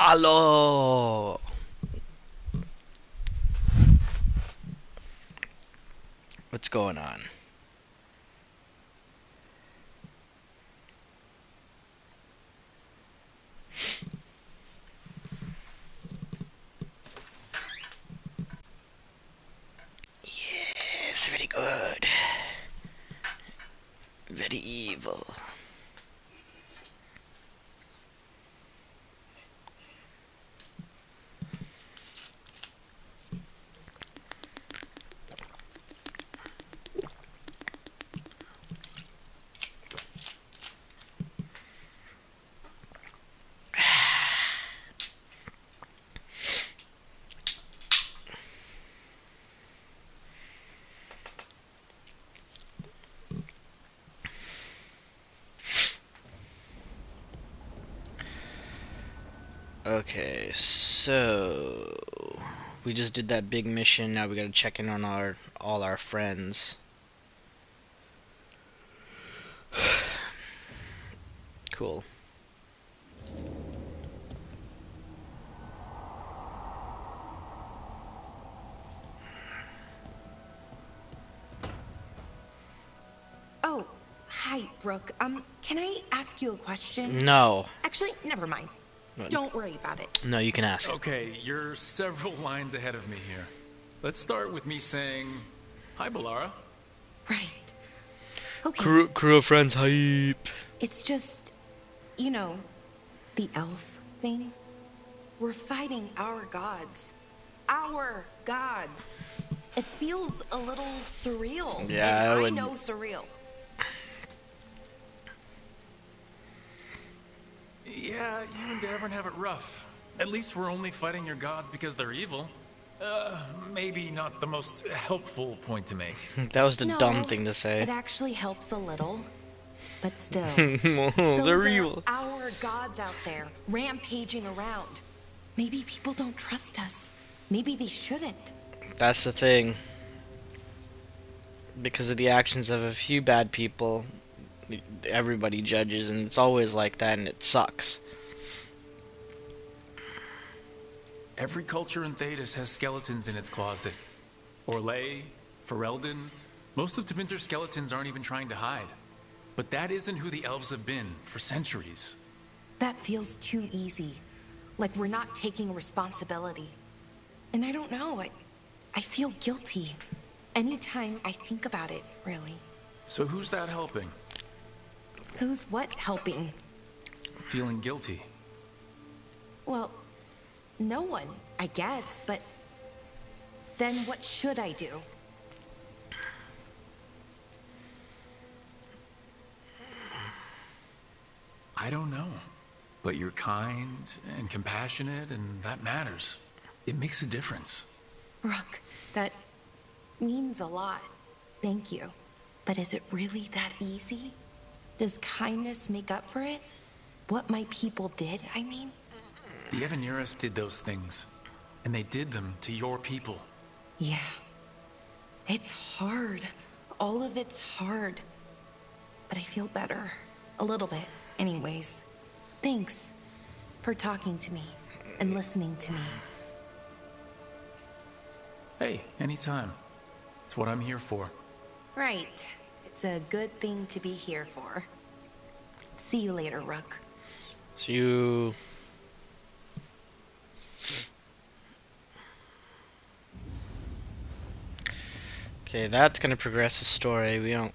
Hello. What's going on? Yes, very good. Very evil. Okay, so we just did that big mission. Now we gotta check in on all our friends. Cool. Oh, hi, Brooke. Can I ask you a question? No. Actually, never mind. Don't worry about it. No, you can ask. Okay, you're several lines ahead of me here. Let's start with me saying, hi, Balara. Right. Okay. Crew of friends, hype. It's just, you know, the elf thing. We're fighting our gods. Our gods. It feels a little surreal. Yeah, and I know surreal. Yeah, you and Davern have it rough. At least we're only fighting your gods because they're evil. Maybe not the most helpful point to make. That was the dumb thing to say. It actually helps a little. But still, they're those evil. are our gods out there, rampaging around. Maybe people don't trust us. Maybe they shouldn't. That's the thing. Because of the actions of a few bad people, everybody judges, and it's always like that, and it sucks. Every culture in Thedas has skeletons in its closet. Orlais, Ferelden, most of Tevinter's skeletons aren't even trying to hide. But that isn't who the elves have been for centuries. That feels too easy. Like we're not taking responsibility. And I don't know, I feel guilty. Anytime I think about it, really. So who's that helping? Who's what helping? Feeling guilty. Well, no one, I guess, but then what should I do? I don't know. But you're kind and compassionate, and that matters. It makes a difference. Rook, that means a lot. Thank you. But is it really that easy? Does kindness make up for it? What my people did, I mean? The Evaneris did those things, and they did them to your people. Yeah. It's hard. All of it's hard. But I feel better. A little bit, anyways. Thanks for talking to me and listening to me. Hey, anytime. It's what I'm here for. Right. It's a good thing to be here for. See you later, Rook. See you. Okay, that's gonna progress the story. We don't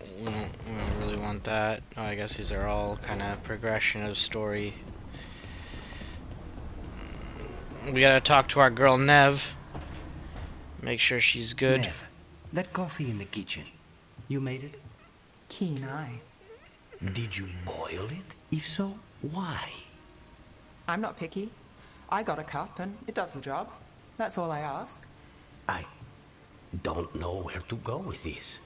really want that. Oh, I guess these are all kind of progression of story. We gotta talk to our girl Nev. Make sure she's good. Nev, that coffee in the kitchen, you made it? Keen eye. Did you boil it? If so, why? I'm not picky. I got a cup and it does the job. That's all I ask. I don't know where to go with this.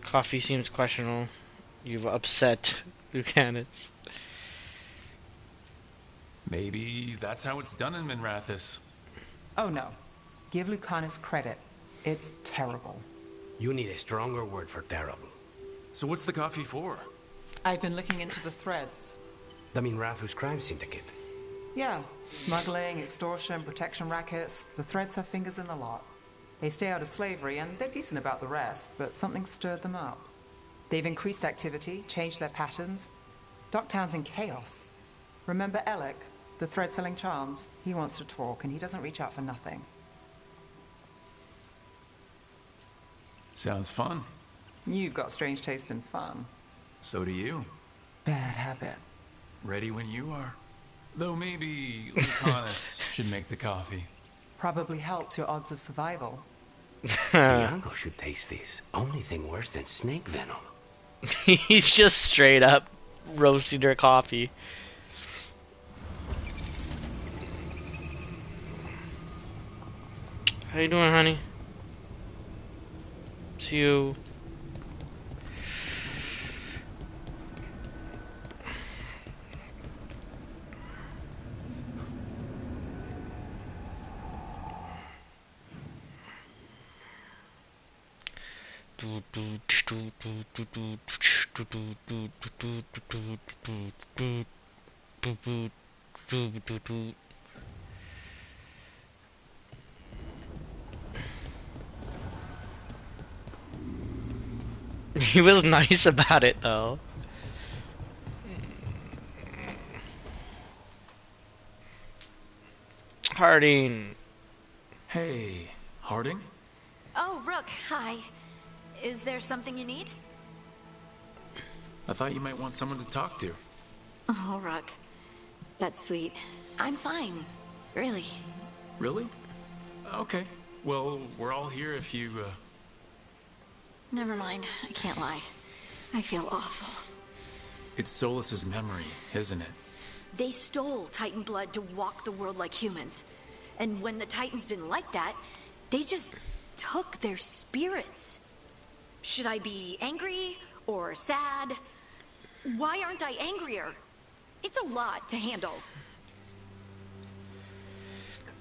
Coffee seems questionable. You've upset Buchanans. Maybe that's how it's done in Minrathous. Oh no. Give Lucanus credit. It's terrible. You need a stronger word for terrible. So what's the coffee for? I've been looking into the threads. Rathu's crime syndicate. Yeah, smuggling, extortion, protection rackets. The Threads have fingers in the lot. They stay out of slavery, and they're decent about the rest, but something stirred them up. They've increased activity, changed their patterns. Docktown's in chaos. Remember Alec, the thread-selling charms? He wants to talk, and he doesn't reach out for nothing. Sounds fun. You've got strange taste in fun. So do you. Bad habit. Ready when you are. Though maybe Lucanus should make the coffee. Probably helped your odds of survival. Diego should taste this. Only thing worse than snake venom. He's just straight up roasting her coffee. How you doing, honey? See you. He was nice about it though. Harding. Hey, Harding? Oh, Rook, hi. Is there something you need? I thought you might want someone to talk to. Oh, Rook. That's sweet. I'm fine. Really. Really? Okay. Well, we're all here if you, Never mind. I can't lie. I feel awful. It's Solus's memory, isn't it? They stole Titan blood to walk the world like humans. And when the Titans didn't like that, they just took their spirits. Should I be angry or sad? Why aren't I angrier? It's a lot to handle.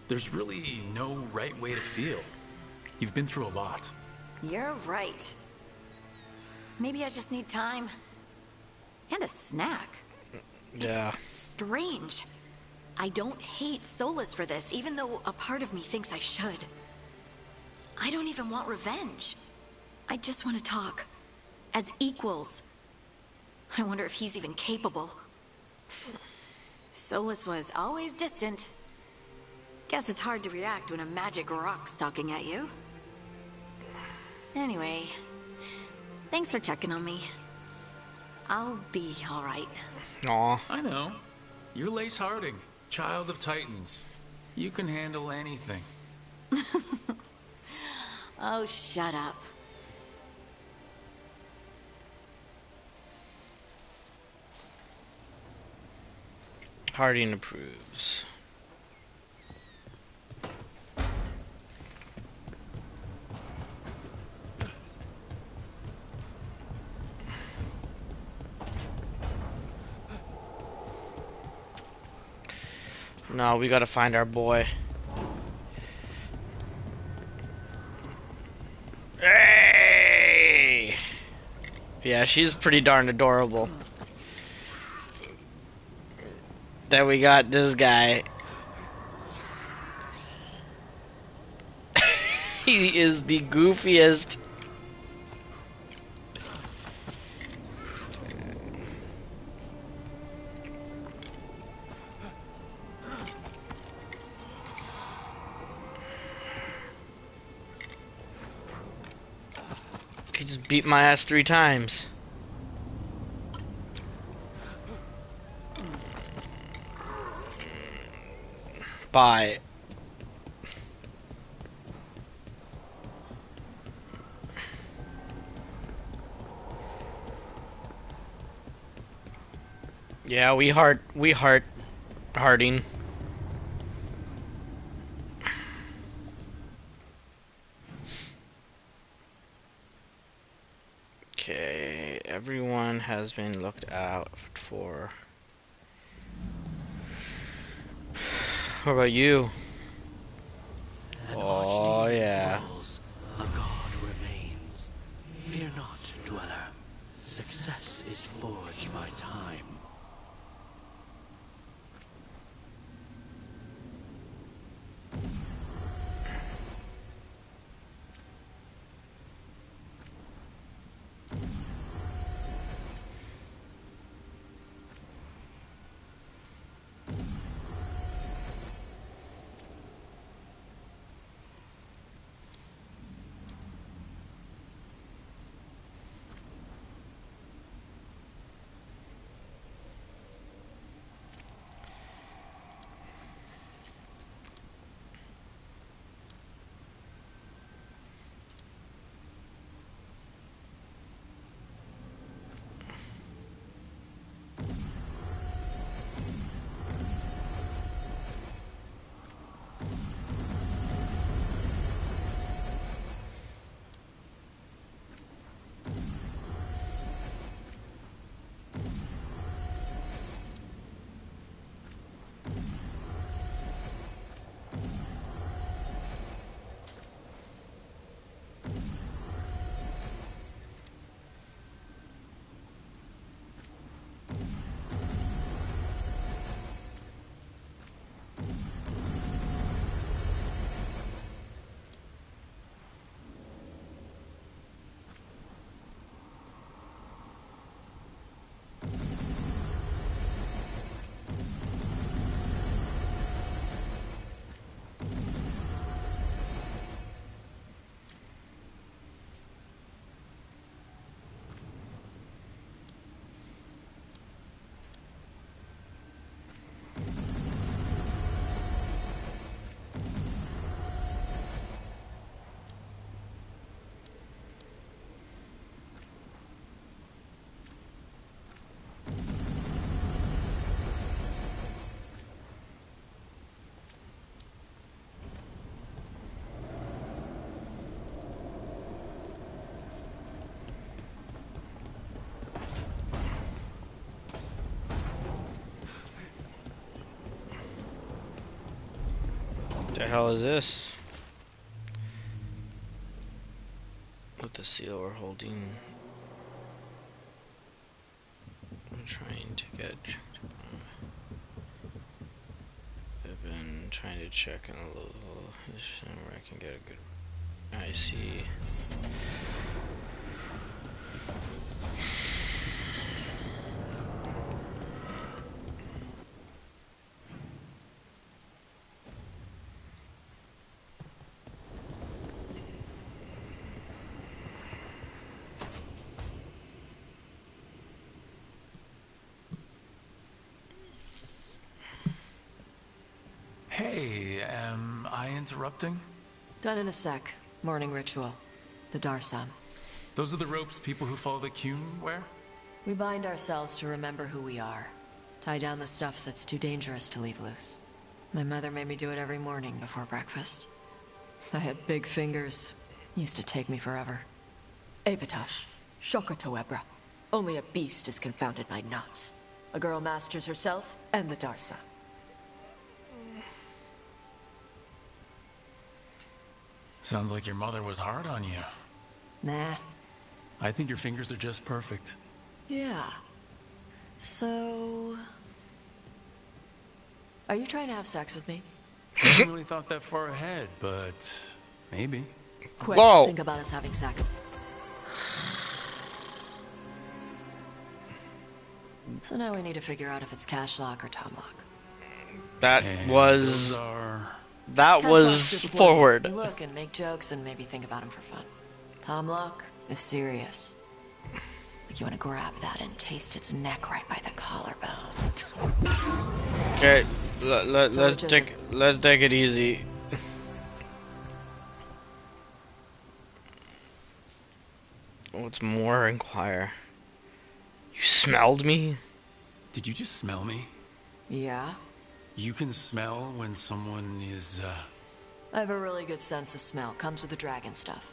There's really no right way to feel. You've been through a lot. You're right. Maybe I just need time. And a snack. Yeah. It's strange. I don't hate Solus for this, even though a part of me thinks I should. I don't even want revenge. I just want to talk. As equals. I wonder if he's even capable. Solus was always distant. Guess it's hard to react when a magic rock's talking at you. Anyway, thanks for checking on me. I'll be alright. Aw. I know. You're Lace Harding, child of Titans. You can handle anything. Oh, shut up. Harding approves. No, we gotta find our boy. Hey! Yeah, she's pretty darn adorable. Then we got this guy. He is the goofiest. He just beat my ass 3 times. Bye. Yeah, we heart Harding. Okay, everyone has been looked out for. What about you? Oh yeah. A god remains. Fear not, dweller. Success is forged by time. The hell is this? What the seal we're holding? I'm trying to get. I've been trying to check in a little where I can get a good. I see. Hey, am I interrupting? Done in a sec. Morning ritual. The Darsam. Those are the ropes people who follow the Qun wear? We bind ourselves to remember who we are. Tie down the stuff that's too dangerous to leave loose. My mother made me do it every morning before breakfast. I had big fingers. Used to take me forever. Avatash. Shokotoebra. Only a beast is confounded by knots. A girl masters herself and the Darsam. Sounds like your mother was hard on you. Nah. I think your fingers are just perfect. Yeah. So... Are you trying to have sex with me? I haven't really thought that far ahead, but maybe. Quick, Whoa. think about us having sex. So now we need to figure out if it's cash lock or Tom lock. That And was. those are... That Cash was lock's just one. forward. You look and make jokes and maybe think about them for fun. Tom lock is serious. Like you want to grab that and taste its neck right by the collarbone. Okay, So let's which is take it easy. What's more, inquire. You smelled me? Did you just smell me? Yeah? You can smell when someone is, I have a really good sense of smell. Comes with the dragon stuff.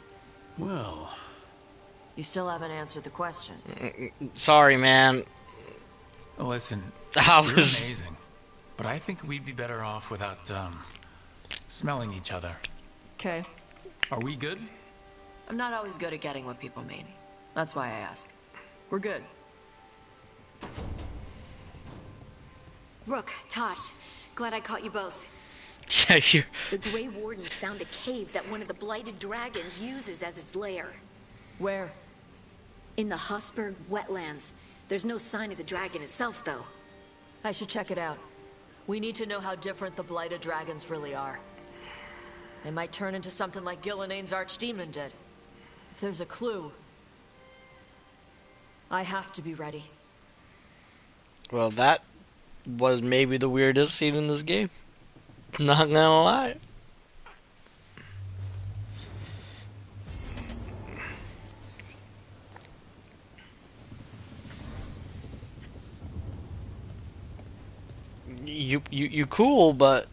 well... You still haven't answered the question. Sorry, man. Listen, I you're was. amazing. But I think we'd be better off without, smelling each other. Okay. Are we good? I'm not always good at getting what people mean. That's why I ask. We're good. Rook, Tosh, glad I caught you both. Yeah, you. The Grey Wardens found a cave that one of the Blighted Dragons uses as its lair. Where? In the Husberg wetlands. There's no sign of the dragon itself, though. I should check it out. We need to know how different the Blighted Dragons really are. They might turn into something like Gillenane's archdemon did. If there's a clue, I have to be ready. Well, that was maybe the weirdest scene in this game. Not gonna lie. You cool, but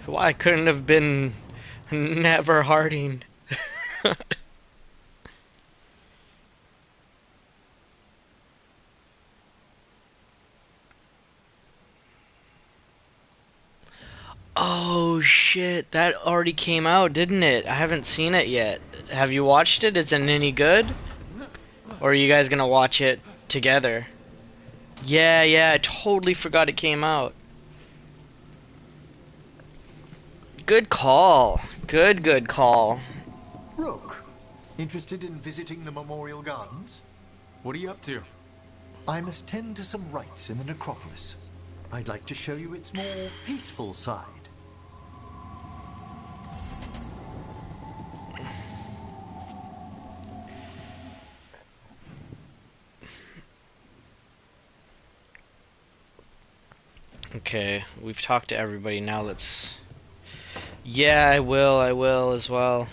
why couldn't have been never Harding? Oh shit, that already came out, didn't it? I haven't seen it yet. Have you watched it? Is it any good? Or are you guys gonna watch it together? Yeah, I totally forgot it came out. Good call. Good call. Rook, interested in visiting the Memorial Gardens? What are you up to? I must tend to some rites in the necropolis. I'd like to show you its more peaceful side. Okay, we've talked to everybody, now let's... Yeah, I will as well.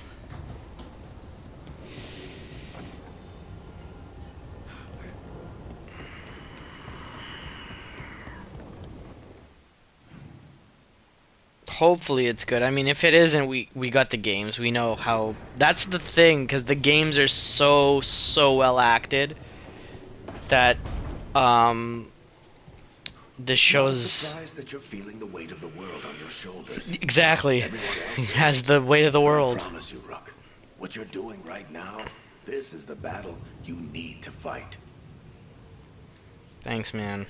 hopefully it's good. I mean, if it isn't, we got the games. We know how. That's the thing, because the games are so well acted that this shows Surprised that you're feeling the weight of the world on your shoulders. exactly Everyone else has the weight of the But world. I promise you, Rook, what you're doing right now, this is the battle you need to fight. Thanks, man.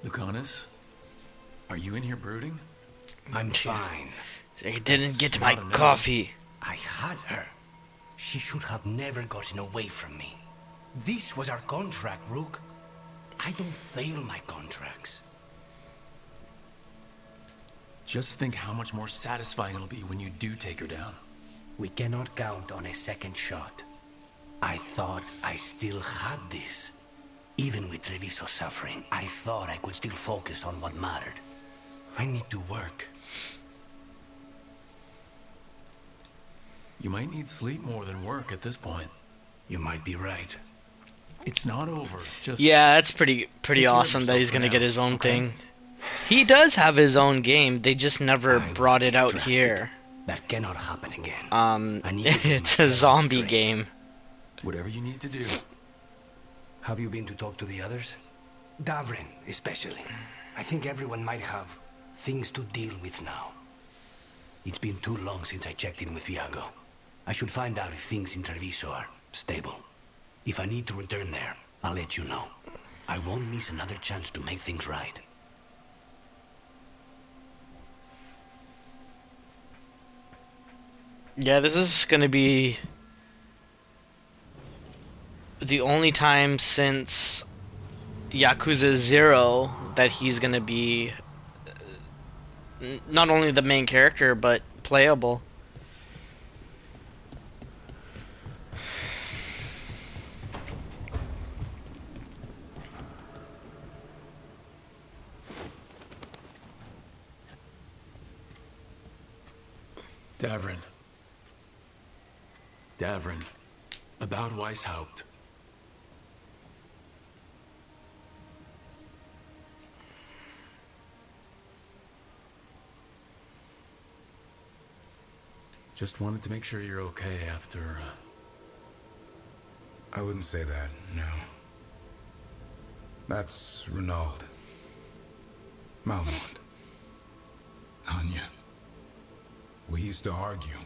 Lucanus, are you in here brooding? I'm fine. He didn't get my not enough. coffee. I had her. She should have never gotten away from me. This was our contract, Rook. I don't fail my contracts. Just think how much more satisfying it'll be when you do take her down. We cannot count on a second shot. I thought I still had this. Even with Treviso suffering, I thought I could still focus on what mattered. I need to work. You might need sleep more than work at this point. You might be right. It's not over. Just Yeah, that's pretty Take care of awesome that yourself he's for gonna now, get his own okay? thing. He does have his own game. They just never I was brought it out distracted. here. That cannot happen again. I need to get It's my a head zombie straight. game. whatever you need to do. Have you been to talk to the others? Davrin, especially. I think everyone might have things to deal with now. It's been too long since I checked in with Viago. I should find out if things in Treviso are stable. If I need to return there, I'll let you know. I won't miss another chance to make things right. Yeah, this is gonna be the only time since Yakuza 0 that he's gonna be not only the main character, but playable. Davrin. Davrin. About Weishaupt. Just wanted to make sure you're okay after, I wouldn't say that, no. That's Renaud. Malmont. Anya. We used to argue.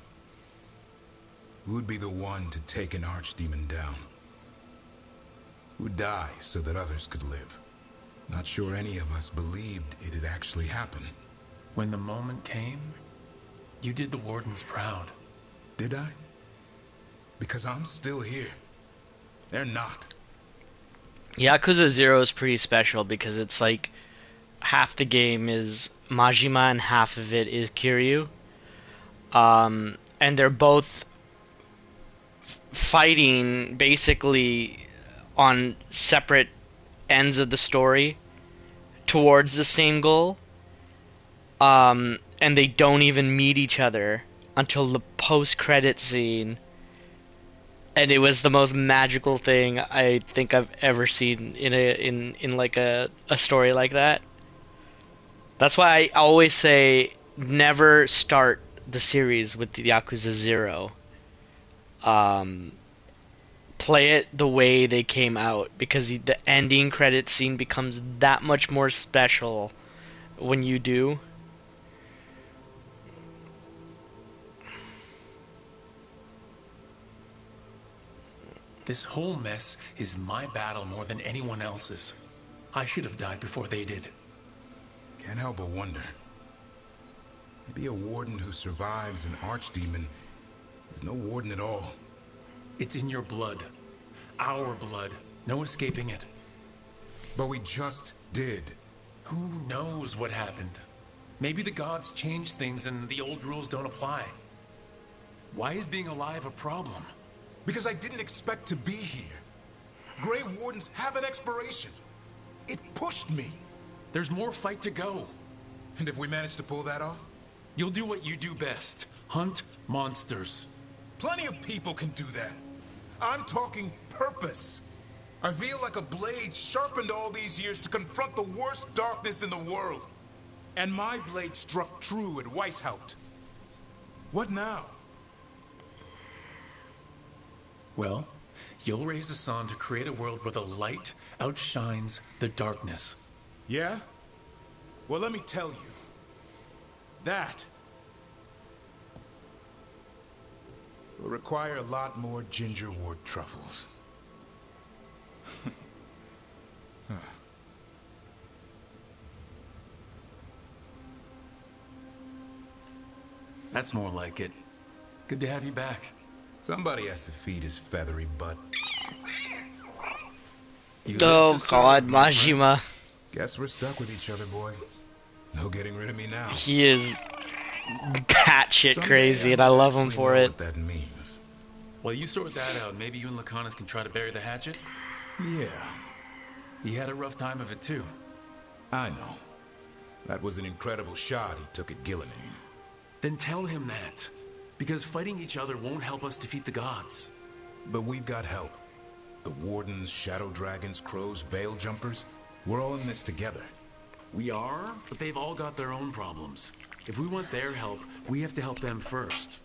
Who'd be the one to take an archdemon down? Who'd die so that others could live? Not sure any of us believed it'd actually happen. when the moment came, you did the Wardens proud. Did I? Because I'm still here. They're not. Yakuza 0 is pretty special because it's like half the game is Majima and half of it is Kiryu. And they're both fighting basically on separate ends of the story towards the same goal. And they don't even meet each other until the post-credit scene. And it was the most magical thing I think I've ever seen in like a story like that. That's why I always say never start the series with the Yakuza 0. Play it the way they came out, because the ending credit scene becomes that much more special when you do. This whole mess is my battle more than anyone else's. I should have died before they did. Can't help but wonder. Maybe a warden who survives an archdemon is no warden at all. It's in your blood. Our blood. No escaping it. But we just did. Who knows what happened? Maybe the gods changed things and the old rules don't apply. Why is being alive a problem? Because I didn't expect to be here. Grey Wardens have an expiration. It pushed me. There's more fight to go. And if we manage to pull that off? You'll do what you do best. Hunt monsters. Plenty of people can do that. I'm talking purpose. I feel like a blade sharpened all these years to confront the worst darkness in the world. And my blade struck true at Weishaupt. What now? Well, you'll raise the sun to create a world where the light outshines the darkness. Yeah? Well, let me tell you. That will require a lot more gingerwort truffles. That's more like it. Good to have you back. Somebody has to feed his feathery butt. Oh God, Majima. Guess we're stuck with each other, boy. No getting rid of me now. He is batshit crazy, and I love him for it. What that means. While you sort that out, maybe you and Lacanus can try to bury the hatchet? Yeah. He had a rough time of it too. I know. That was an incredible shot he took at Gillinane. Then tell him that. Because fighting each other won't help us defeat the gods. But we've got help. The Wardens, Shadow Dragons, Crows, Veil Jumpers. We're all in this together. We are, but they've all got their own problems. If we want their help, we have to help them first.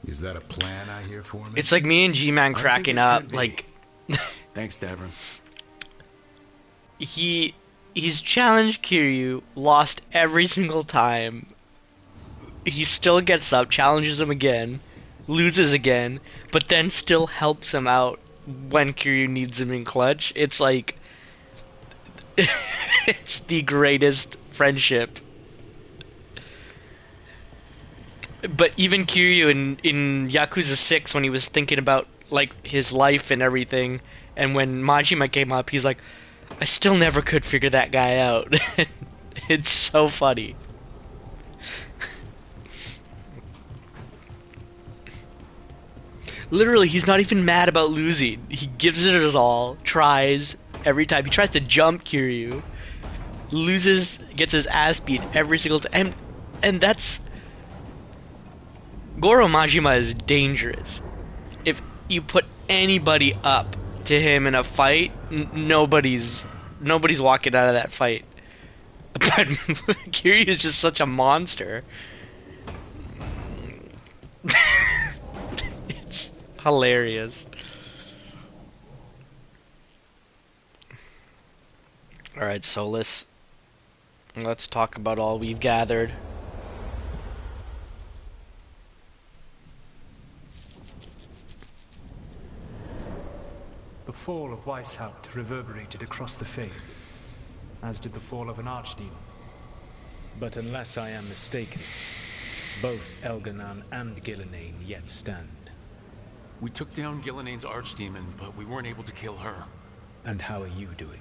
Is that a plan I hear for me? It's like me and G-Man cracking up. Like, thanks, Davrin. He's challenged Kiryu, lost every single time. He still gets up, challenges him again, loses again, but then still helps him out when Kiryu needs him in clutch. It's like it's the greatest friendship. But even Kiryu in Yakuza 6, when he was thinking about like his life and everything, and when Majima came up, he's like, I still never could figure that guy out. It's so funny. Literally, he's not even mad about losing. He gives it his all, tries every time. He tries to jump Kiryu, loses, gets his ass beat every single time. And that's... Goro Majima is dangerous. If you put anybody up to him in a fight, nobody's walking out of that fight. But Kiryu is just such a monster. It's hilarious. Alright, Solus. Let's talk about all we've gathered. The fall of Weishaupt reverberated across the Fade, as did the fall of an archdemon. But unless I am mistaken, both Elganan and Gillinane yet stand. We took down Gillinane's archdemon, but we weren't able to kill her. And how are you doing?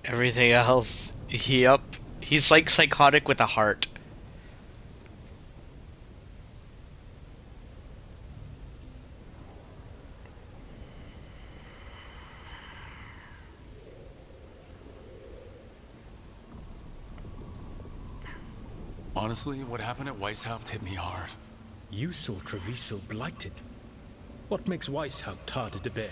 Everything else, he's like psychotic with a heart. Honestly, what happened at Weishaupt hit me hard. You saw Treviso blighted. What makes Weishaupt harder to bear?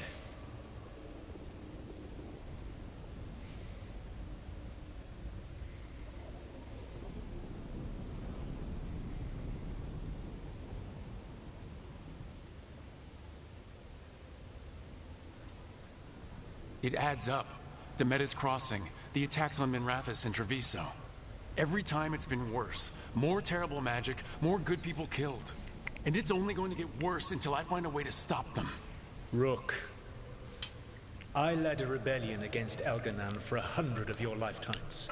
It adds up. Demeda's Crossing, the attacks on Minrathous and Treviso. Every time it's been worse. More terrible magic, more good people killed. And it's only going to get worse until I find a way to stop them. Rook, I led a rebellion against Elganan for 100 of your lifetimes.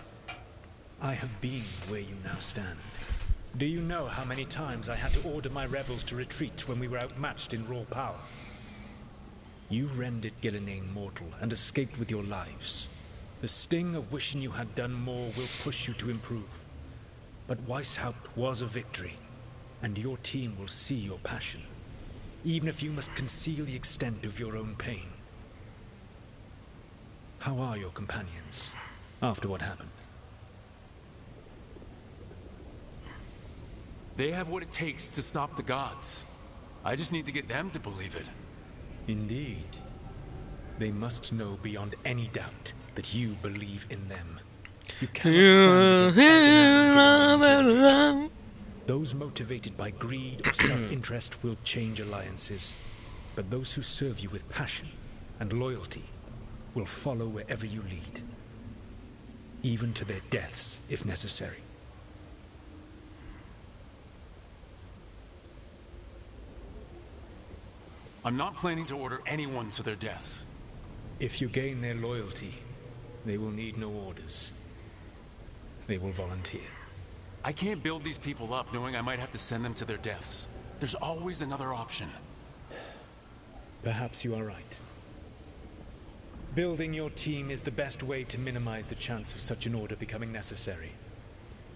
I have been where you now stand. Do you know how many times I had to order my rebels to retreat when we were outmatched in raw power? You rendered Gillinane mortal and escaped with your lives. The sting of wishing you had done more will push you to improve. But Weishaupt was a victory, and your team will see your passion, even if you must conceal the extent of your own pain. How are your companions after what happened? They have what it takes to stop the gods. I just need to get them to believe it. Indeed. They must know beyond any doubt that you believe in them. You cannot stand against Elden. Those motivated by greed or self-interest will change alliances, but those who serve you with passion and loyalty will follow wherever you lead, even to their deaths if necessary. I'm not planning to order anyone to their deaths. If you gain their loyalty, they will need no orders. They will volunteer. I can't build these people up knowing I might have to send them to their deaths. There's always another option. Perhaps you are right. Building your team is the best way to minimize the chance of such an order becoming necessary.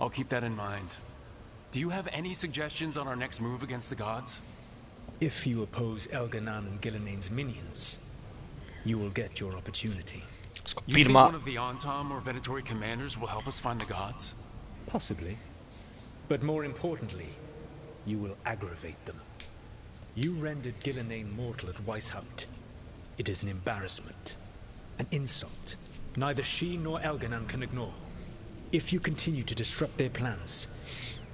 I'll keep that in mind. Do you have any suggestions on our next move against the gods? If you oppose Elganan and Gilnenain's minions, you will get your opportunity. You think one of the Antom or Venatori commanders will help us find the gods? Possibly. But more importantly, you will aggravate them. You rendered Gilnenain mortal at Weishaupt. It is an embarrassment, an insult, neither she nor Elganan can ignore. If you continue to disrupt their plans,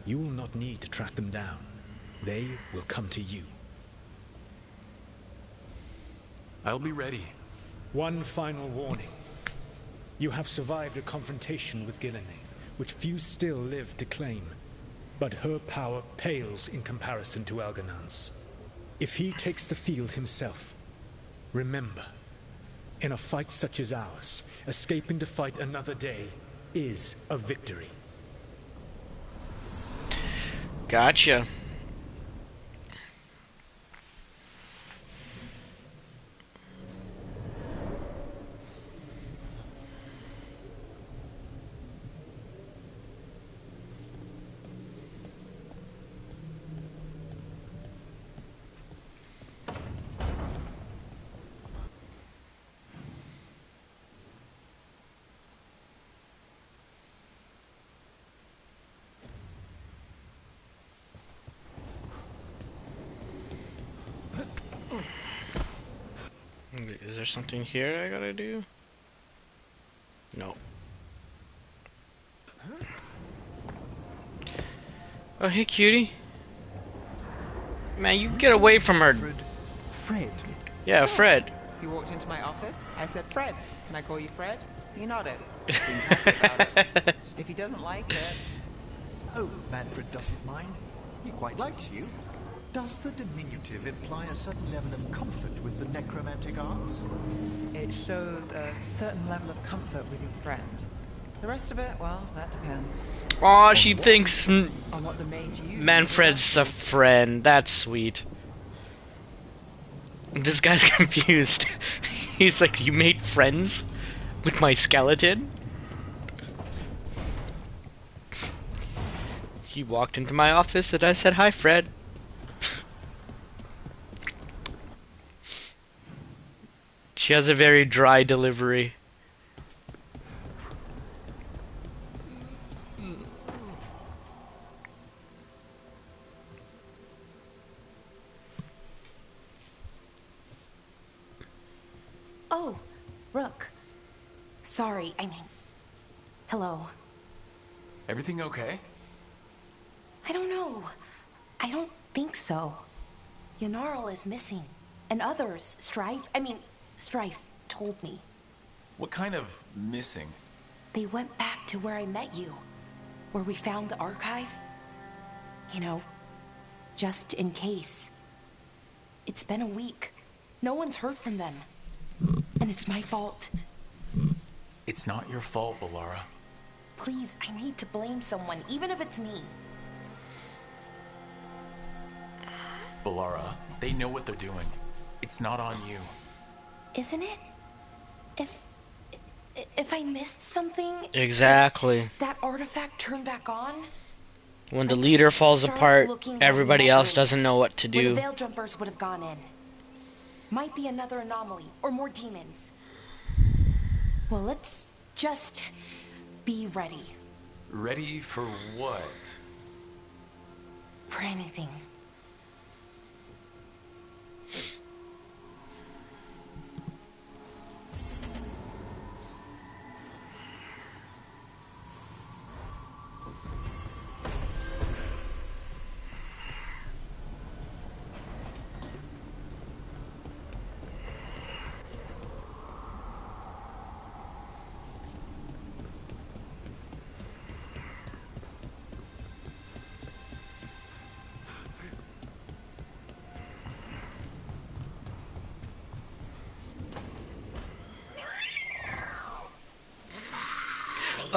you will not need to track them down. They will come to you. I'll be ready. One final warning. You have survived a confrontation with Gilnenain, which few still live to claim. But her power pales in comparison to Elganan's. If he takes the field himself, remember, in a fight such as ours, escaping to fight another day is a victory. Gotcha. Is there something here I gotta do? No. Oh, hey, cutie. Man, you get away from her. Fred. Yeah, Fred. You walked into my office. I said, Fred. Can I call you Fred? You nodded. Seems happy about it. If he doesn't like it... Oh, Manfred doesn't mind. He quite likes you. Does the diminutive imply a certain level of comfort with the necromantic arts? It shows a certain level of comfort with your friend. The rest of it, well, that depends. Aw, she thinks on what the mage uses. Manfred's a friend. That's sweet. This guy's confused. He's like, you made friends with my skeleton? He walked into my office and I said, hi, Fred. She has a very dry delivery. Oh, Rook. Sorry, I mean... Hello. Everything okay? I don't know. I don't think so. Ynnarl is missing. And others, Strife told me. What kind of missing? They went back to where I met you. Where we found the archive. You know, just in case. It's been a week. No one's heard from them. And it's my fault. It's not your fault, Bellara. Please, I need to blame someone, even if it's me. Bellara, they know what they're doing. It's not on you. Isn't it? If I missed something... Exactly. That artifact turned back on? When the Let's leader falls start apart, looking everybody around that else room, doesn't know what to where the do. veil jumpers would have gone in. Might be another anomaly, or more demons. Well, let's just be ready. Ready for what? For anything.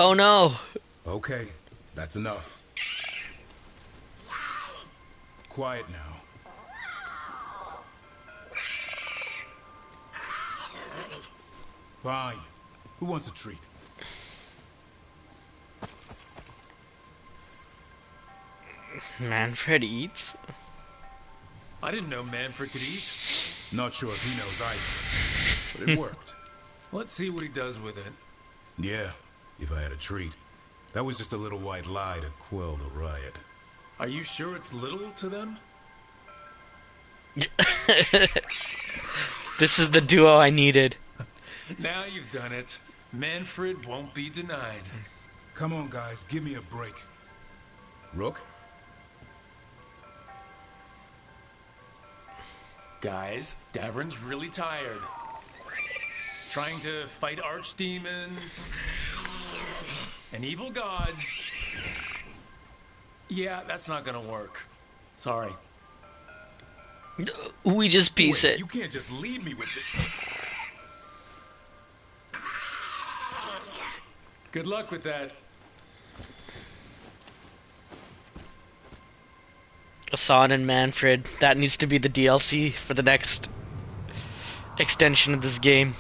Oh no! Okay, that's enough. Quiet now. Fine. Who wants a treat? Manfred eats? I didn't know Manfred could eat. Not sure if he knows either, but it worked. Let's see what he does with it. Yeah, if I had a treat. That was just a little white lie to quell the riot. Are you sure it's little to them? This is the duo I needed. Now you've done it. Manfred won't be denied. Come on, guys, give me a break. Rook? Guys, Davrin's really tired. Trying to fight archdemons and evil gods. Yeah, that's not gonna work. Sorry. We just piece Wait, it. you can't just leave me with it. Good luck with that. Hassan and Manfred. That needs to be the DLC for the next extension of this game.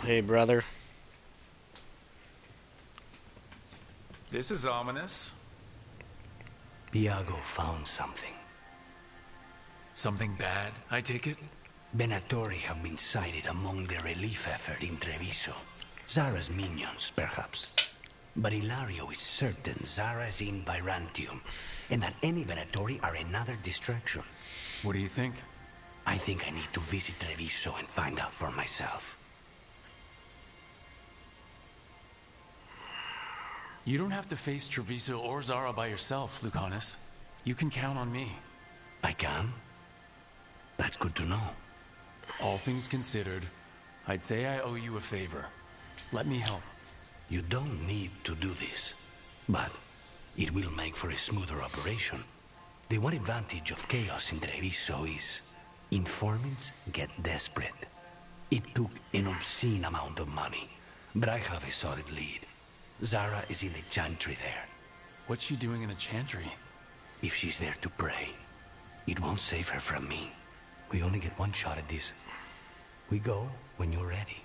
Hey, brother. This is ominous. Iago found something. Something bad, I take it? Venatori have been sighted among the relief effort in Treviso. Zara's minions, perhaps. But Ilario is certain Zara is in Byrantium, and that any Venatori are another distraction. What do you think? I think I need to visit Treviso and find out for myself. You don't have to face Treviso or Zara by yourself, Lucanus. You can count on me. I can? That's good to know. All things considered, I'd say I owe you a favor. Let me help. You don't need to do this, but it will make for a smoother operation. The one advantage of chaos in Treviso is informants get desperate. It took an obscene amount of money, but I have a solid lead. Zara is in the chantry there. What's she doing in a chantry? If she's there to pray, it won't save her from me. We only get one shot at this. We go when you're ready.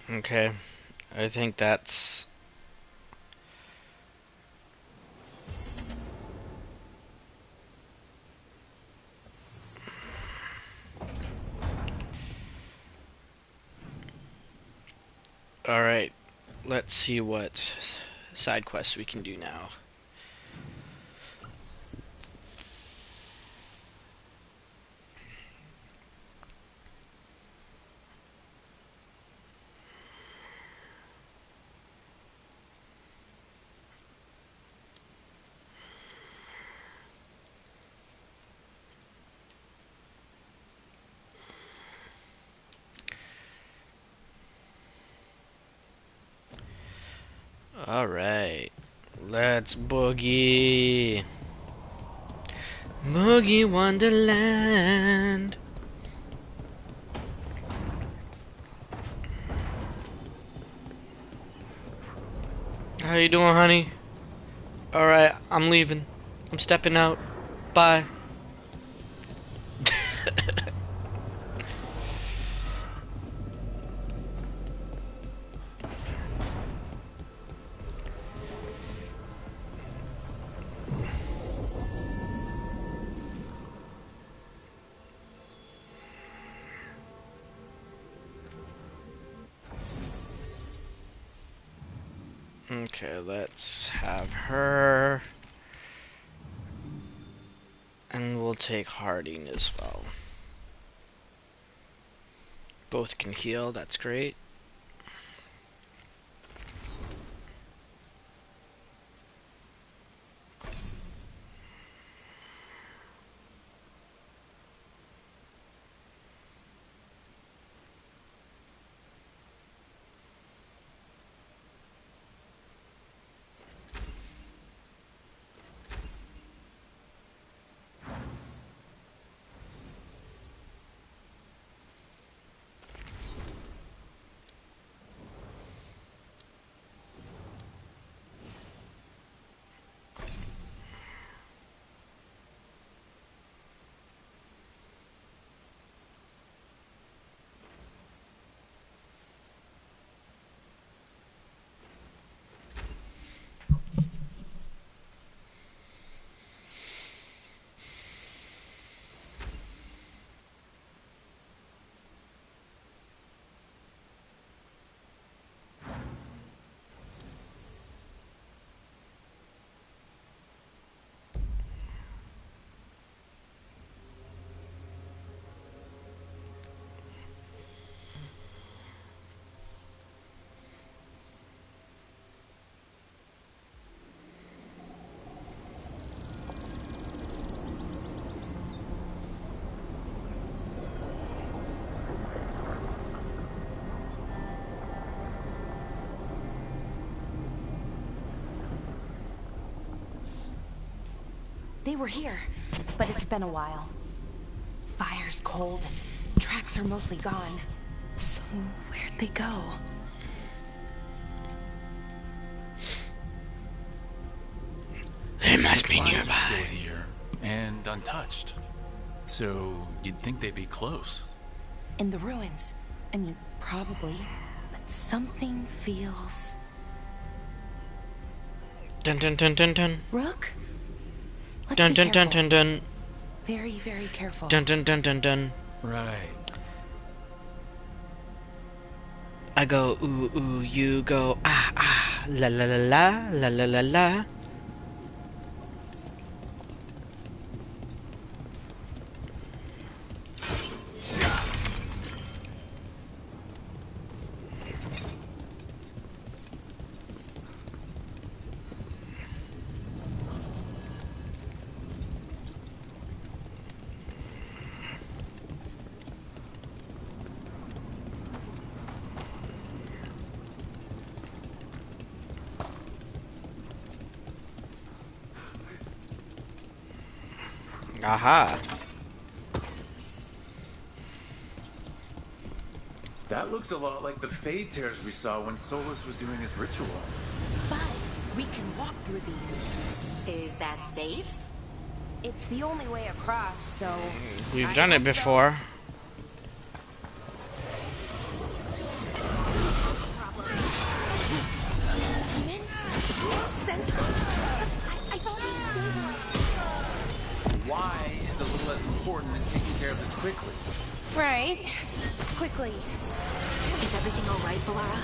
Okay. I think that's... Alright. Let's see what side quests we can do now. Alright, let's boogie. Boogie Wonderland. How you doing, honey? Alright, I'm leaving. I'm stepping out. Bye. Okay, let's have her. And we'll take Harding as well. Both can heal, that's great. They were here, but it's been a while. Fire's cold. Tracks are mostly gone. So where'd they go? They must be Supplies are nearby. still here and untouched. So you'd think they'd be close. In the ruins. I mean, probably. But something feels... Dun dun dun dun dun. Rook? Let's Dun be dun dun careful. dun dun. Very, very careful. Dun dun dun dun dun. Right. I go ooh ooh, you go ah ah, la la la la, la la la la. Aha. That looks a lot like the Fade Tears we saw when Solus was doing his ritual. But we can walk through these. Is that safe? It's the only way across, so... We've done it before. I thought they stabilized. Why is a little less important than taking care of this quickly? Right. Quickly. Is everything all right, Valara?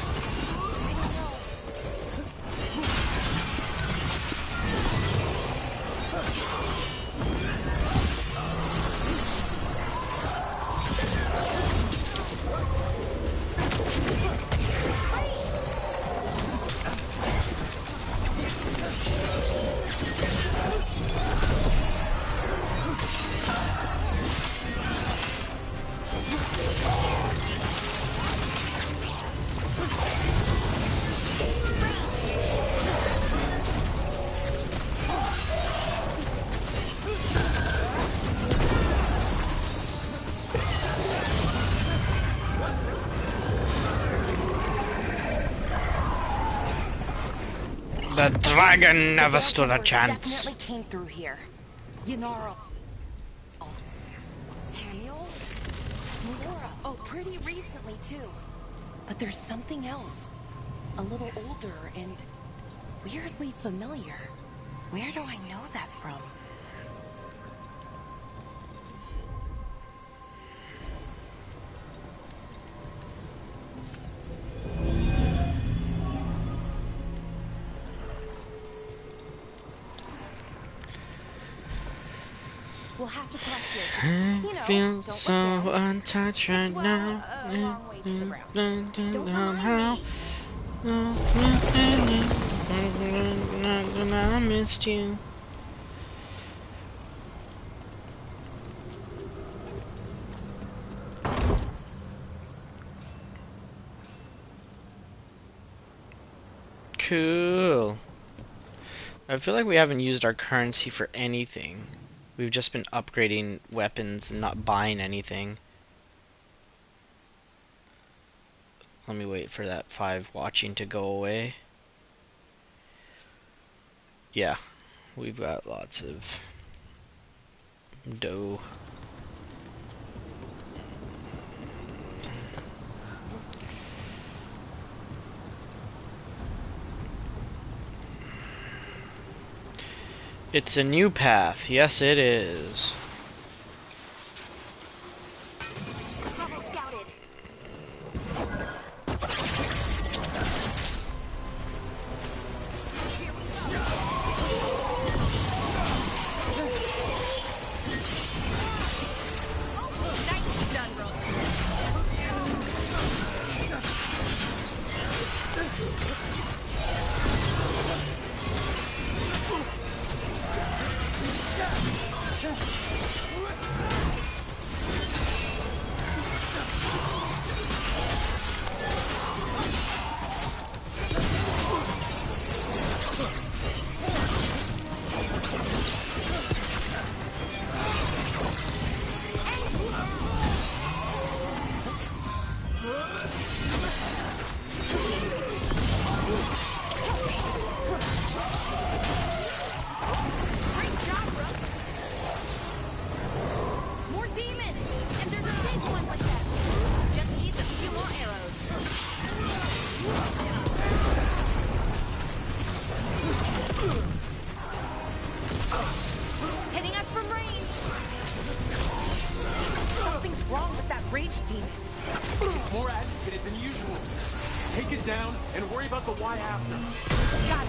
The dragon never stood a chance. Definitely came through here. Yanaro. Samuel? Laura. Oh, pretty recently, too. But there's something else. A little older and weirdly familiar. Where do I know that from? We'll have to cross here. Just, you know, Feel don't so look down. untouched right It's, now. a long way to the ground. Don't How mind me. I missed you. Cool. I feel like we haven't used our currency for anything. We've just been upgrading weapons and not buying anything. Let me wait for that 5 watching to go away. Yeah, we've got lots of dough. It's a new path. Yes, it is. Bravo scouted. Nicely done, bro. More demons! And there's a big one with them! Just use a few more arrows. Hitting us from range! Something's wrong with that rage demon. It's more agitated than usual. Take it down and worry about the why after. Got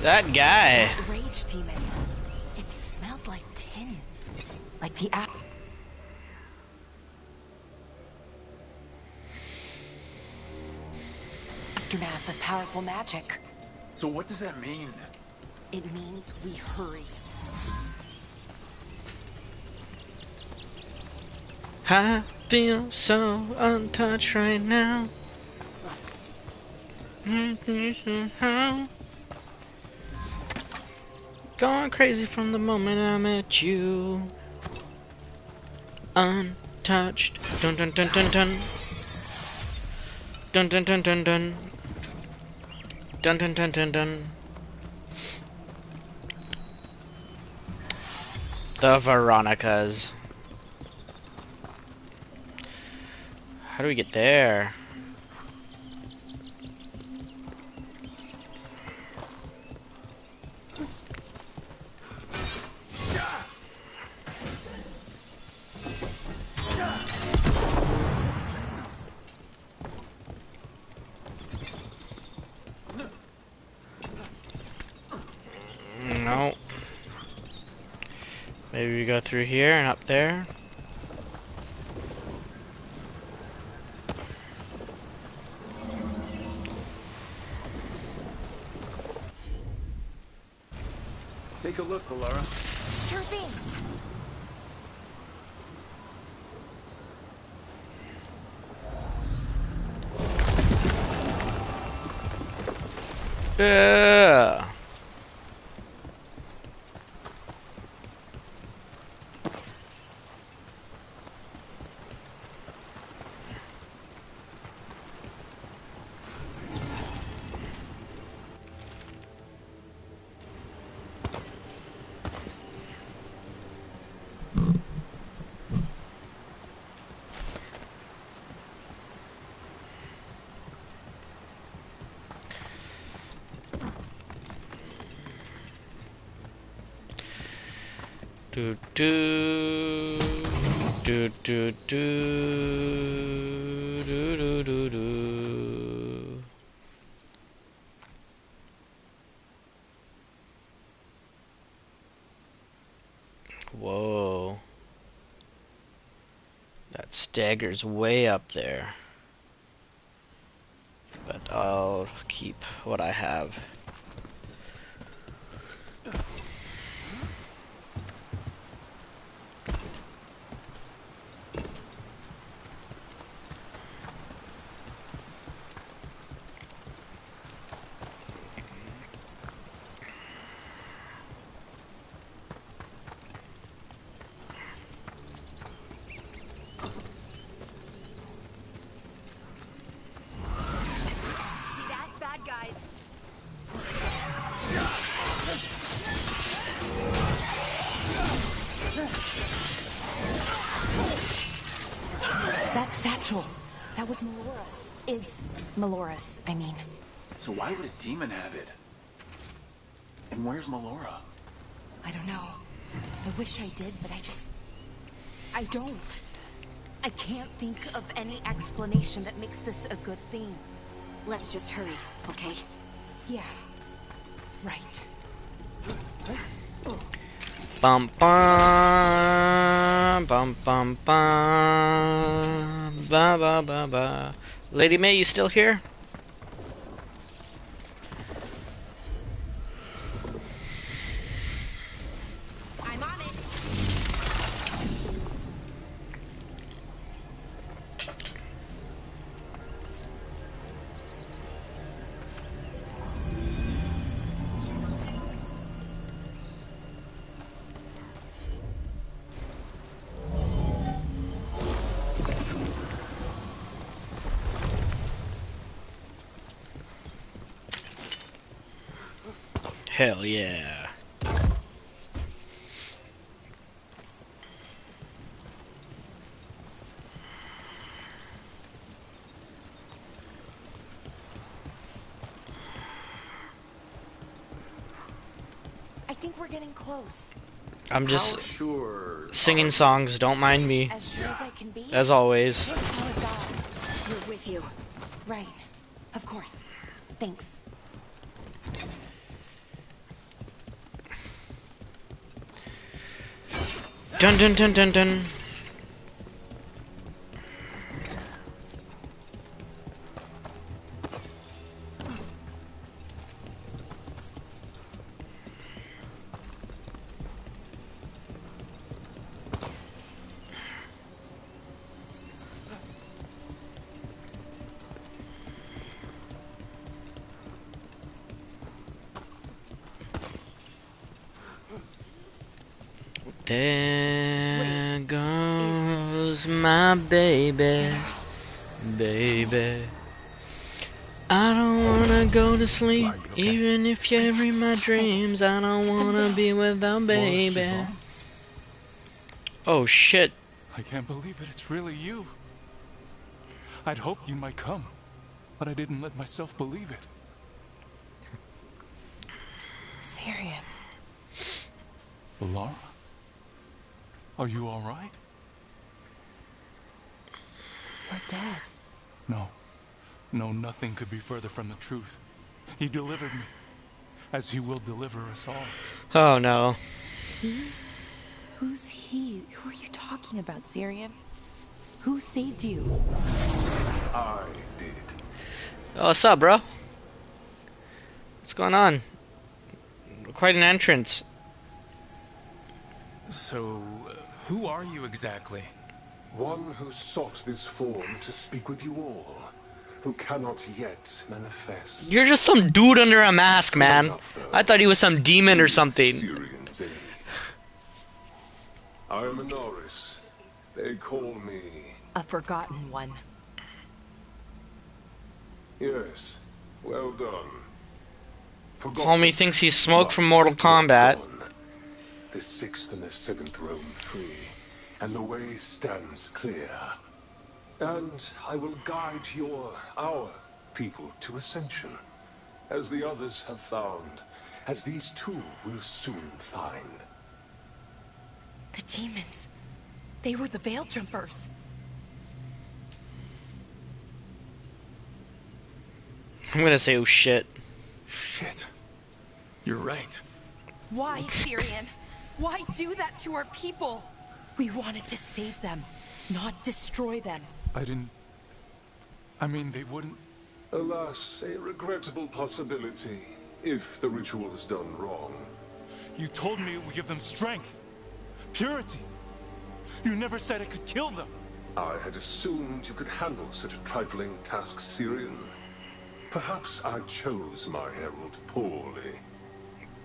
That guy. Rage demon. It smelled like tin. Like the aftermath of powerful magic. So what does that mean? It means we hurry. I feel so untouched right now. Going crazy from the moment I met you. Untouched. Dun dun dun dun dun. Dun dun dun dun dun. Dun dun dun dun dun. The Veronicas. How do we get there? No. Maybe we go through here and up there. Take a look, Alara. Sure thing. Yeah. Do do do do do do do do. Whoa. That stagger's way up there. But I'll keep what I have. That satchel. That was Melora's. Is Melora's, I mean. So why would a demon have it? And where's Melora? I don't know. I wish I did, but I don't. I can't think of any explanation that makes this a good thing. Let's just hurry, okay? Yeah. Right. Bum bum bum bum bum ba ba ba ba. Lady May, you still here? I'm on it. Hell yeah. I think we're getting close. I'm just How sure singing songs, don't mind me. As sure as I can be. As always. Oh God. We're with you. Right. Of course. Thanks. Dun dun dun dun dun. There goes my baby, baby. I don't wanna go to sleep, even if you're in my dreams. I don't wanna be without baby. Oh shit. I can't believe it, it's really you. I'd hoped you might come, but I didn't let myself believe it. Sarian. Laura? Are you all right? You're dead. No. No, nothing could be further from the truth. He delivered me, as he will deliver us all. Oh no. He? Who's he? Who are you talking about, Sarian? Who saved you? I did. Oh, what's up, bro? What's going on? Quite an entrance. So, who are you exactly? One who sought this form to speak with you all, who cannot yet manifest. You're just some dude under a mask, man. I thought he was some demon or something. Syrian's aid. I am Anaris. They call me... A forgotten one. Yes, well done. Homie thinks he's smoke from Mortal Kombat. The 6th and the 7th roam free, and the way stands clear. And I will guide our people to ascension, as the others have found, as these two will soon find. The demons. They were the Veil Jumpers. I'm gonna say, oh shit. Shit. You're right. Why, Syrian? Why do that to our people? We wanted to save them, not destroy them. I mean, they wouldn't... Alas, a regrettable possibility, if the ritual is done wrong. You told me it would give them strength, purity. You never said it could kill them. I had assumed you could handle such a trifling task, Syrian. Perhaps I chose my herald poorly.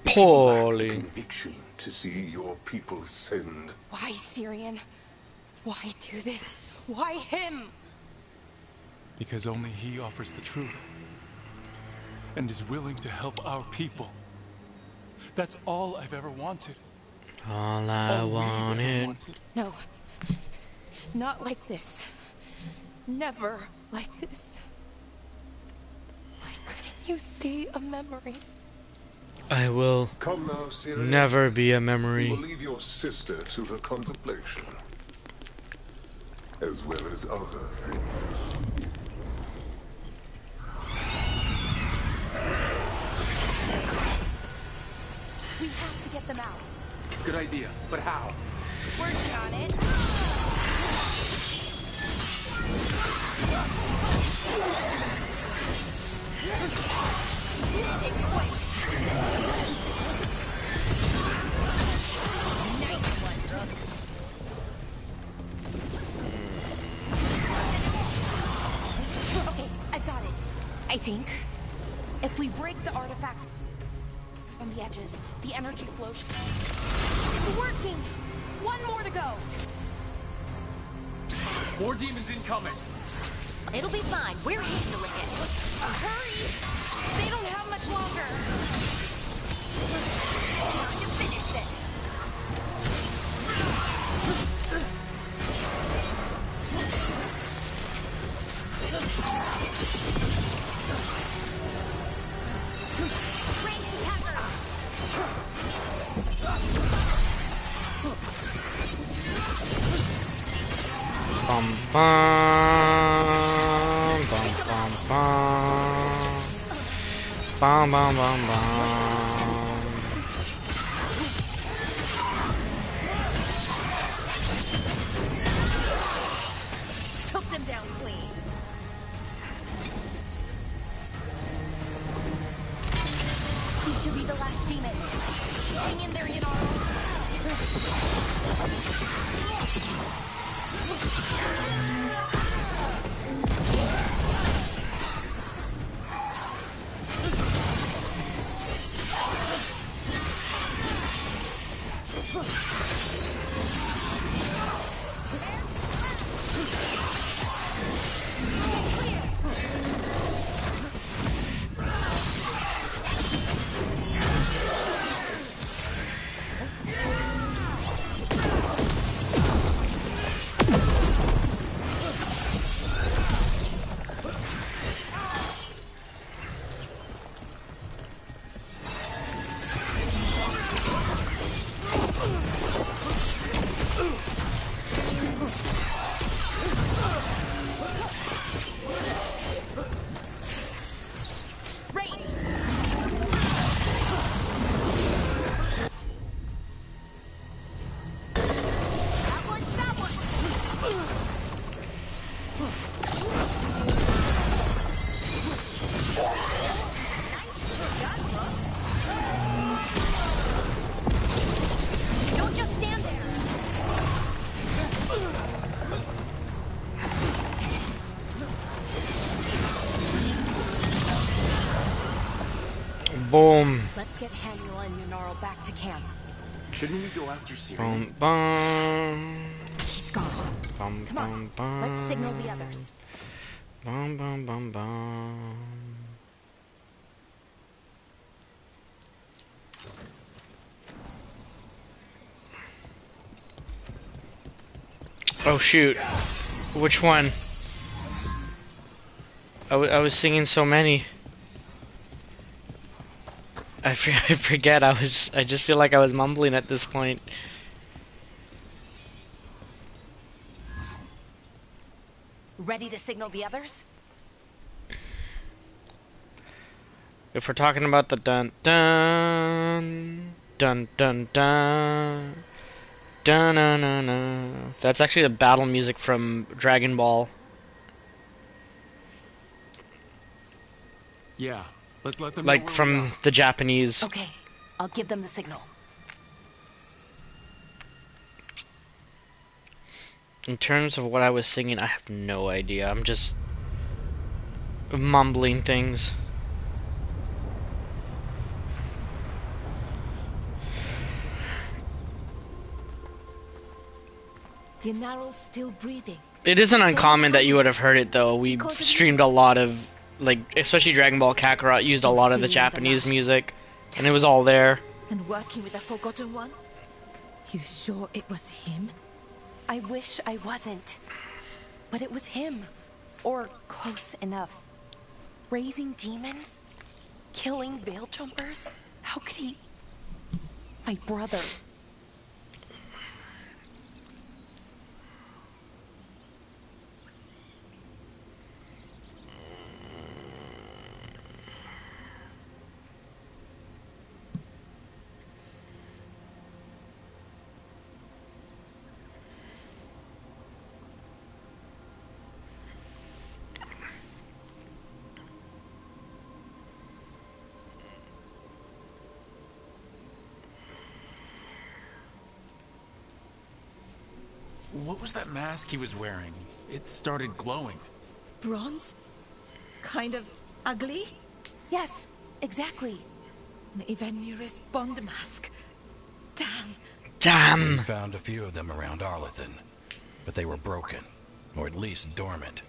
Poorly. Conviction to see your people sinned. Why, Syrian? Why do this? Why him? Because only he offers the truth. And is willing to help our people. That's all I've ever wanted. All I wanted. No. Not like this. Never like this. Why couldn't you stay a memory? I will Come now, Syrian. never be a memory. You will leave your sister to her contemplation, as well as other things. We have to get them out. Good idea, but how? Working on it. Okay, I've got it. I think if we break the artifacts on the edges, the energy flows. It's working! One more to go! More demons incoming! It'll be fine. We're handling it. Hurry! They don't have much longer! Time to finish this. Ranged attackers! Bum bum bum bum bum bum bum bum bum. Took them down clean. These should be the last demons. Hang in there, Yanaro. Don't just stand there. Boom. Let's get Haniel and Yunaro back to camp. Shouldn't we go after Siri? Boom, boom. He's gone. Bum, Come on, bum, let's signal the others. Bum, bum, bum, bum. Oh shoot. Which one? I was singing so many. I forget. I just feel like I was mumbling at this point. Ready to signal the others? If we're talking about the dun dun dun dun dun dun dun dun dun, that's actually the battle music from Dragon Ball. Yeah, let's let them know Like where we from are. the Japanese. Okay, I'll give them the signal. In terms of what I was singing, I have no idea. I'm just mumbling things. Yunaro's still breathing. It isn't uncommon that you would have heard it though. We streamed a lot of, like, especially Dragon Ball Kakarot used a lot of the Japanese music, and it was all there. And working with the Forgotten One? You sure it was him? I wish I wasn't. But it was him. Or close enough. Raising demons? Killing veil jumpers? How could he... My brother. What was that mask he was wearing? It started glowing. Bronze? Kind of ugly? Yes, exactly. An Evanirus Bond mask. Damn. Damn. We found a few of them around Arlethan, but they were broken, or at least dormant.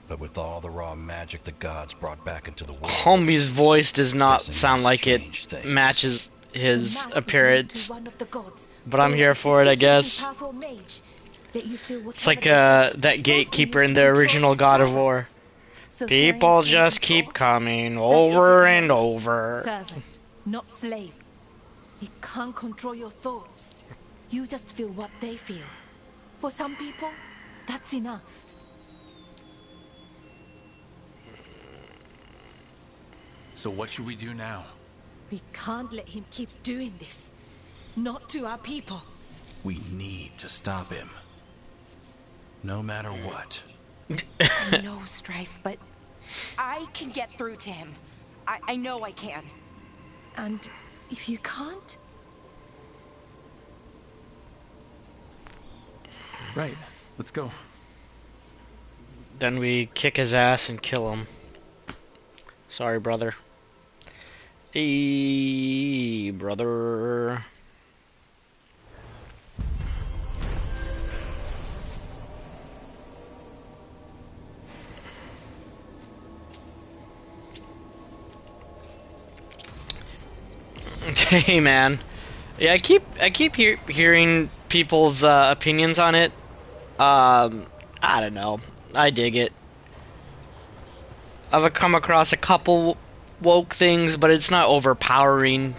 But with all the raw magic the gods brought back into the world, Homie's voice does not Guessing sound must like it change things. matches his The mask appearance, belonged to one of the gods, but I'm or here a for it, I sufficiently guess. powerful mage that you feel It's like whatever they that gatekeeper in the control original his God of servants. War. So People Syrians can just control keep coming That over isn't and him. over. Servant, not slave. He can't control your thoughts. You just feel what they feel. For some people, that's enough. So what should we do now? We can't let him keep doing this. Not to our people. we need to stop him. No matter what. I know, Strife, but I can get through to him. I know I can. And if you can't? Right, let's go. Then we kick his ass and kill him. Sorry, brother. Hey, brother. Hey, man. Yeah, I keep hearing people's opinions on it. I don't know. I dig it. I've come across a couple woke things, but it's not overpowering,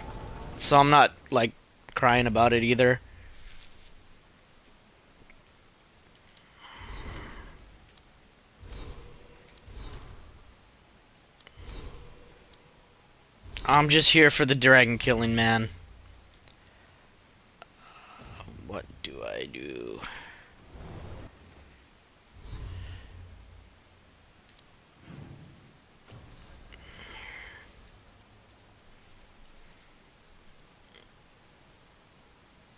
so I'm not like crying about it either. I'm just here for the dragon killing, man. What do I do?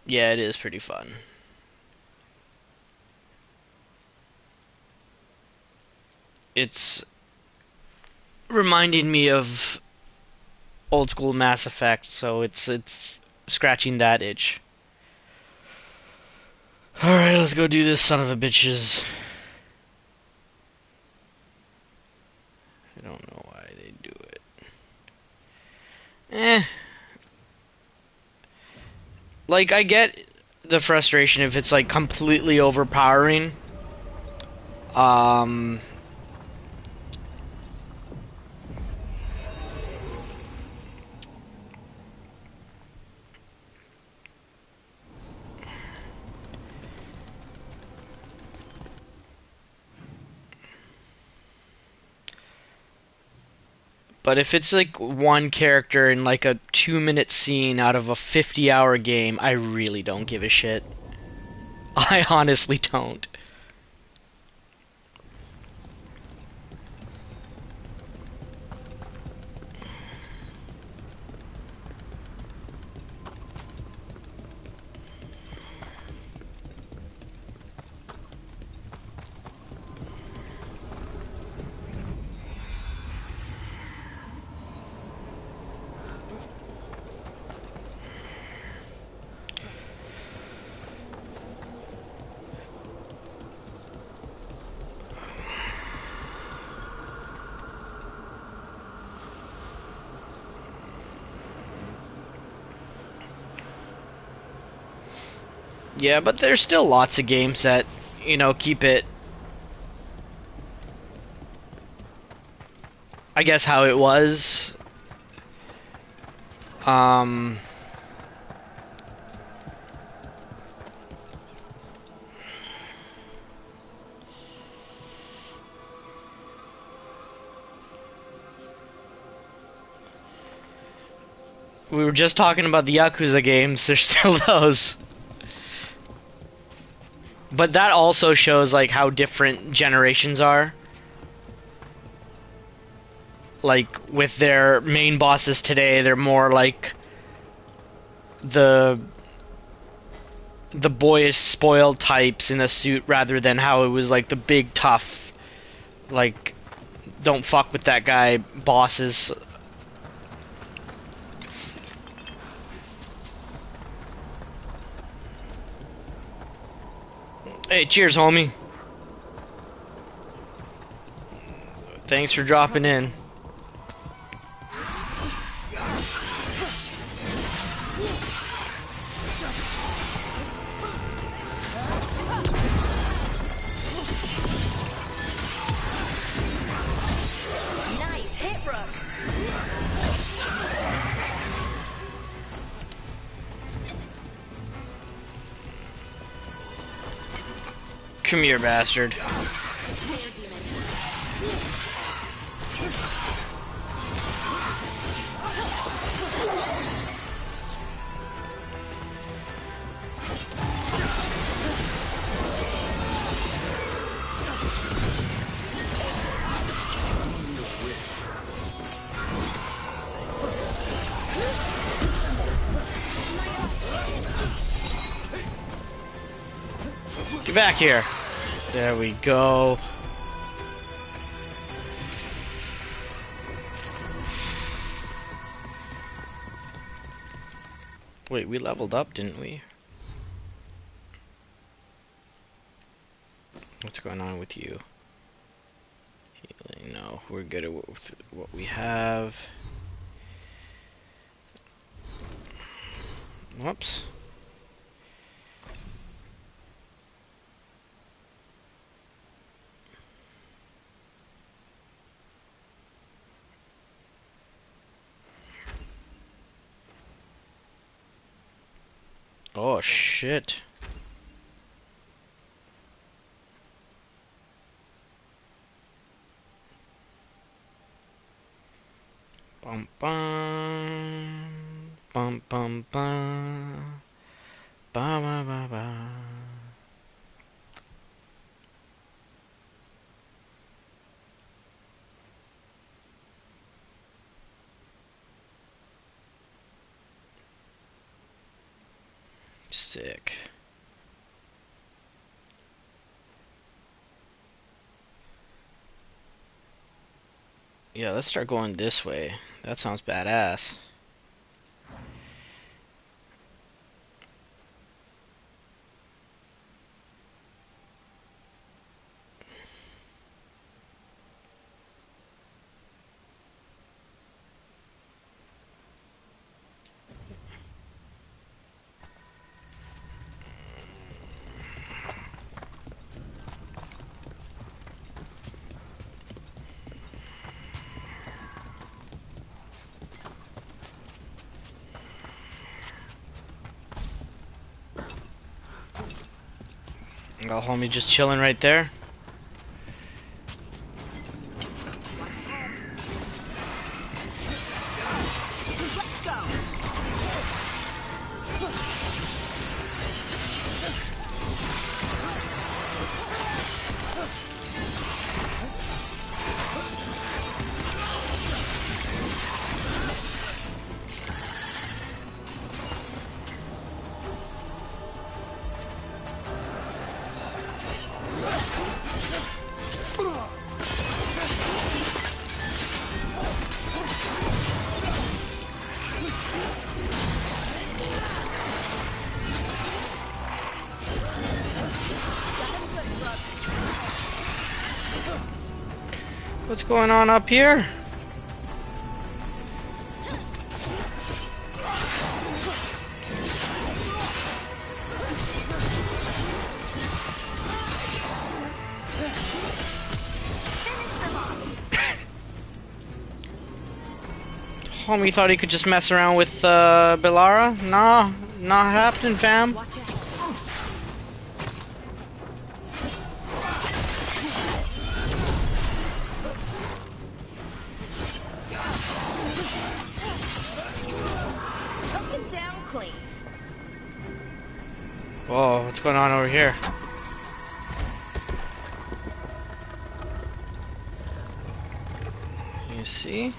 Yeah, it is pretty fun. It's reminding me of old school Mass Effect, so it's scratching that itch. Alright, let's go do this, son of a bitches. I don't know why they do it. Like, I get the frustration if it's, like, completely overpowering. But if it's like one character in like a 2-minute scene out of a 50-hour game, I really don't give a shit. I honestly don't. Yeah, but there's still lots of games that, you know, keep it, I guess, how it was. We were just talking about the Yakuza games, there's still those. But that also shows, like, how different generations are. Like, with their main bosses today, they're more like the boyish, spoiled types in a suit rather than how it was, like, the big, tough, like, don't fuck with that guy bosses. Hey, cheers, homie. Thanks for dropping in. Nice hit, Rook. Come here, bastard. Get back here. There we go. Wait, we leveled up, didn't we? What's going on with you? Healing. No, we're good at what we have. Whoops. Oh shit. Bum bum bum bum bum ba ba ba ba. Sick. Yeah, let's start going this way. That sounds badass. Got homie just chilling right there. What's going on up here? Homie thought he could just mess around with Belara? Nah, not happening, fam. Whoa, what's going on over here? You see?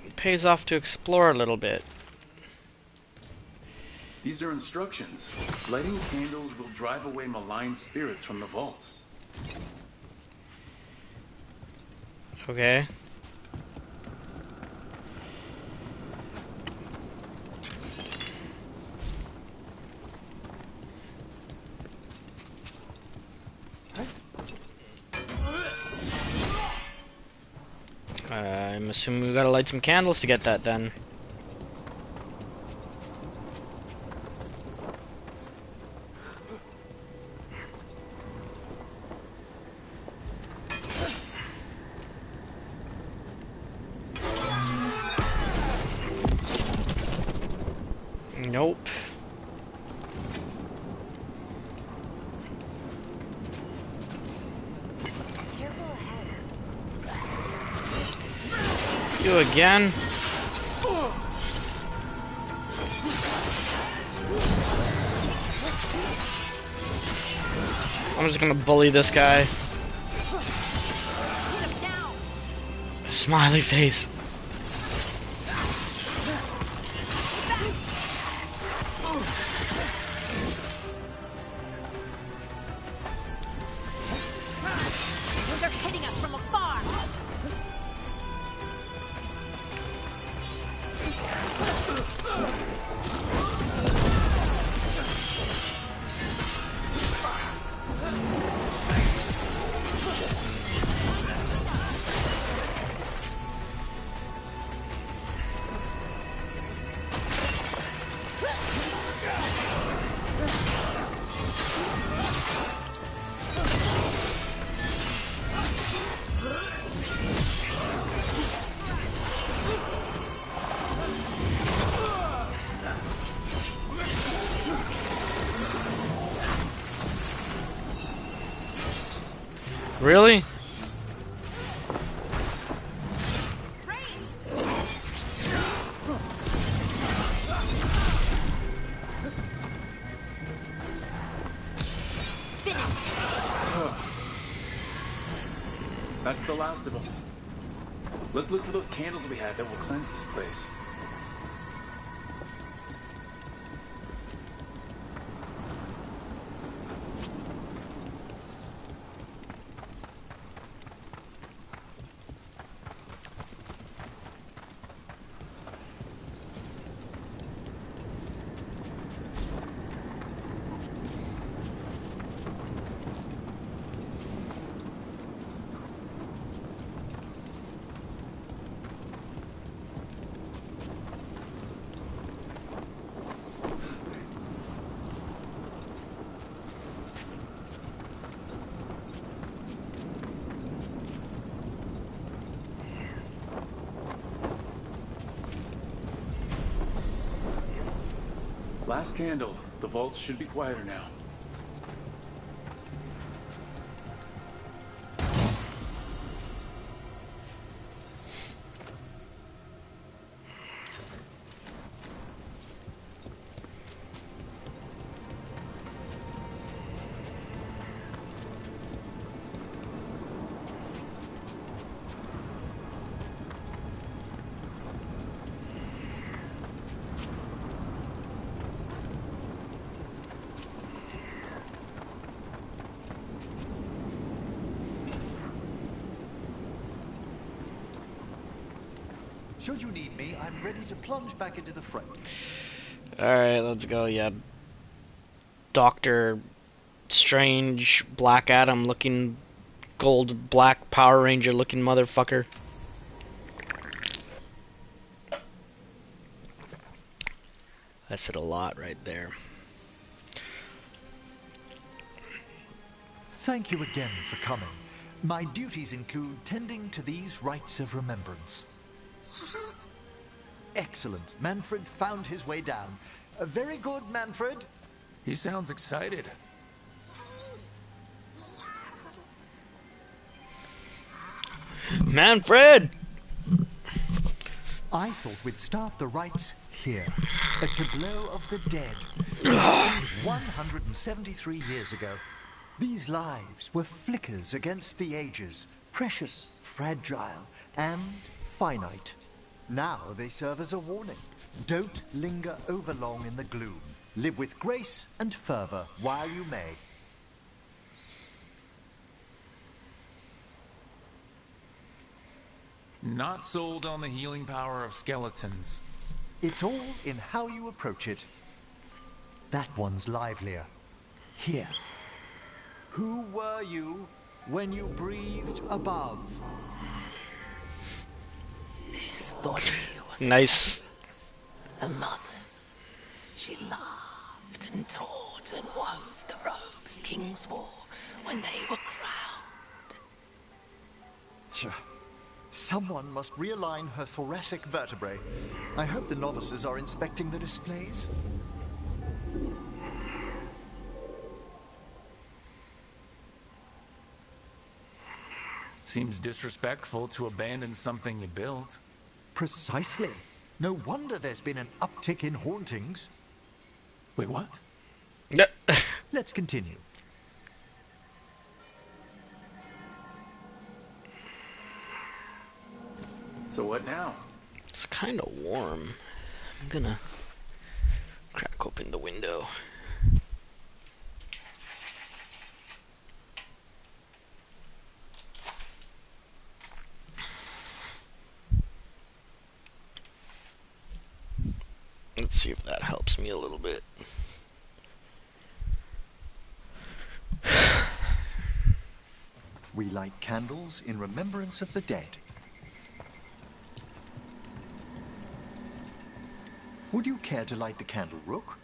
It pays off to explore a little bit. These are instructions. Lighting candles will drive away malign spirits from the vaults. Okay. I'm assuming we gotta light some candles to get that then. Nope. You again? I'm just gonna bully this guy. Smiley face. They're hitting us from afar. Really? That's the last of them. Let's look for those candles we had that will cleanse this place. Last candle. The vaults should be quieter now. Should you need me, I'm ready to plunge back into the fray. Alright, let's go, yeah. Doctor Strange, Black Adam looking, gold, black Power Ranger looking motherfucker. I said a lot right there. Thank you again for coming. My duties include tending to these rites of remembrance. Excellent. Manfred found his way down. Very good, Manfred. He sounds excited. Manfred! I thought we'd start the rites here. A tableau of the dead. 173 years ago. These lives were flickers against the ages. Precious, fragile, and finite. Now they serve as a warning. Don't linger overlong in the gloom. Live with grace and fervor while you may. Not sold on the healing power of skeletons. It's all in how you approach it. That one's livelier. Here. Who were you when you breathed above? This body was nice. A mother's. She laughed and taught and wove the robes kings wore when they were crowned. Someone must realign her thoracic vertebrae. I hope the novices are inspecting the displays. Seems disrespectful to abandon something you built. Precisely. No wonder there's been an uptick in hauntings. Wait, what? Let's continue. So what now? It's kind of warm. I'm gonna crack open the window. Let's see if that helps me a little bit. We light candles in remembrance of the dead. Would you care to light the candle, Rook?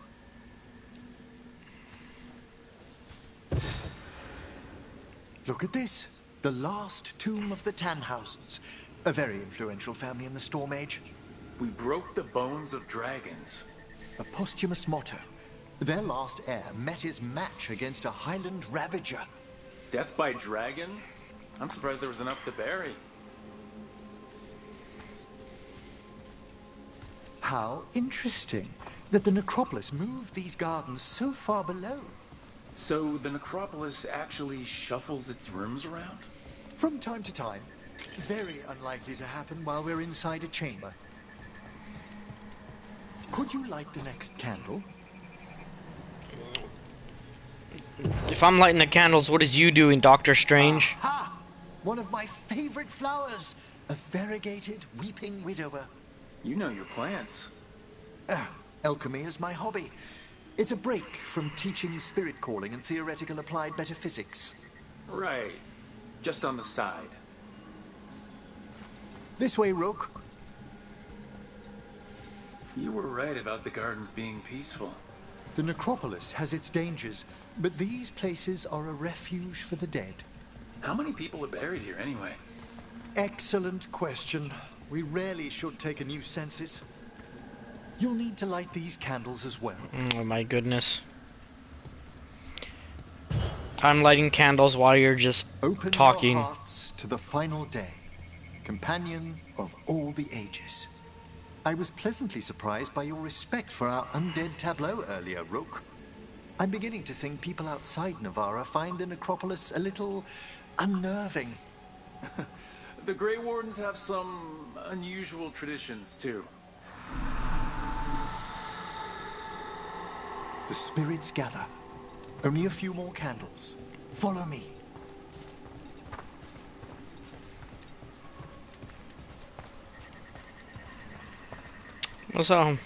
Look at this. The last tomb of the Tannhausens. A very influential family in the Storm Age. We broke the bones of dragons. A posthumous motto. Their last heir met his match against a Highland Ravager. Death by dragon? I'm surprised there was enough to bury. How interesting that the necropolis moved these gardens so far below. So the necropolis actually shuffles its rooms around? From time to time. Very unlikely to happen while we're inside a chamber. Could you light the next candle? If I'm lighting the candles, what is you doing, Doctor Strange? Aha! One of my favorite flowers. A variegated weeping widower. You know your plants. Alchemy is my hobby. It's a break from teaching spirit calling and theoretical applied metaphysics. Right. Just on the side. This way, Rook. You were right about the gardens being peaceful. The necropolis has its dangers, but these places are a refuge for the dead. How many people are buried here anyway? Excellent question. We rarely should take a new census. You'll need to light these candles as well. Oh my goodness. I'm lighting candles while you're just Open talking. your hearts to the final day, companion of all the ages. I was pleasantly surprised by your respect for our undead tableau earlier, Rook. I'm beginning to think people outside Navarra find the necropolis a little unnerving. The Grey Wardens have some unusual traditions, too. The spirits gather. Only a few more candles. Follow me. What's up?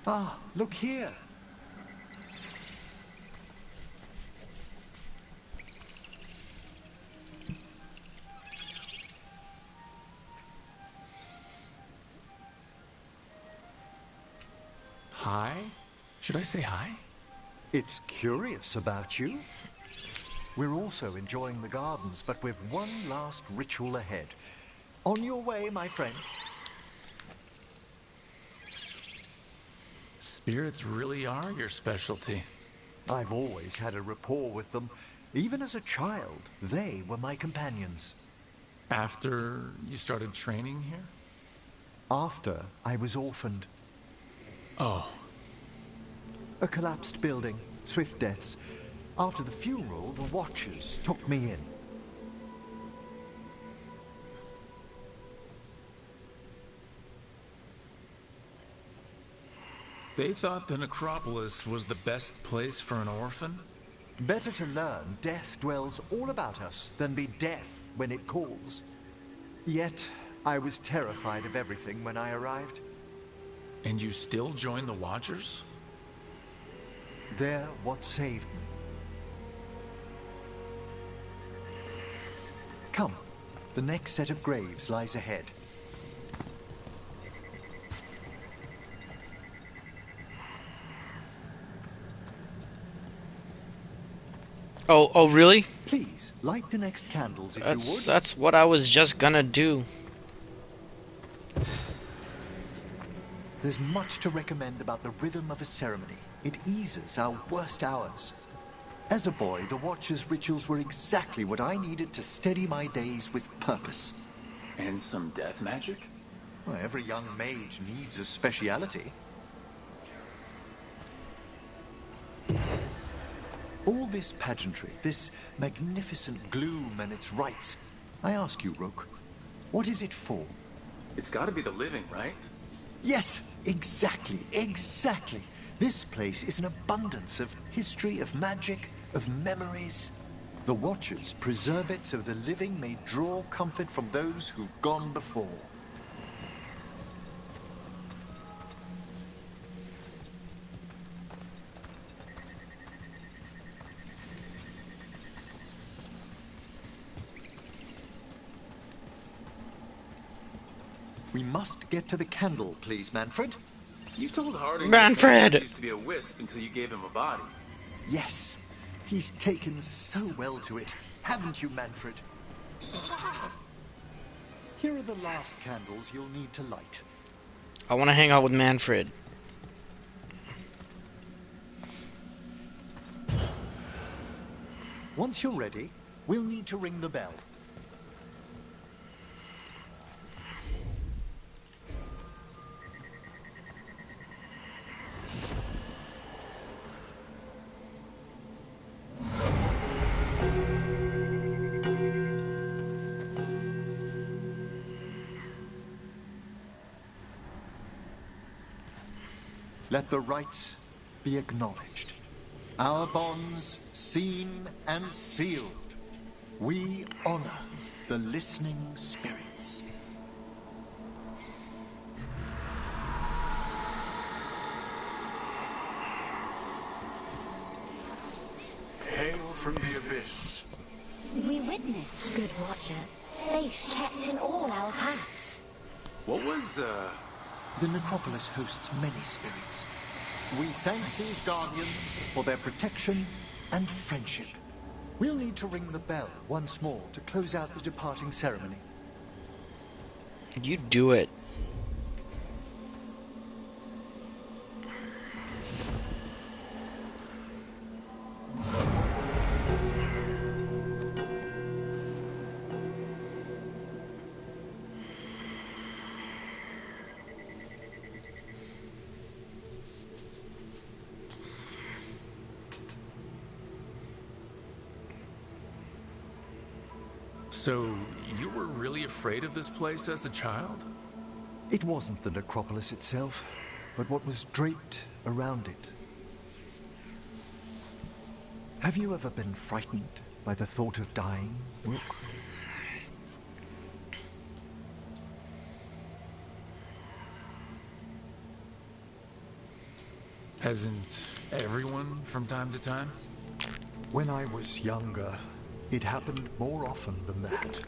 Ah, look here. Hi? Should I say hi? It's curious about you. We're also enjoying the gardens, but with one last ritual ahead. On your way, my friend. Spirits really are your specialty. I've always had a rapport with them. Even as a child, they were my companions. After you started training here? After I was orphaned. Oh. A collapsed building, swift deaths. After the funeral, the Watchers took me in. They thought the necropolis was the best place for an orphan? Better to learn death dwells all about us than be death when it calls. Yet, I was terrified of everything when I arrived. And you still join the Watchers? They're what saved me. Come, the next set of graves lies ahead. Oh, really? Please, light the next candles if you would. That's what I was just gonna do. There's much to recommend about the rhythm of a ceremony. It eases our worst hours. As a boy, the Watcher's rituals were exactly what I needed to steady my days with purpose. And some death magic? Well, every young mage needs a speciality. All this pageantry, this magnificent gloom and its rites. I ask you, Rook, what is it for? It's gotta be the living, right? Yes, exactly, exactly. This place is an abundance of history, of magic, of memories. The Watchers preserve it so the living may draw comfort from those who've gone before. We must get to the candle, please, Manfred. You told Harding Manfred! that he used to be a wisp until you gave him a body. Yes, he's taken so well to it, haven't you, Manfred? Here are the last candles you'll need to light. I want to hang out with Manfred. Once you're ready, we'll need to ring the bell. Let the rites be acknowledged. Our bonds seen and sealed. We honor the listening spirits. Hail from the abyss. We witness, good Watcher, faith kept in all our paths. What was, The necropolis hosts many spirits. We thank these guardians for their protection and friendship. We'll need to ring the bell once more to close out the departing ceremony. You do it. So, you were really afraid of this place as a child? It wasn't the necropolis itself, but what was draped around it. Have you ever been frightened by the thought of dying, Rook? Hasn't everyone from time to time? When I was younger, it happened more often than that.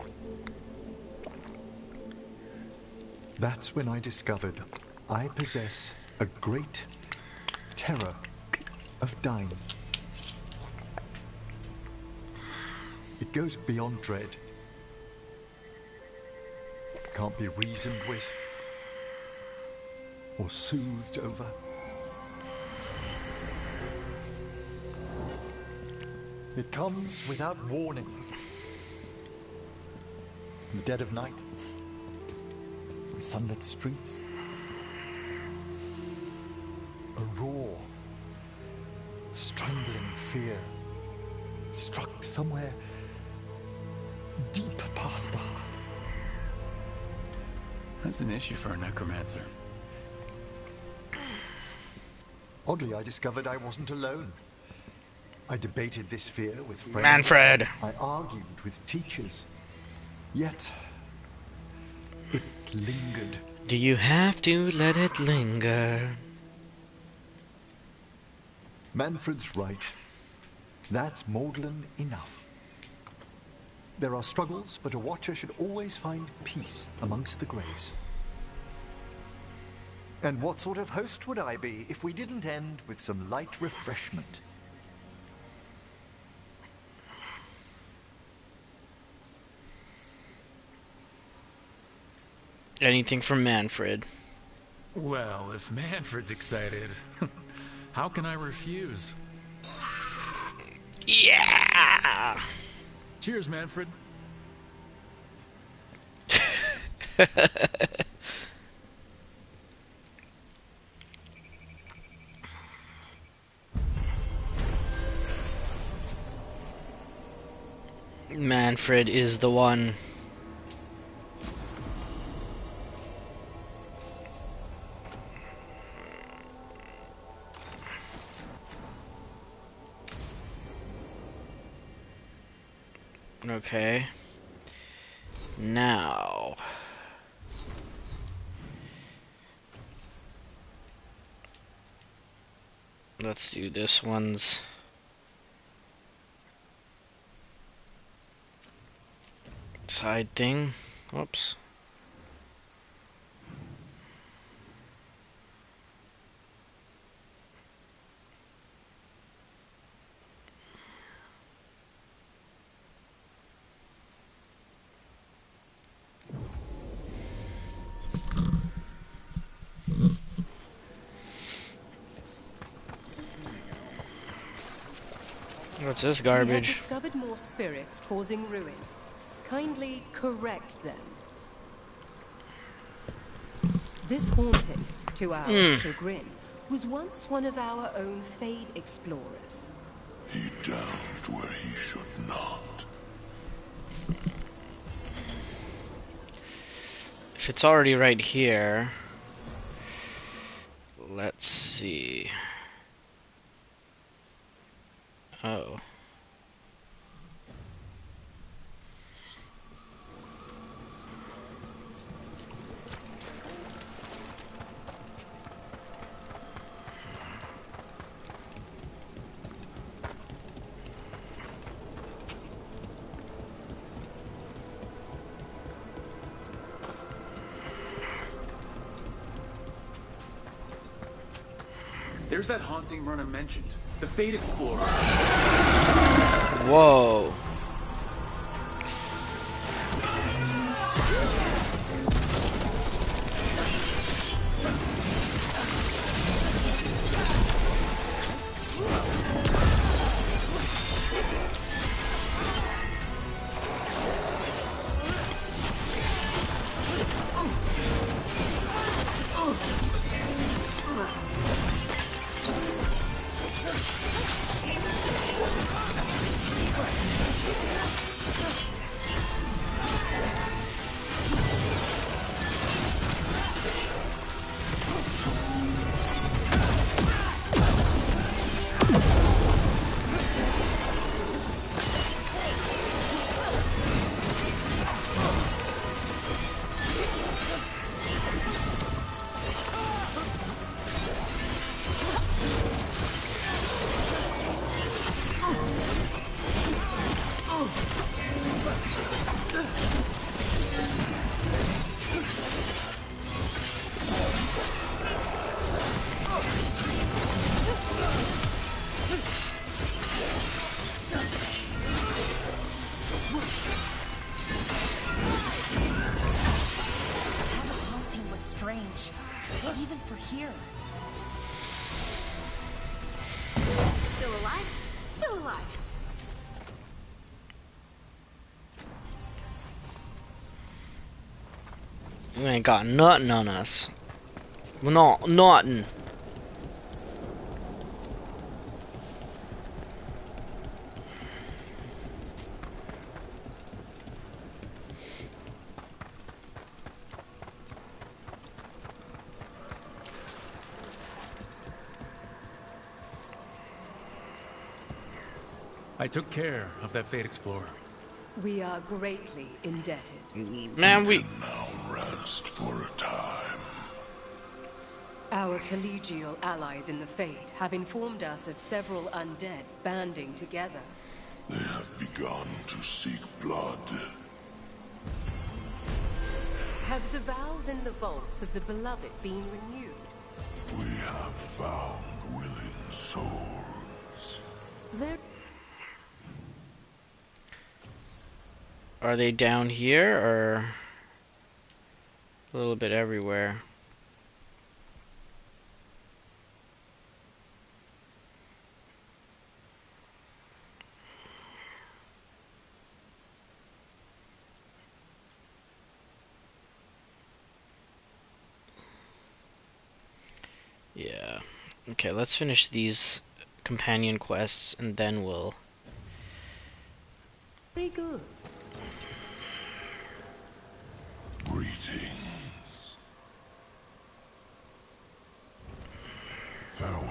That's when I discovered I possess a great terror of dying. It goes beyond dread. Can't be reasoned with or soothed over. It comes without warning. In the dead of night, in sunlit streets, a raw, strangling fear struck somewhere deep past the heart. That's an issue for a necromancer. Oddly, I discovered I wasn't alone. I debated this fear with friends. Manfred! I argued with teachers. Yet, it lingered. Do you have to let it linger? Manfred's right. That's maudlin enough. There are struggles, but a watcher should always find peace amongst the graves. And what sort of host would I be if we didn't end with some light refreshment? Anything from Manfred. Well, if Manfred's excited, how can I refuse? Yeah! Cheers, Manfred. Manfred is the one. Okay. Now. Let's do this one's. Side thing. Whoops. What's this We have garbage? discovered more spirits causing ruin. Kindly correct them. This haunting, to our chagrin, was once one of our own Fade explorers. He delved where he should not. If it's already right here, let's see. Oh. There's that haunting Myrna mentioned. The Fate Explorer. Whoa. The haunting was strange, even for here. Still alive? Still alive. You ain't got nothing on us. No, nothing. I took care of that Fate Explorer. We are greatly indebted. Man, we can now rest for a time. Our collegial allies in the Fade have informed us of several undead banding together. They have begun to seek blood. Have the vows in the vaults of the Beloved been renewed? We have found willing souls. Are they down here or a little bit everywhere? Yeah. Okay, let's finish these companion quests and then we'll... Very good. Greetings. Farewell.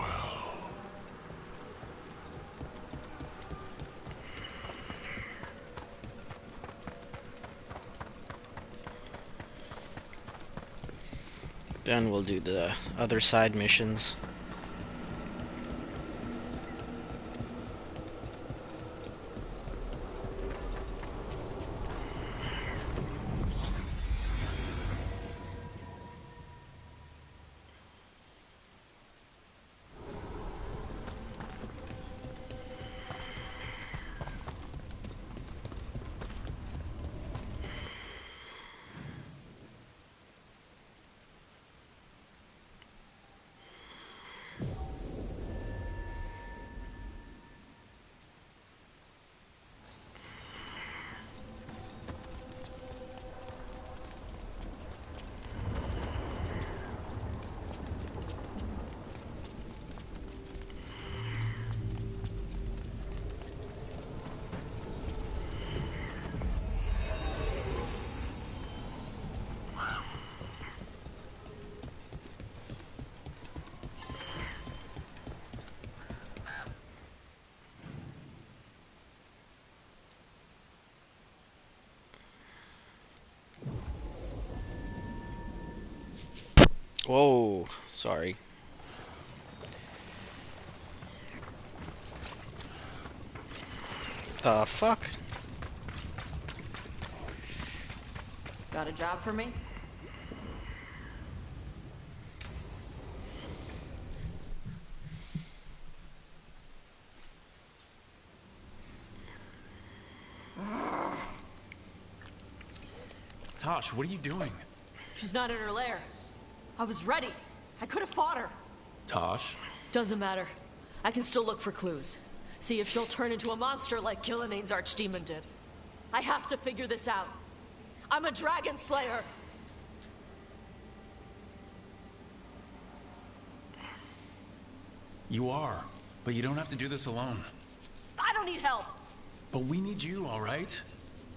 Then we'll do the other side missions. Whoa, sorry. The fuck? Got a job for me? Tosh, what are you doing? She's not in her lair. I was ready. I could have fought her. Tosh? Doesn't matter. I can still look for clues. See if she'll turn into a monster like Killiane's archdemon did. I have to figure this out. I'm a dragon slayer. You are, but you don't have to do this alone. I don't need help. But we need you, all right?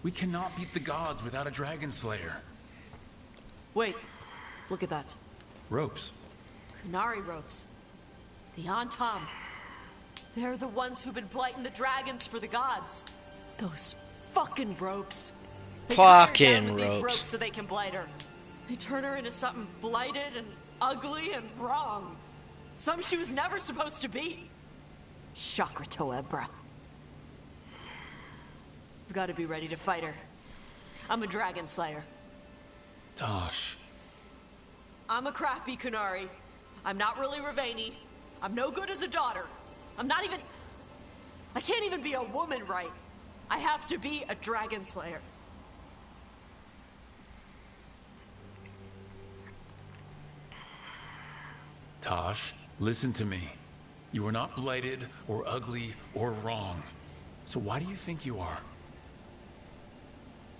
We cannot beat the gods without a dragon slayer. Wait. Look at that. Ropes. Kunari ropes. The Antam. They're the ones who've been blighting the dragons for the gods. Those fucking ropes. They tie her down with these ropes so they can blight her. They turn her into something blighted and ugly and wrong. Something she was never supposed to be. Chakra Toebra. I've got to be ready to fight her. I'm a dragon slayer. Tosh. I'm a crappy Kunari. I'm not really Ravani. I'm no good as a daughter. I'm not even... I can't even be a woman right. I have to be a dragon slayer. Tosh, listen to me. You are not blighted or ugly or wrong. So why do you think you are?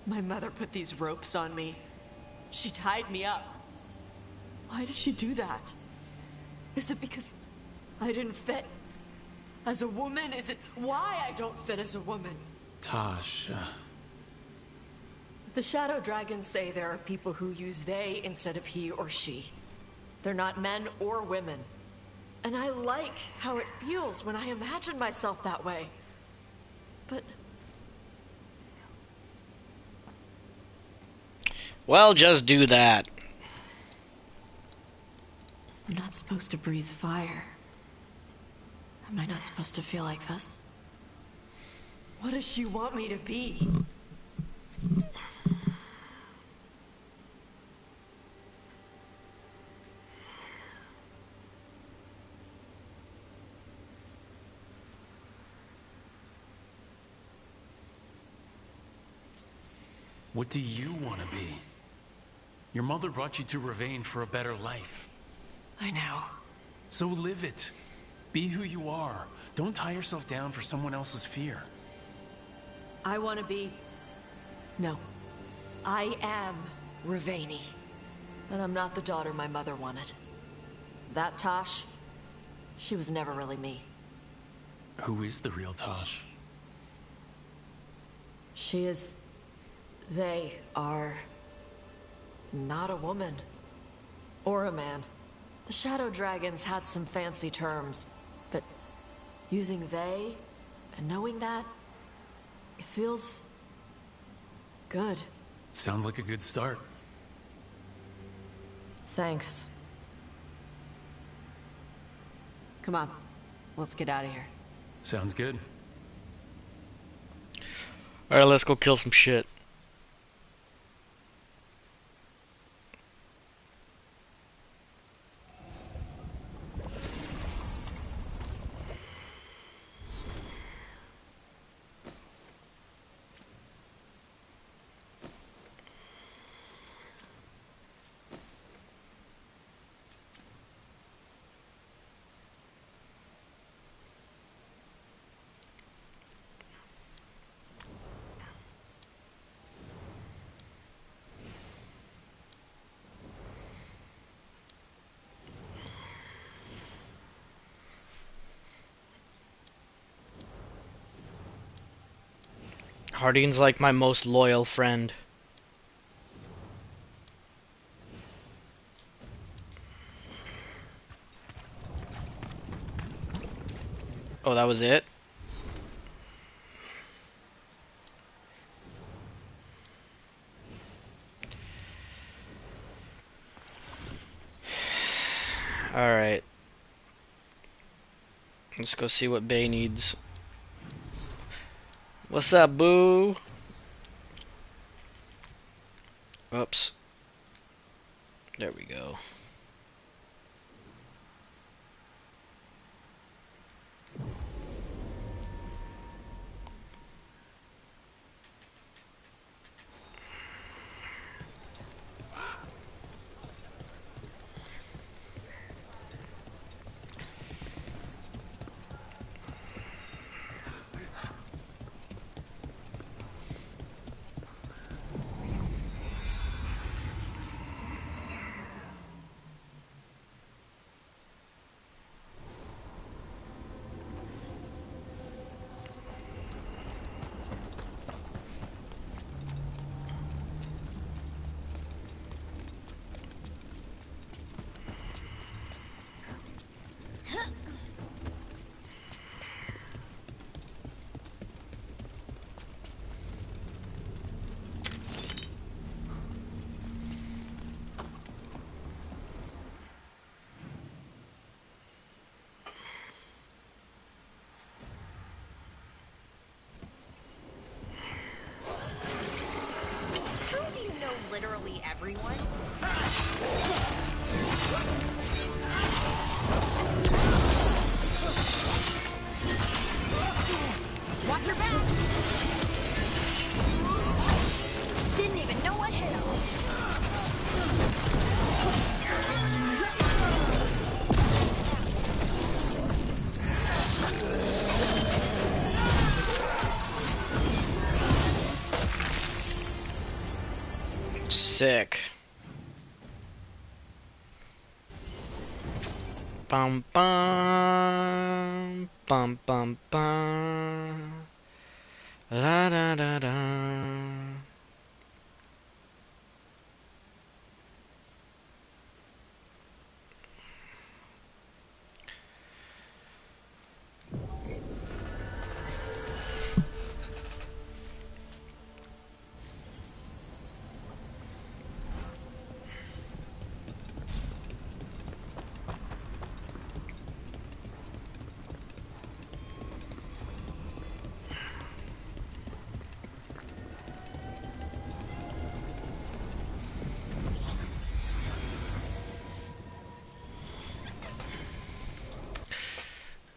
My mother put these ropes on me. She tied me up. Why did she do that? Is it because I didn't fit as a woman? Is it why I don't fit as a woman? Tosh, The shadow dragons say there are people who use they instead of he or she. They're not men or women. And I like how it feels when I imagine myself that way. But... Well, just do that. I'm not supposed to breathe fire. Am I not supposed to feel like this? What does she want me to be? what do you want to be? Your mother brought you to Ravane for a better life. I know. So live it. Be who you are. Don't tie yourself down for someone else's fear. I want to be... No. I am Ravane. And I'm not the daughter my mother wanted. That Tosh, she was never really me. Who is the real Tosh? She is... They are... not a woman. Or a man. The Shadow Dragons had some fancy terms, but using they and knowing that, it feels... good. Sounds like a good start. Thanks. Come on, let's get out of here. Sounds good. Alright, let's go kill some shit. Harding's like my most loyal friend. Oh, that was it? Alright. Let's go see what Bay needs. What's up, boo? Oops. There we go. Literally everyone. Watch your back! Didn't even know what hit him. Sick. Bum bum bum bum bum. La da da da.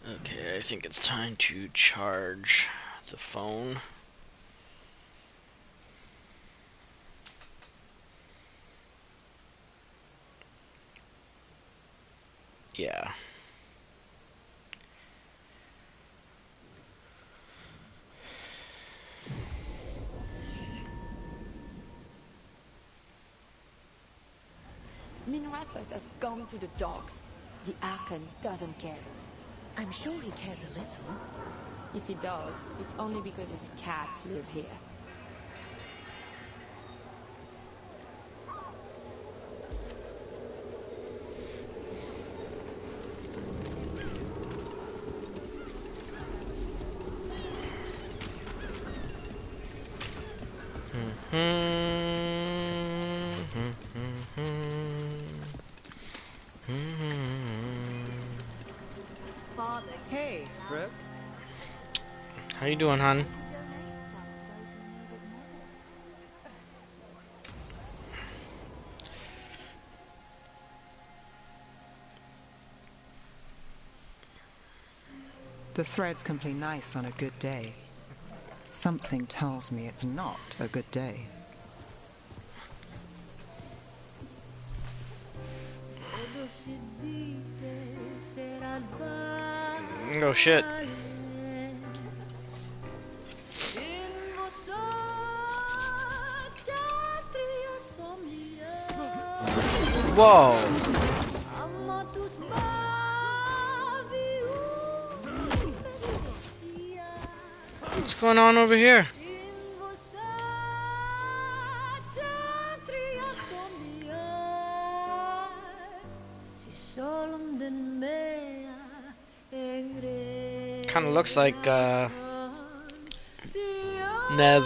Okay, I think it's time to charge the phone. Yeah. Minrathus has gone to the dogs. The Archon doesn't care. I'm sure he cares a little. If he does, it's only because his cats live here. Hey, Brooke. How you doing, hon? The threads can play nice on a good day. Something tells me it's not a good day. Oh shit. Whoa. What's going on over here? Kind of looks like Nev.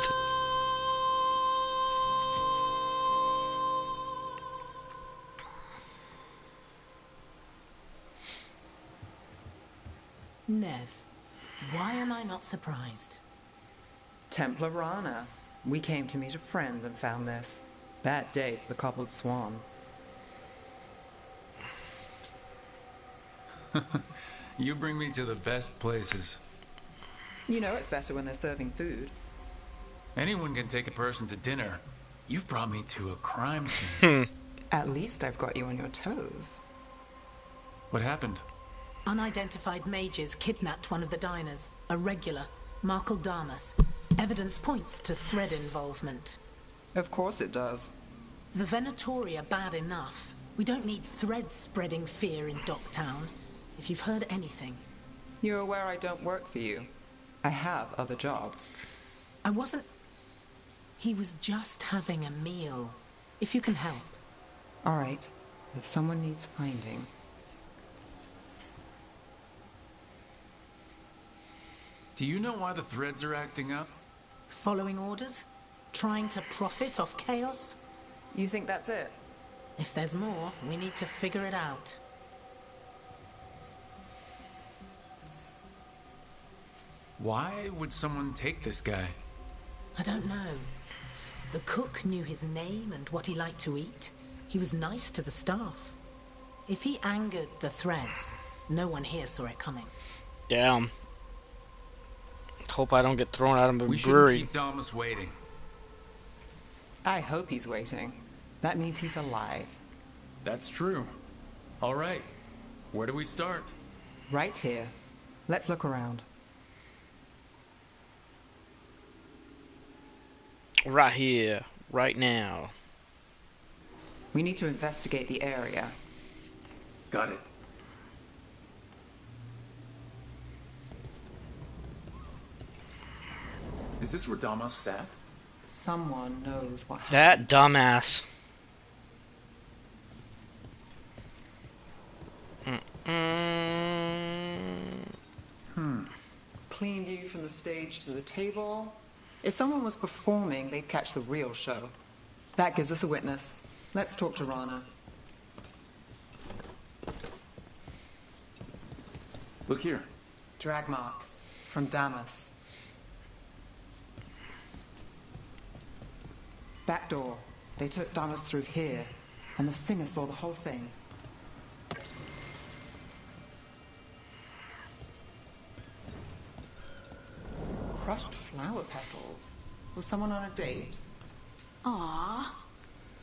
Nev, why am I not surprised? Templar Rana. We came to meet a friend and found this. Bad day for the cobbled swan. You bring me to the best places. You know it's better when they're serving food. Anyone can take a person to dinner. You've brought me to a crime scene. At least I've got you on your toes. What happened? Unidentified mages kidnapped one of the diners, a regular, Markle Damas. Evidence points to thread involvement. Of course it does. The Venatori are bad enough. We don't need threads spreading fear in Docktown. If you've heard anything. You're aware I don't work for you. I have other jobs. I wasn't... He was just having a meal. If you can help. All right. If someone needs finding... Do you know why the threads are acting up? Following orders? Trying to profit off chaos? You think that's it? If there's more, we need to figure it out. Why would someone take this guy? I don't know. The cook knew his name and what he liked to eat. He was nice to the staff. If he angered the threads, no one here saw it coming. Damn. hope I don't get thrown out of a We shouldn't brewery. keep Damas waiting. I hope he's waiting. That means he's alive. That's true. All right. Where do we start? Right here. Let's look around. Right here, right now. We need to investigate the area. Got it. Is this where Damas sat? Someone knows what happened. That dumbass. Clean view from the stage to the table. If someone was performing, they'd catch the real show. That gives us a witness. Let's talk to Rana. Look here. Drag marks from Damas. Back door. They took Damas through here, and the singer saw the whole thing. Crushed flower petals. Was someone on a date? Aww.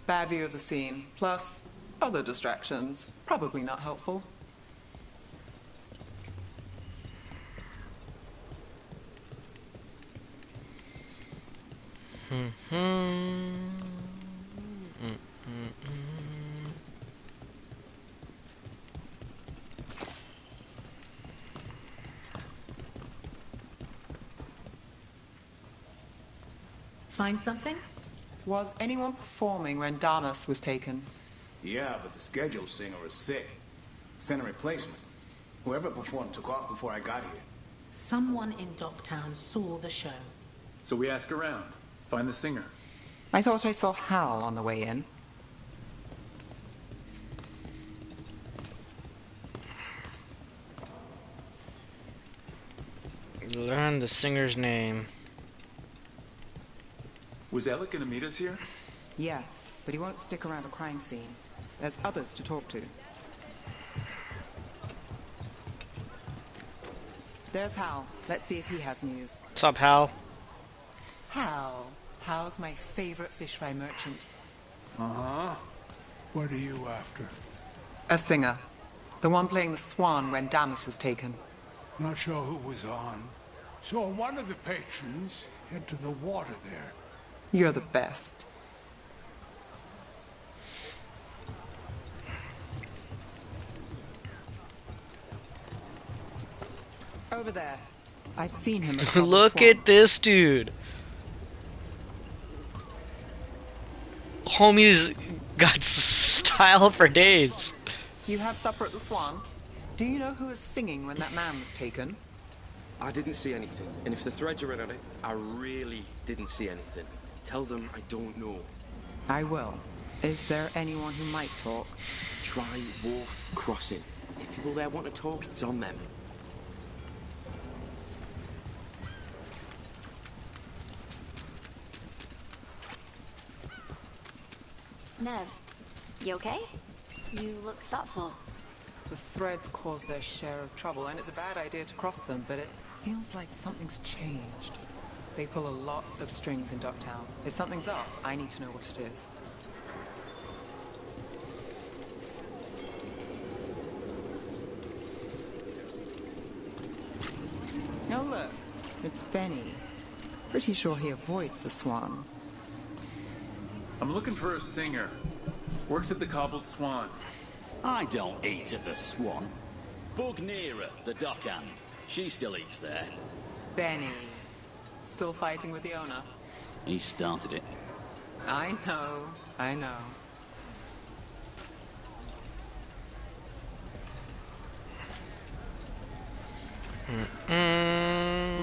Bad view of the scene, plus other distractions. Probably not helpful. Find something? Was anyone performing when Damas was taken? Yeah, but the scheduled singer is sick. Sent a replacement. Whoever performed took off before I got here. Someone in Docktown saw the show. So we ask around. Find the singer. I thought I saw Hal on the way in. Learn the singer's name. Was Alec gonna meet us here? Yeah, but he won't stick around a crime scene. There's others to talk to. There's Hal. Let's see if he has news. What's up, Hal? Hal. Hal's my favorite fish fry merchant. Uh-huh. What are you after? A singer. The one playing the swan when Damas was taken. Not sure who was on. Saw one of the patrons head to the water there. You're the best. Over there. I've seen him. Look at this dude. Homie's got style for days. You have supper at the Swan? Do you know who was singing when that man was taken? I didn't see anything, and if the threads are in on it, I really didn't see anything. Tell them I don't know. I will. Is there anyone who might talk? Try Wharf Crossing. If people there want to talk, it's on them. Nev, you okay? You look thoughtful. The threads cause their share of trouble, and it's a bad idea to cross them, but it feels like something's changed. They pull a lot of strings in Docktown. If something's up, I need to know what it is. Oh, look. It's Benny. Pretty sure he avoids the Swan. I'm looking for a singer. Works at the Cobbled Swan. I don't eat at the Swan. Bug Nearer, the dockhand. She still eats there. Benny. Still fighting with the owner? He started it. I know. I know.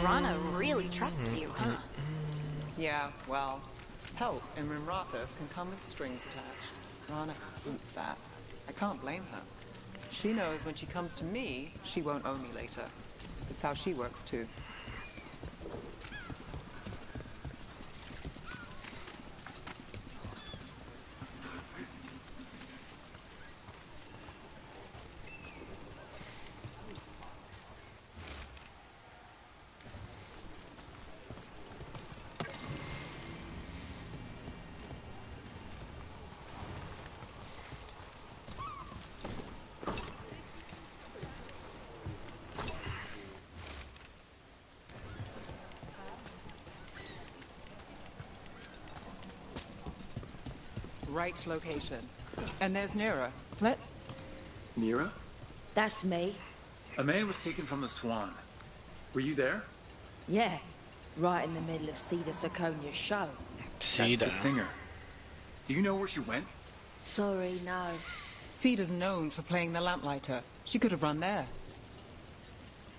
Rana really trusts you, huh? Yeah, well, help in Rimrathos can come with strings attached. Rana hates that. I can't blame her. She knows when she comes to me, she won't owe me later. It's how she works too. right location. And there's Nira. Mira? That's me. A man was taken from the Swan. Were you there? Yeah, right in the middle of Cedar Siconia's show. That's the singer. Do you know where she went? Sorry, no. Cedar's known for playing the lamplighter. She could have run there.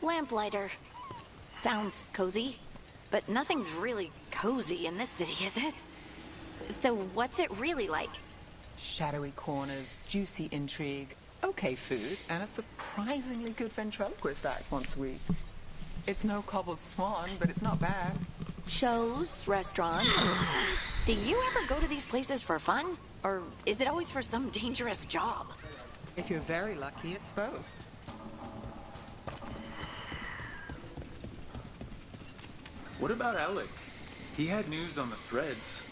Lamplighter. Sounds cozy, but nothing's really cozy in this city, is it? So what's it really like? Shadowy corners, juicy intrigue, okay food, and a surprisingly good ventriloquist act once a week. It's no cobbled swan, but it's not bad. Shows, restaurants. Do you ever go to these places for fun? Or is it always for some dangerous job? If you're very lucky, it's both. What about Alec? He had news on the threads.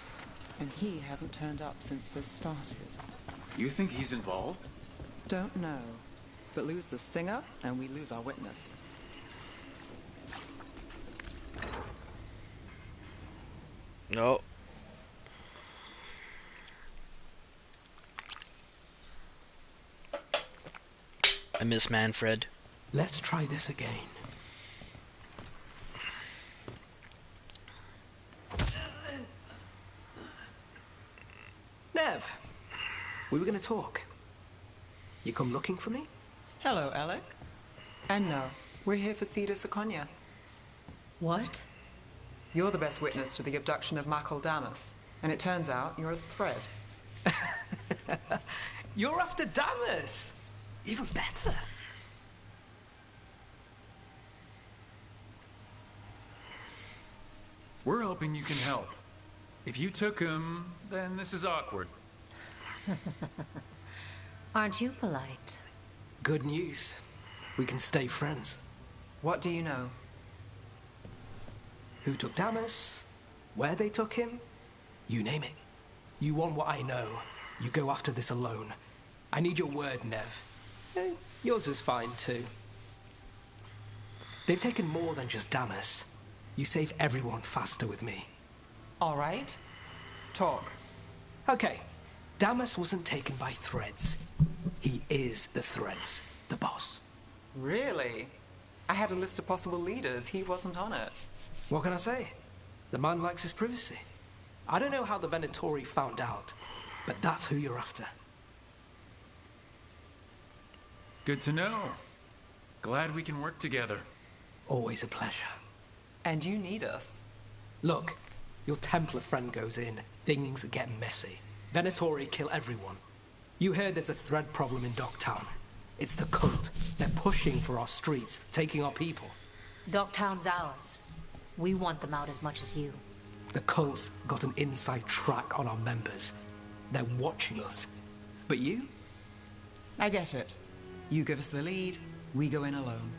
And he hasn't turned up since this started. You think he's involved? Don't know. But lose the singer, and we lose our witness. No. I miss Manfred. Let's try this again. Nev, we were going to talk. You come looking for me? Hello, Alec. And no, we're here for Cedar Siconia. What? You're the best witness to the abduction of Michael Damas, and it turns out you're a thread. You're after Damas! Even better. We're hoping you can help. If you took him, then this is awkward. Aren't you polite? Good news. We can stay friends. What do you know? Who took Damas? Where they took him? You name it. You want what I know. You go after this alone. I need your word, Nev. Yours is fine, too. They've taken more than just Damas. You save everyone faster with me. All right. Talk. Okay. Damas wasn't taken by threads. He is the threads. The boss. Really? I had a list of possible leaders. He wasn't on it. What can I say? The man likes his privacy. I don't know how the Venatori found out, but that's who you're after. Good to know. Glad we can work together. Always a pleasure. And you need us. Look, your Templar friend goes in, things get messy. Venatori kill everyone. You heard there's a thread problem in Docktown. It's the cult. They're pushing for our streets, taking our people. Docktown's ours. We want them out as much as you. The cult's got an inside track on our members. They're watching us. But you? I get it. You give us the lead, we go in alone.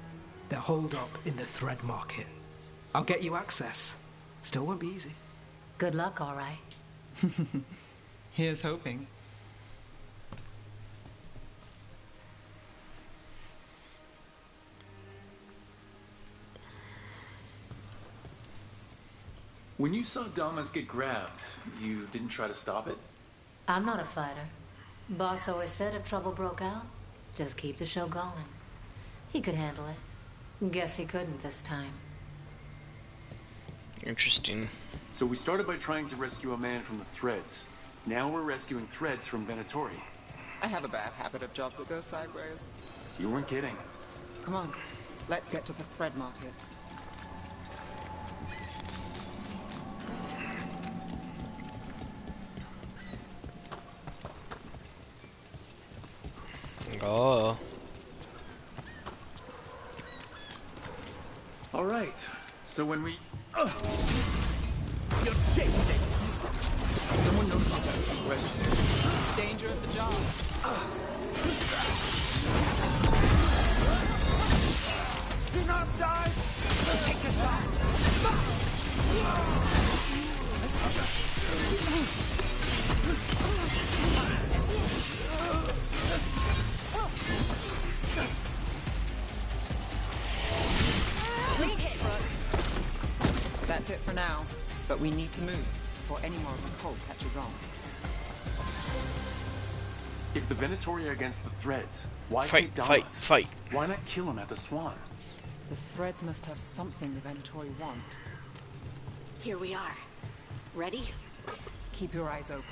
They're holed up in the thread market. I'll get you access. Still won't be easy. Good luck, all right. Here's hoping. When you saw Damas get grabbed, you didn't try to stop it? I'm not a fighter. Boss always said if trouble broke out, just keep the show going. He could handle it. Guess he couldn't this time. Interesting. So we started by trying to rescue a man from the threads. Now we're rescuing threads from Venatori. I have a bad habit of jobs that go sideways. You weren't kidding. Come on, let's get to the thread market. Oh. All right. So when we... You're chasing it! Someone knows I'll ask some questions. Danger at the job. Do not die! Take this shot! Clean hit, Rook. That's it for now, but we need to move before any more of the cult catches on. If the Venatori are against the Threads, why Fight, take Damas? fight, fight. Why not kill him at the Swan? The Threads must have something the Venatori want. Here we are. Ready? Keep your eyes open.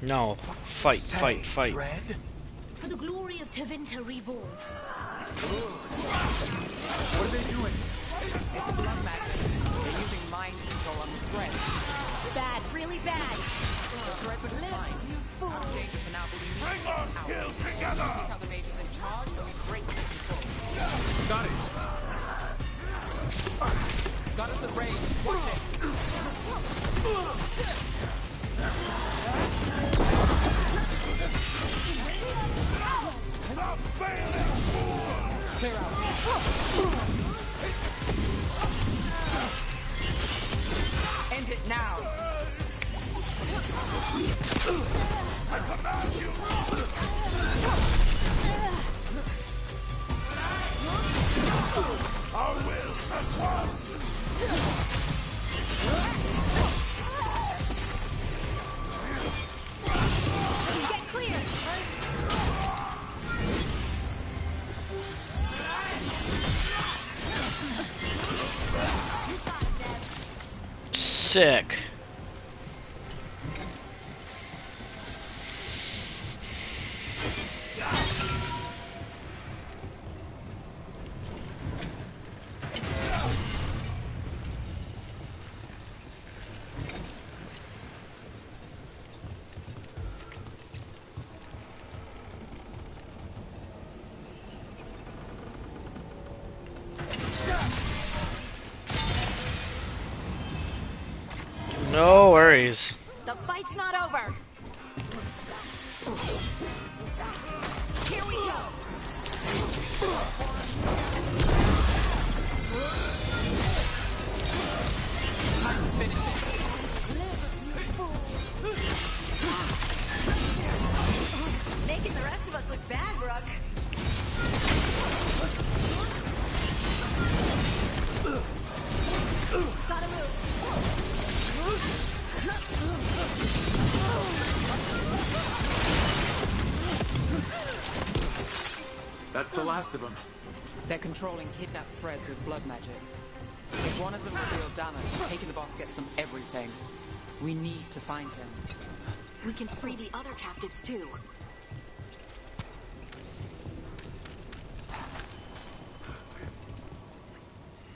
No. Fight, fight, fight. For the glory of Tevinter Reborn. What are they doing? It's blood magic. They're using mind control on the Threads. Bad, really bad. The Threads are confined. Out of danger for now, but we need to get them out. Together! Take out the mages in charge, and we break the control. Got it. Got us at range. Watch it. Stop failing! Clear out. End it now. I command you! Our will as one! Get clear! Sick. No worries. The fight's not over. Here we go. Time to finish it. Making the rest of us look bad, Brooke. Gotta move. That's the last of them. They're controlling kidnapped Threads with blood magic. If one of them revealed damage, taking the boss gets them everything. We need to find him. We can free the other captives too.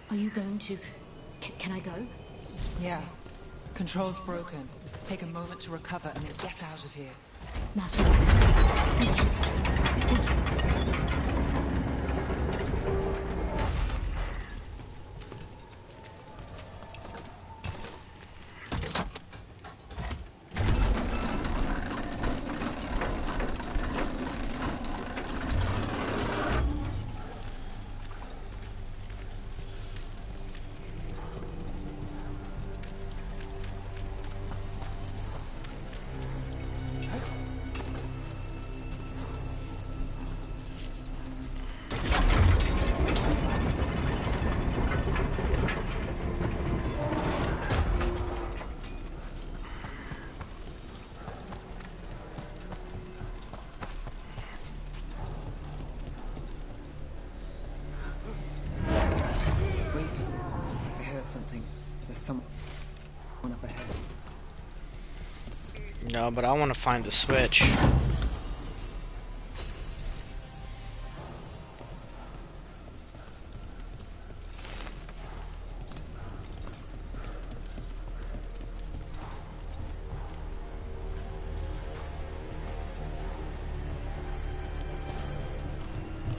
Are you going to... Can I go? Yeah. Control's broken. Take a moment to recover and then get out of here. Master orders. Thank you. Something. There's someone up ahead. No, but I want to find the switch.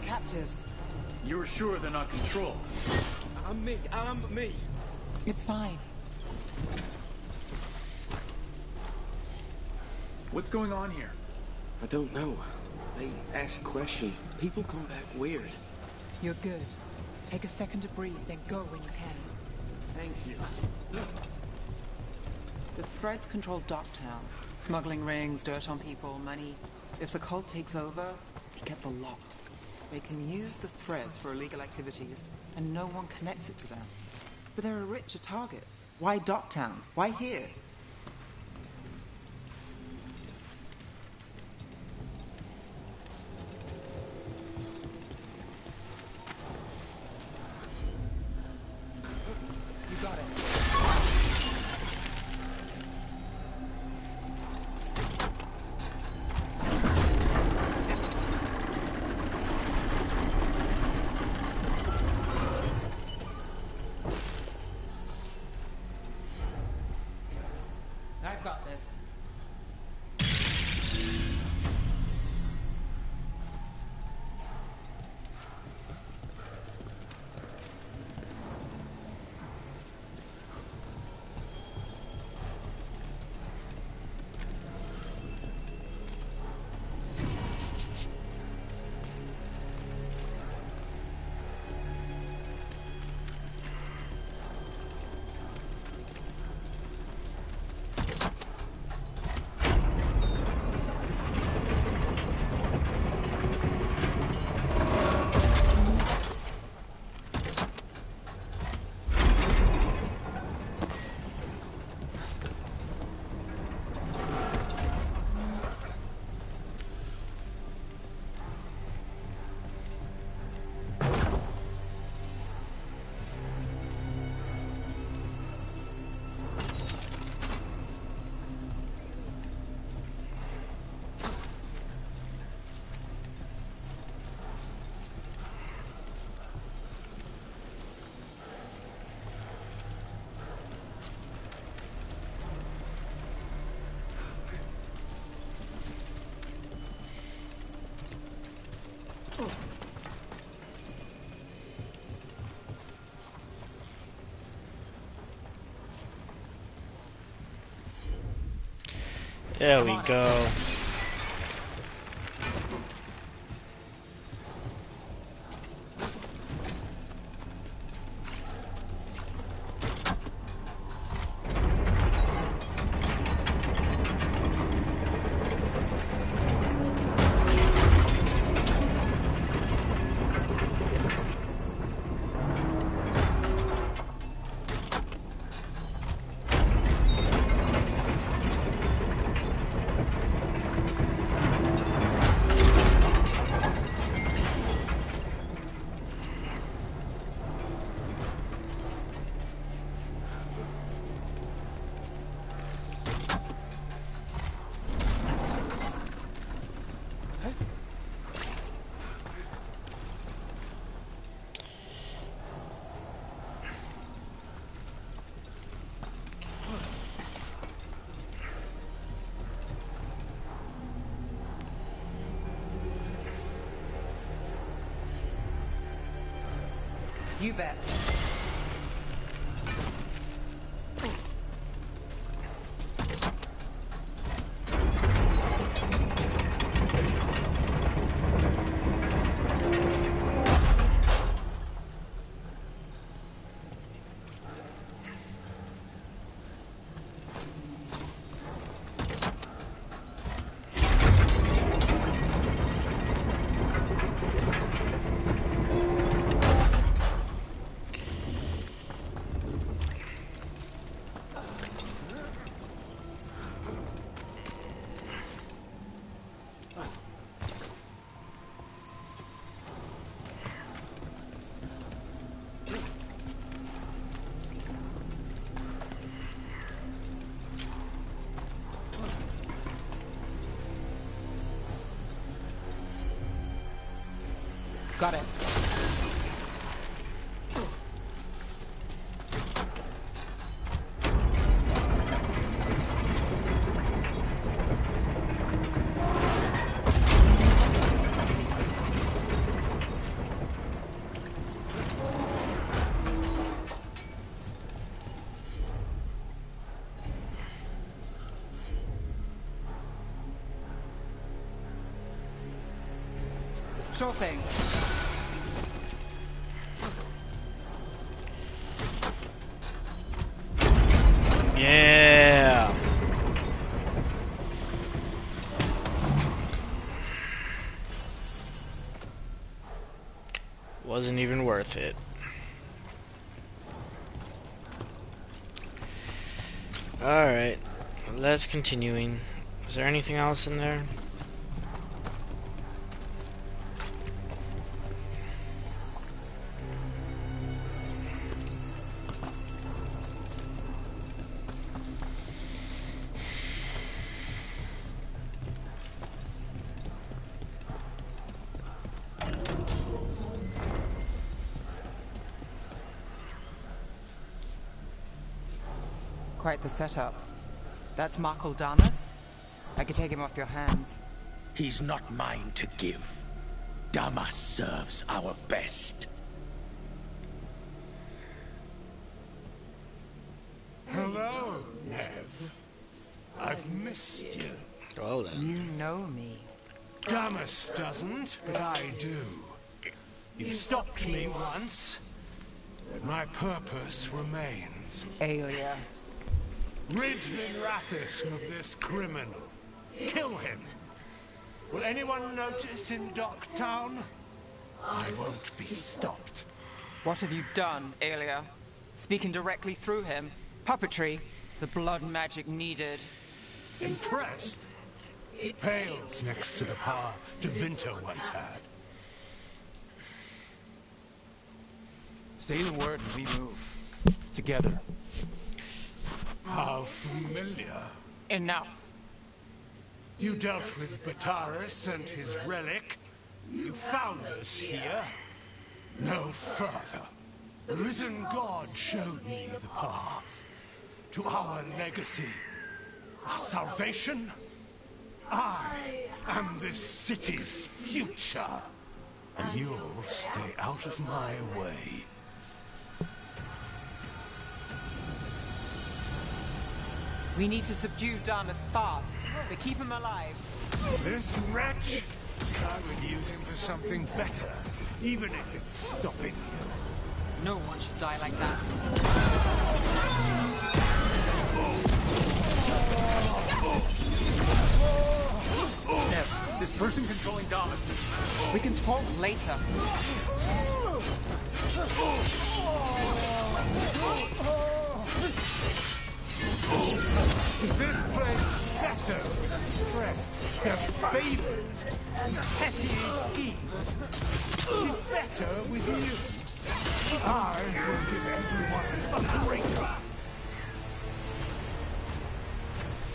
Captives. You're sure they're not controlled? I'm me. It's fine. What's going on here? I don't know. They ask questions. People come back weird. You're good. Take a second to breathe, then go when you can. Thank you. The Threads control Docktown. Smuggling rings, dirt on people, money. If the cult takes over, they get the lot. They can use the Threads for illegal activities, and no one connects it to them. But there are richer targets. Why Docktown? Why here? I've got this. There we go. You bet. Got it. Sure thing. Yeah. Wasn't even worth it. Alright, let's continuing. Is there anything else in there? Quite the setup. That's Markle Damas? I could take him off your hands. He's not mine to give. Damas serves our best. Hello, Nev. I've missed you. Well then. You know me. Damas doesn't, but I do. You stopped me once, but my purpose remains. Aelia. Rid Minrathis of this criminal. Kill him. Will anyone notice in Docktown? I won't be stopped. What have you done, Aelia? Speaking directly through him. Puppetry. The blood magic needed. Impressed? It pales next to the power Devinter once had. Say the word and we move. Together. How familiar. Enough. You dealt with Bataris and his relic. You found us here. No further. The risen God showed me the path to our legacy, our salvation. I am this city's future, and you'll stay out of my way. We need to subdue Damas fast, but keep him alive. This wretch? I would use him for something better, even if it's stopping you. No one should die like that. Nev, this person controlling Damas. We can talk later. Is this place better with strength, favors, and petty schemes? Is it better with you? I will give everyone a greater.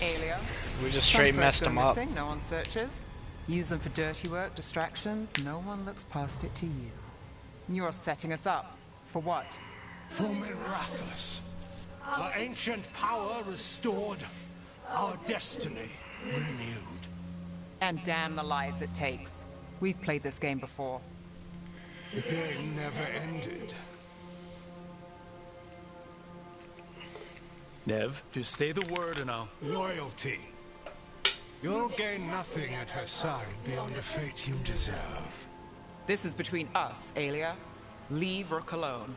Aelia? We just straight Some messed folks him go up. missing, no one searches. Use them for dirty work, distractions. No one looks past it to you. You're setting us up. For what? For Minrathis. Our ancient power restored. Our destiny renewed. And damn the lives it takes. We've played this game before. The game never ended. Nev, just say the word and I'll... Loyalty. You'll gain nothing at her side beyond a fate you deserve. This is between us, Aelia. Leave Rook alone.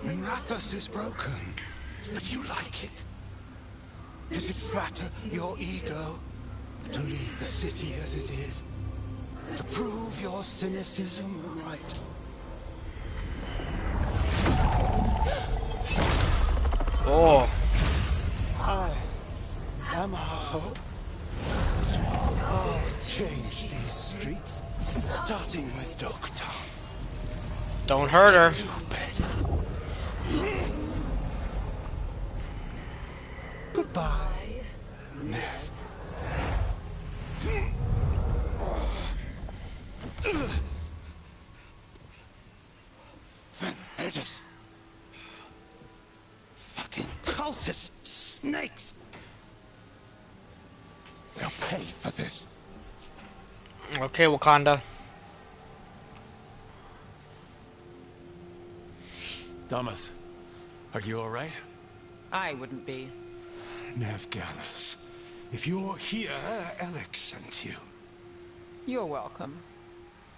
Minrathis is broken, but you like it. Does it flatter your ego to leave the city as it is? To prove your cynicism right? Oh. I am our hope. I'll change these streets, starting with Docktown. Don't hurt her. Do better. Goodbye, Nev. Venedis. Fucking cultists, snakes. They'll pay for this. Okay, Wakanda. Damas, are you alright? I wouldn't be. Nev Gallus, if you're here, Alex sent you. You're welcome.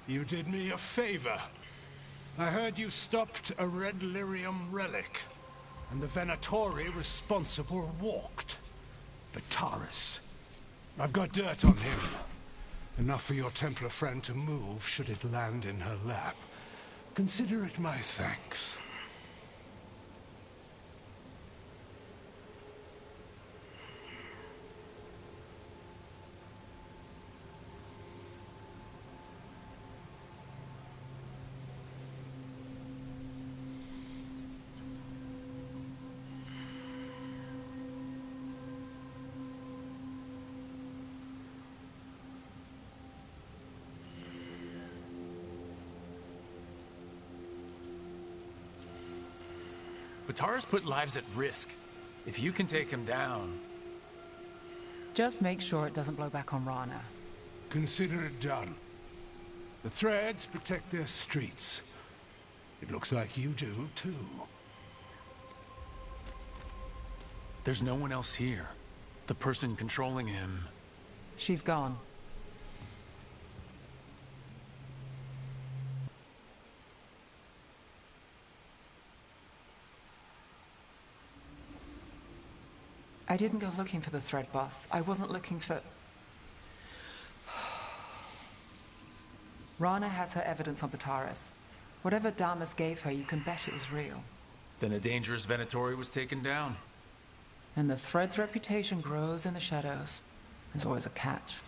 You did me a favor. I heard you stopped a red lyrium relic, and the Venatori responsible walked. Bataris. I've got dirt on him. Enough for your Templar friend to move should it land in her lap. Consider it my thanks. Batara's put lives at risk. If you can take him down... Just make sure it doesn't blow back on Rana. Consider it done. The Threads protect their streets. It looks like you do, too. There's no one else here. The person controlling him... She's gone. I didn't go looking for the Thread boss. I wasn't looking for... Rana has her evidence on Bataris. Whatever Damas gave her, you can bet it was real. Then a dangerous Venatori was taken down. And the Thread's reputation grows in the shadows. There's always a catch.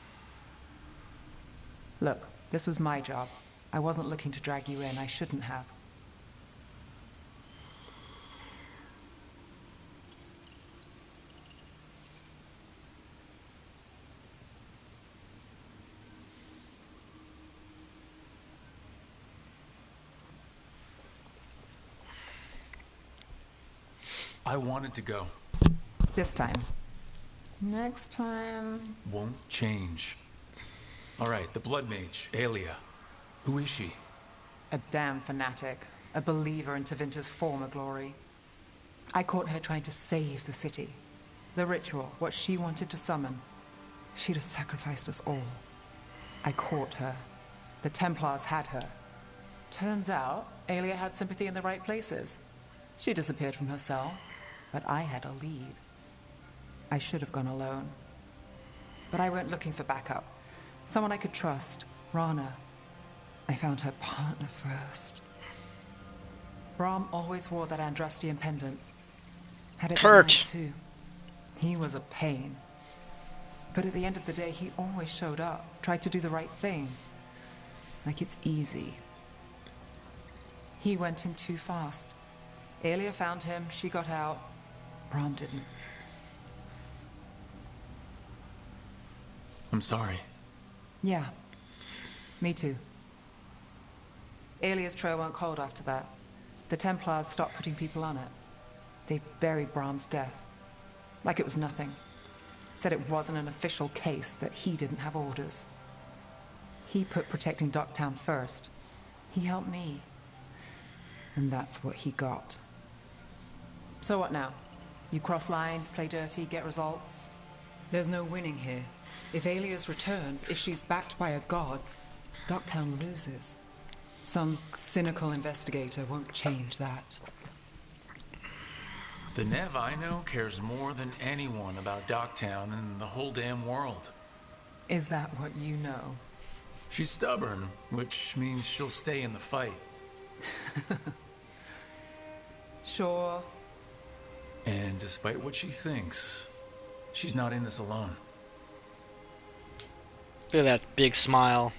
Look, this was my job. I wasn't looking to drag you in. I shouldn't have. I wanted to go. This time. Next time... Won't change. Alright, the Blood Mage, Aelia. Who is she? A damn fanatic. A believer in Tevinter's former glory. I caught her trying to save the city. The ritual, what she wanted to summon. She'd have sacrificed us all. I caught her. The Templars had her. Turns out, Aelia had sympathy in the right places. She disappeared from her cell, but I had a lead. I should have gone alone. But I went looking for backup. Someone I could trust. Rana. I found her partner first. Brahm always wore that Andrastian pendant. Had it Kurt. too. He was a pain. But at the end of the day, he always showed up. Tried to do the right thing. Like it's easy. He went in too fast. Aelia found him, she got out. Brahm didn't. I'm sorry. Yeah. Me too. Aelia's trail went cold after that. The Templars stopped putting people on it. They buried Brahm's death. Like it was nothing. Said it wasn't an official case, that he didn't have orders. He put protecting Docktown first. He helped me. And that's what he got. So what now? You cross lines, play dirty, get results? There's no winning here. If Aelia's returned, if she's backed by a god, Docktown loses. Some cynical investigator won't change that. The Nev I know cares more than anyone about Docktown and the whole damn world. Is that what you know? She's stubborn, which means she'll stay in the fight. Sure. And despite what she thinks, she's not in this alone. Look at that big smile.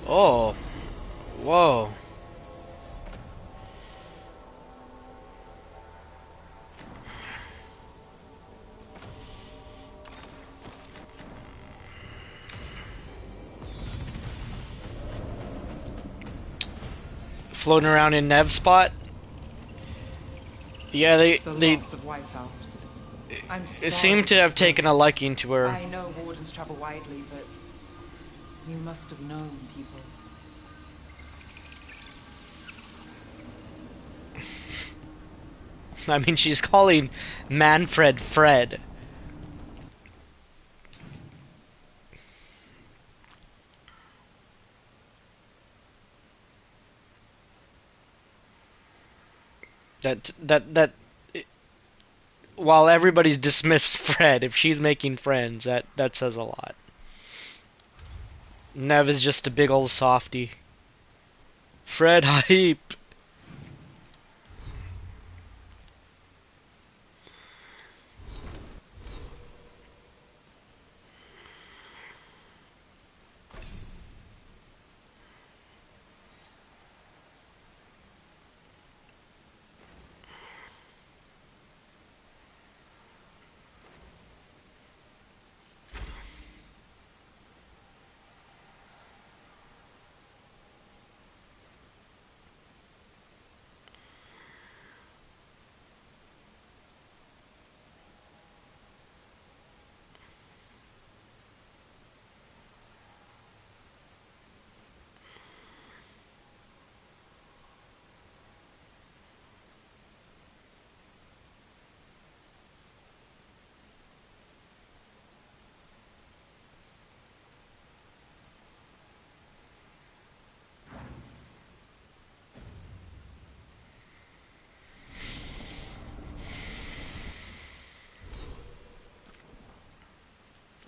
Oh. Whoa. Floating around in Nev's spot. Yeah, they loss of Weishaupt. I'm sorry. seem to have taken a liking to her. I know wardens travel widely, but you must have known people. I mean, she's calling Manfred Fred. While everybody's dismissed Fred, if she's making friends, that says a lot. Nev is just a big old softy. Fred hype.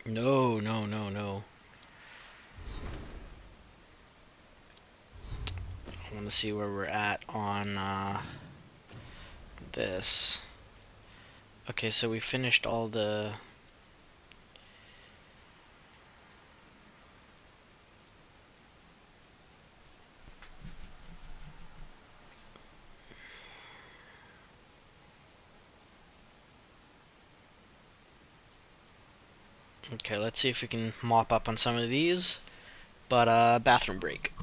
No, no, no, no. I want to see where we're at on this. Okay, so we finished all the... Okay, let's see if we can mop up on some of these. But, bathroom break.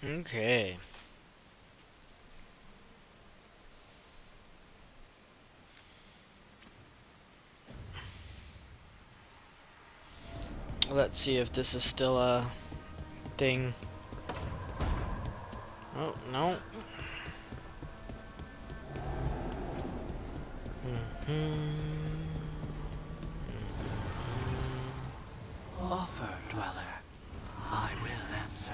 Okay. Let's see if this is still a thing. Oh, no. Offer, dweller. I will answer.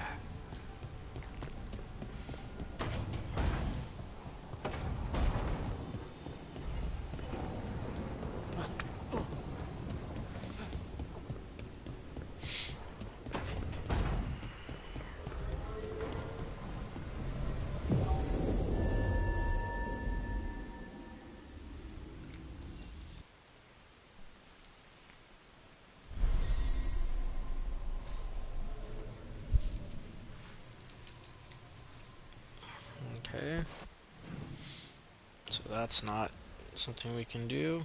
Okay. So that's not something we can do.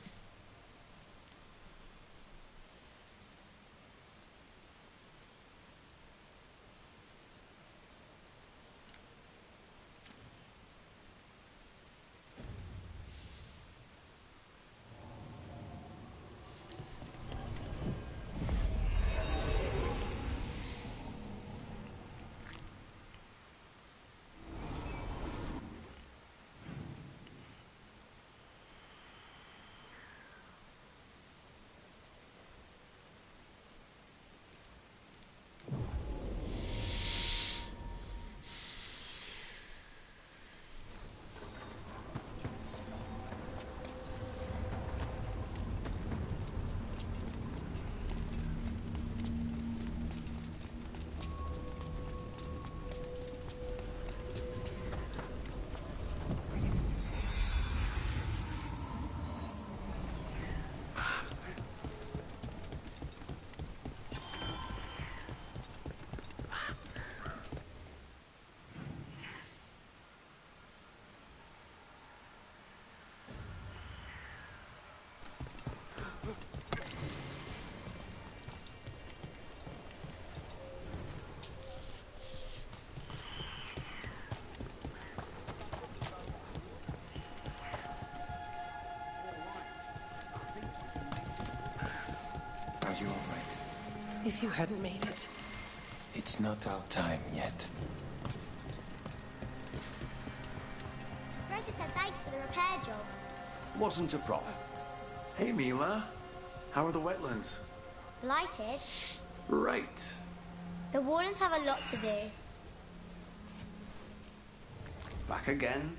Are you all right? If you hadn't made it. It's not our time yet. Rosa said thanks for the repair job. Wasn't a problem. Hey, Mila. How are the wetlands? Blighted? Right. The Wardens have a lot to do. Back again?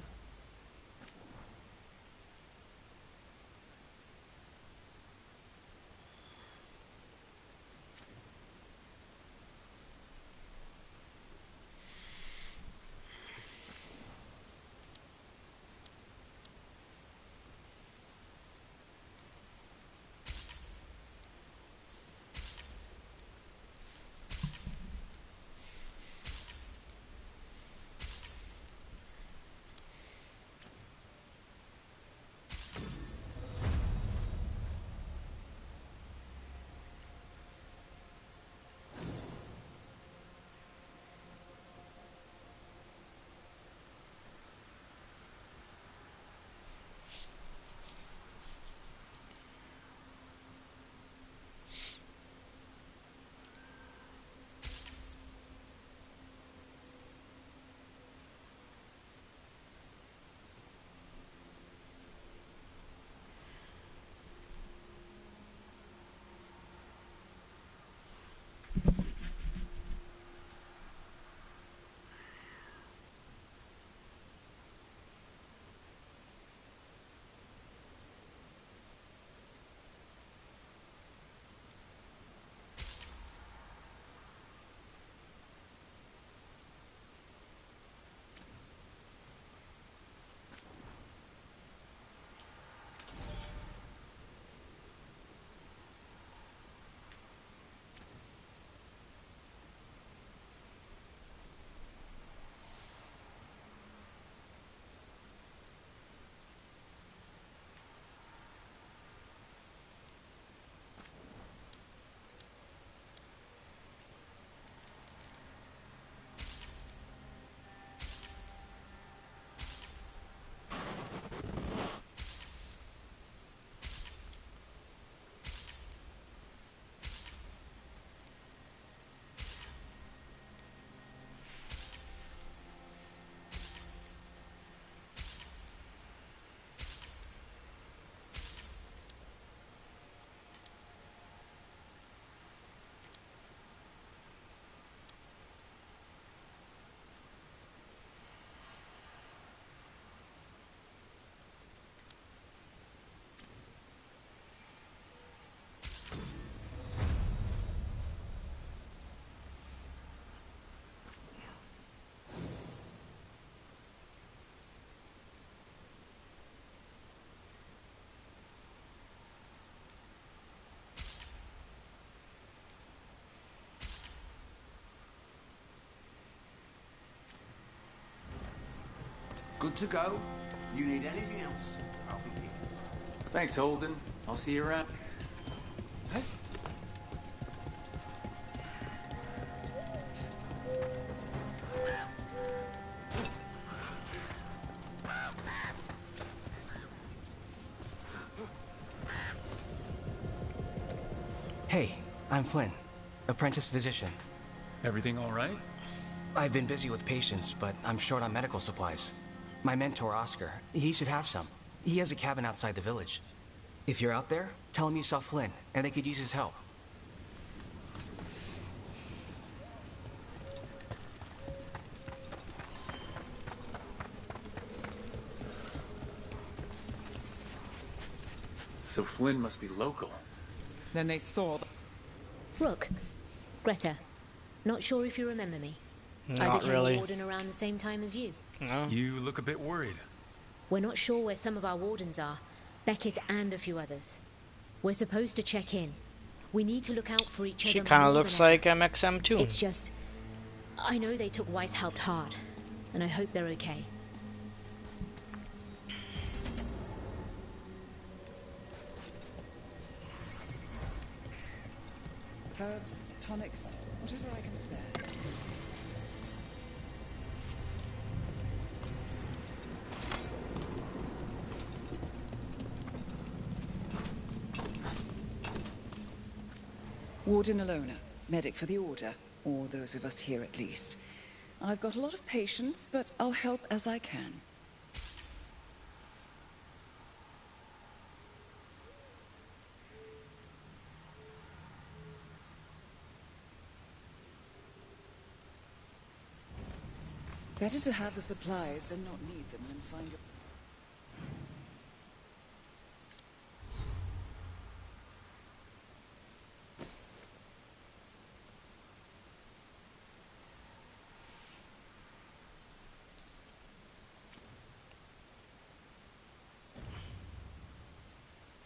good to go. You need anything else, I'll be here. Thanks, Holden. I'll see you around. Hey. Hey, I'm Flynn, apprentice physician. Everything all right? I've been busy with patients, but I'm short on medical supplies. My mentor, Oscar, he should have some. He has a cabin outside the village. If you're out there, tell him you saw Flynn, and they could use his help. So Flynn must be local. Then they saw the... Rook, Greta, not sure if you remember me. I Not became really. a warden around the same time as you. No. You look a bit worried. We're not sure where some of our wardens are, Beckett and a few others. We're supposed to check in. We need to look out for each other. She kind of looks like MXM too. It's just, I know they took Weishaupt hard, and I hope they're okay. Herbs, tonics, whatever I can spare. Warden Alona, medic for the Order, or those of us here at least. I've got a lot of patience, but I'll help as I can. Better to have the supplies and not need them than find a...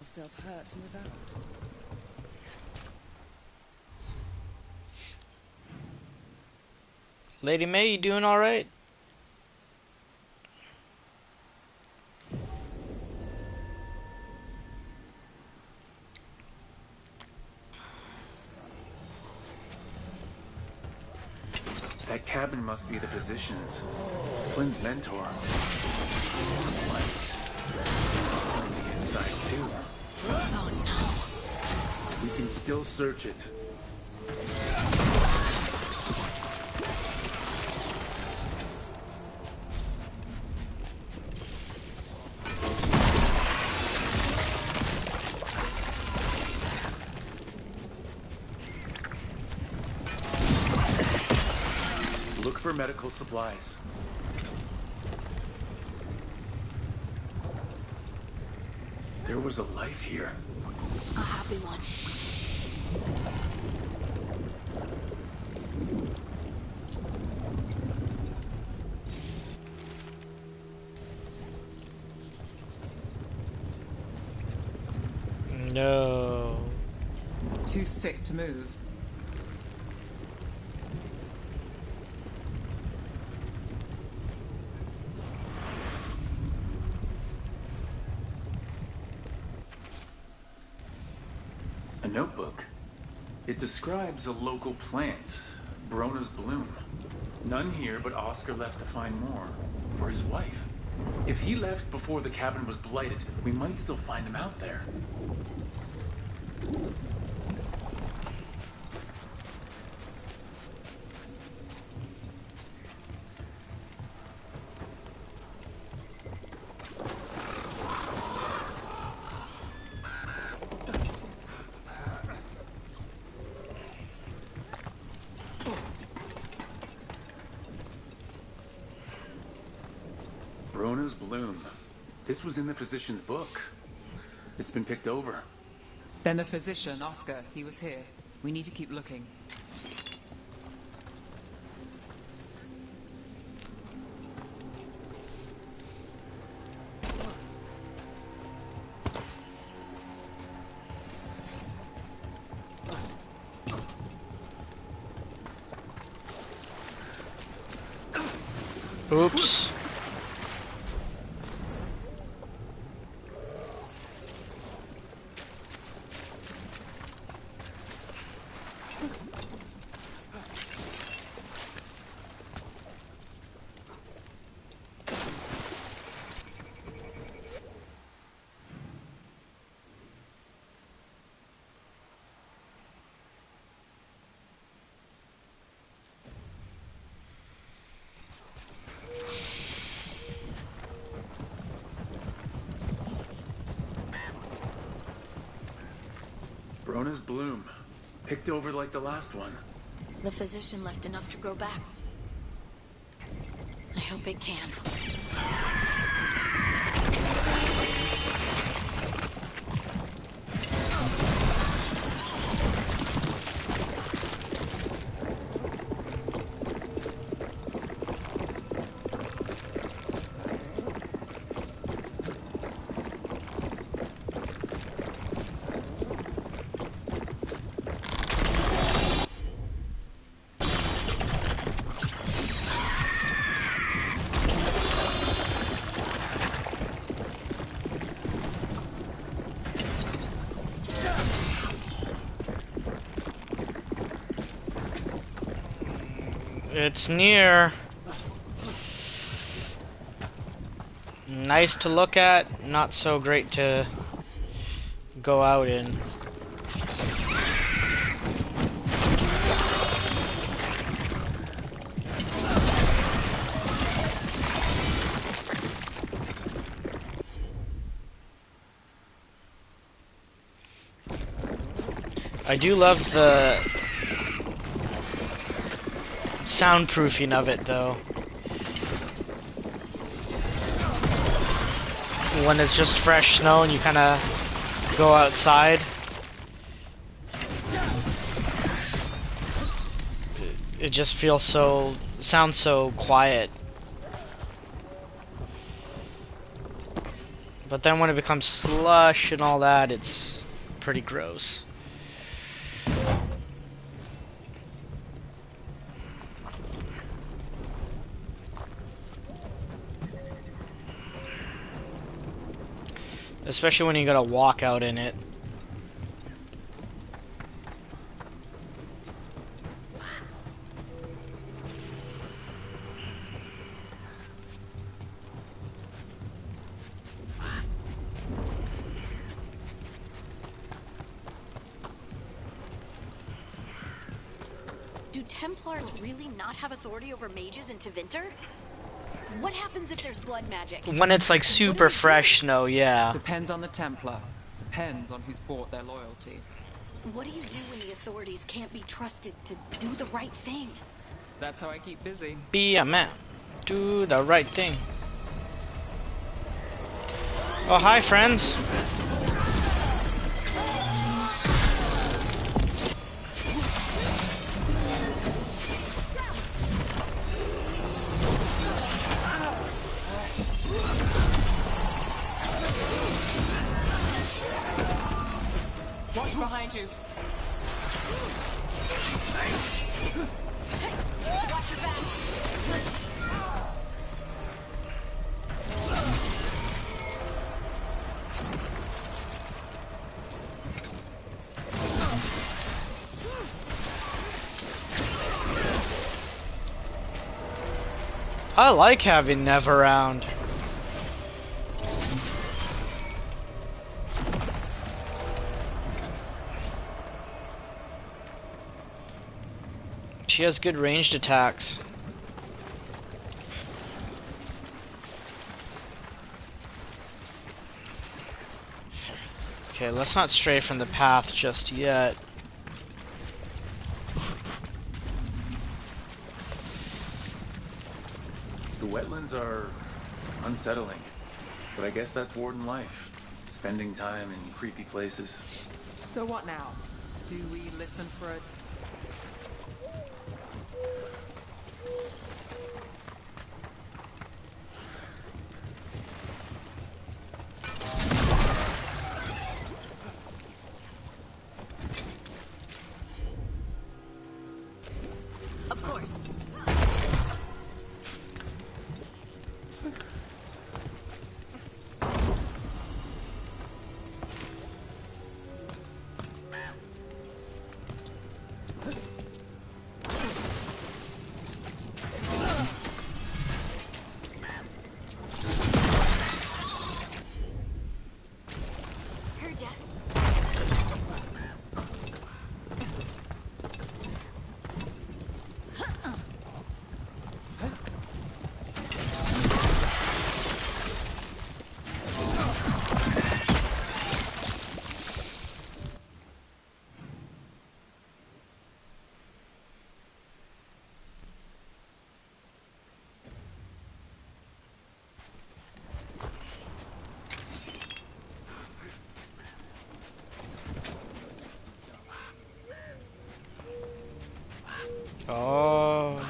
self-hurt and without. Lady May, you doing all right? That cabin must be the physician's. Flynn's mentor. On the inside too. Oh no. We can still search it. Look for medical supplies. There was a life here. A happy one. No. Too sick to move. A notebook. It describes a local plant, Brona's bloom. None here, but Oscar left to find more. For his wife. If he left before the cabin was blighted, we might still find him out there. Brona's bloom. This was in the physician's book. It's been picked over. Then the physician, Oscar, he was here. We need to keep looking. Oops. Brona's bloom. Picked over like the last one. The physician left enough to grow back. I hope it can. It's near. Nice to look at, not so great to go out in. I do love the soundproofing of it, though. When it's just fresh snow and you kind of go outside, it just feels sounds so quiet. But then when it becomes slush and all that, it's pretty gross. Especially when you gotta walk out in it. Do Templars really not have authority over mages in Tevinter? What happens if there's blood magic? When it's like super fresh snow, yeah. Depends on the Templar. Depends on who's bought their loyalty. What do you do when the authorities can't be trusted to do the right thing? That's how I keep busy. Be a man. Do the right thing. Oh, hi, friends. Watch behind you. Watch your back. I like having Nev around. She has good ranged attacks. Okay, let's not stray from the path just yet. The wetlands are unsettling, but I guess that's Warden life. Spending time in creepy places. So what now? Do we listen for a... Of course. Heard ya. Oh.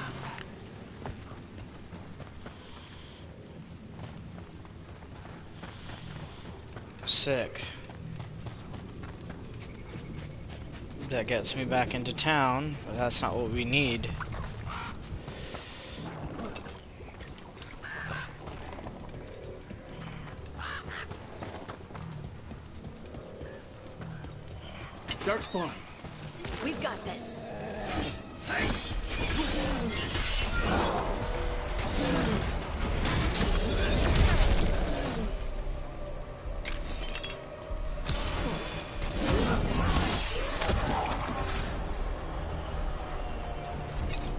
Sick. That gets me back into town, but that's not what we need. Darkspawn. We've got this.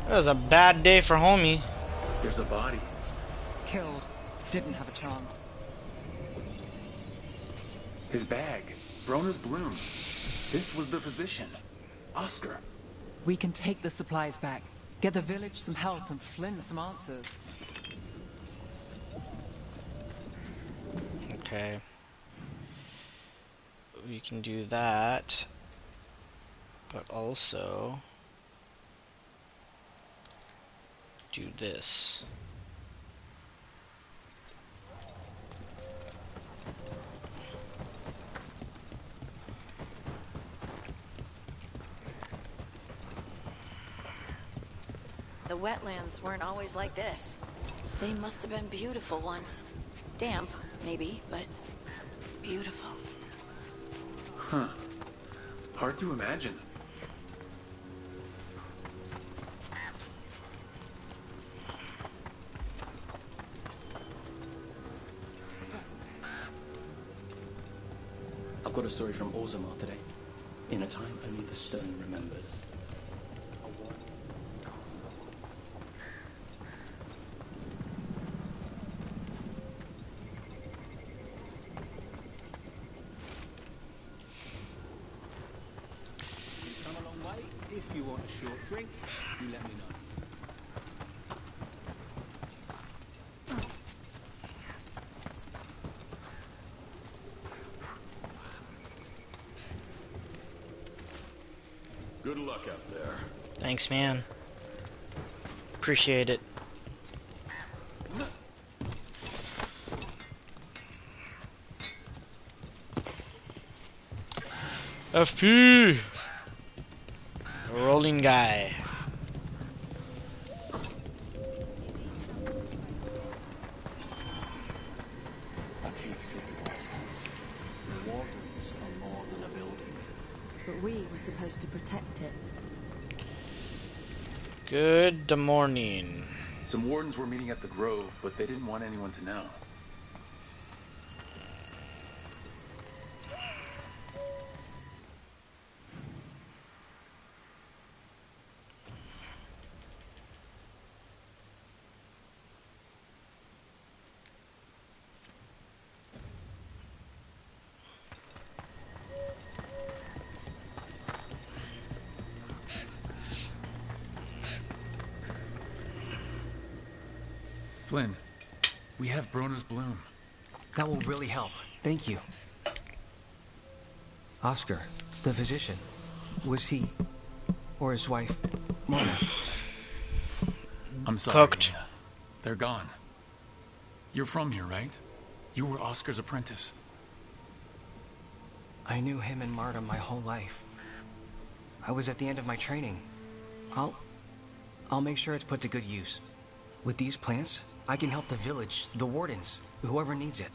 That was a bad day for homie. There's a body. Killed. Didn't have a chance. His bag. Brona's bloom. This was the physician. Oscar. We can take the supplies back, get the village some help, and Flynn some answers. Okay. We can do that. But also do this. The wetlands weren't always like this. They must have been beautiful once. Damp, maybe, but beautiful. Huh. Hard to imagine. I've got a story from Orzammar today. In a time only the stone remembers. Come a long way. If you want a short drink, you let me know. Good luck out there. Thanks, man. Appreciate it. FP! Rolling guy. I keep seeing the wardens are more than a building. But we were supposed to protect it. Good morning. Some wardens were meeting at the Grove, but they didn't want anyone to know. Flynn, we have Brona's bloom. That will really help. Thank you. Oscar, the physician, was he or his wife, Mona? I'm sorry. Cooked. They're gone. You're from here, right? You were Oscar's apprentice. I knew him and Marta my whole life. I was at the end of my training. I'll make sure it's put to good use. With these plants, I can help the village, the wardens, whoever needs it.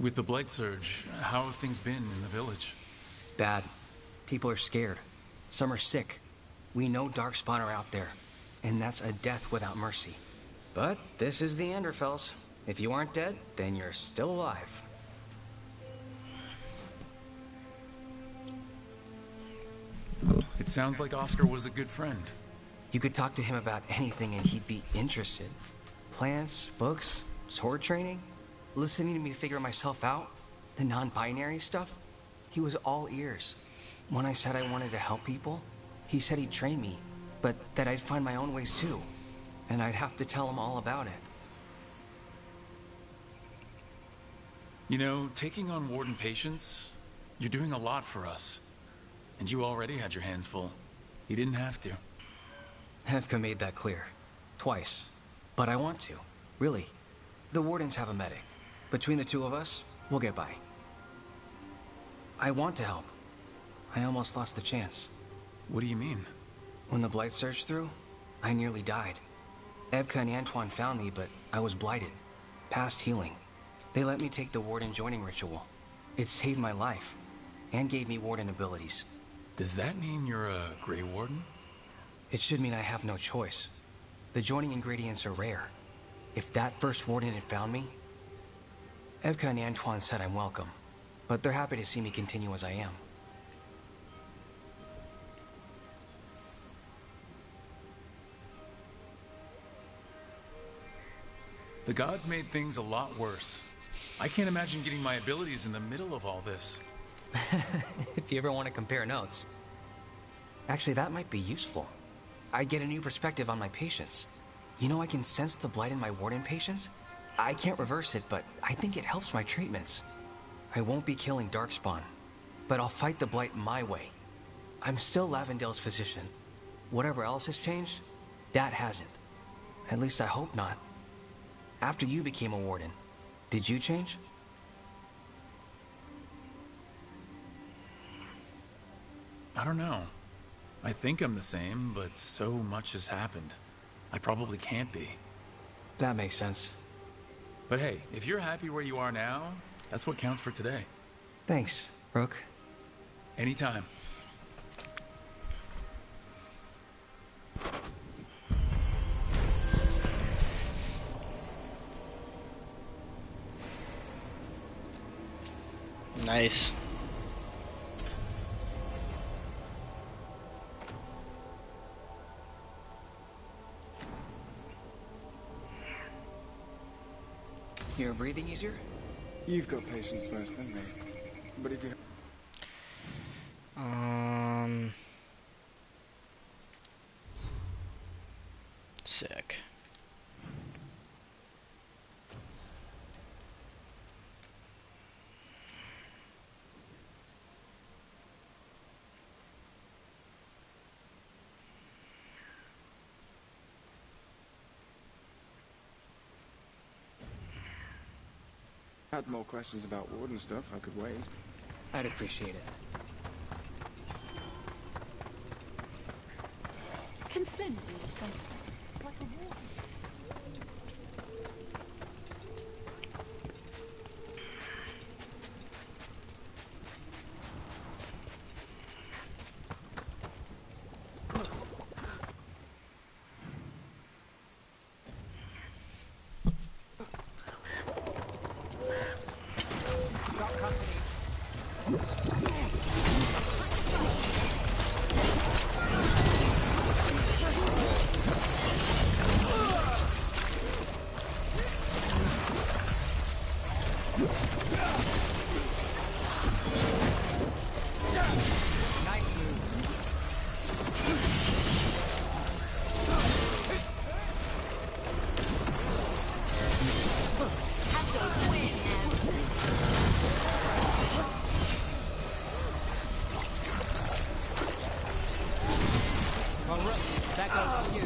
With the Blight Surge, how have things been in the village? Bad. People are scared. Some are sick. We know Darkspawn are out there, and that's a death without mercy. But this is the Anderfells. If you aren't dead, then you're still alive. It sounds like Oscar was a good friend. You could talk to him about anything and he'd be interested. Plants, books, sword training, listening to me figure myself out, the non-binary stuff. He was all ears. When I said I wanted to help people, he said he'd train me, but that I'd find my own ways too. And I'd have to tell him all about it. You know, taking on Warden patients, you're doing a lot for us. And you already had your hands full. You didn't have to. Hevka made that clear. Twice. But I want to. Really. The Wardens have a medic. Between the two of us, we'll get by. I want to help. I almost lost the chance. What do you mean? When the Blight surged through, I nearly died. Evka and Antoine found me, but I was blighted. Past healing. They let me take the Warden joining ritual. It saved my life. And gave me Warden abilities. Does that mean you're a Grey Warden? It should mean I have no choice. The joining ingredients are rare. If that first Warden had found me... Evka and Antoine said I'm welcome. But they're happy to see me continue as I am. The gods made things a lot worse. I can't imagine getting my abilities in the middle of all this. If you ever want to compare notes. Actually, that might be useful. I'd get a new perspective on my patients. You know, I can sense the blight in my Warden patients. I can't reverse it, but I think it helps my treatments. I won't be killing Darkspawn, but I'll fight the blight my way. I'm still Lavendale's physician. Whatever else has changed, that hasn't. At least I hope not. After you became a Warden, did you change? I don't know. I think I'm the same, but so much has happened. I probably can't be. That makes sense. But hey, if you're happy where you are now, that's what counts for today. Thanks, Rook. Anytime. Nice. You're breathing easier? You've got patience worse than me. But if you... Sick. Had more questions about Warden stuff, I could wait. I'd appreciate it. Can Flynn be something like a warden? That goes for you.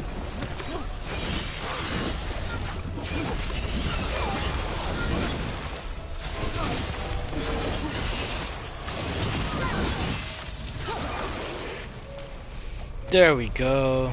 There we go.